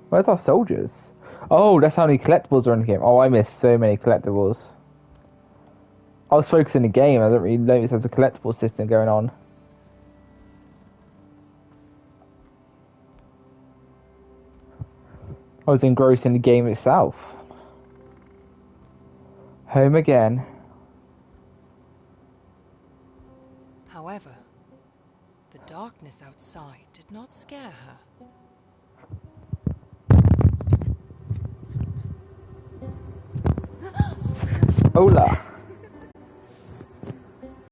Where's our soldiers? Oh, that's how many collectibles are in the game. Oh, I missed so many collectibles. I was focusing on the game. I didn't really notice there's a collectible system going on. I was engrossed in the game itself. Home again. However, the darkness outside did not scare her. Hola.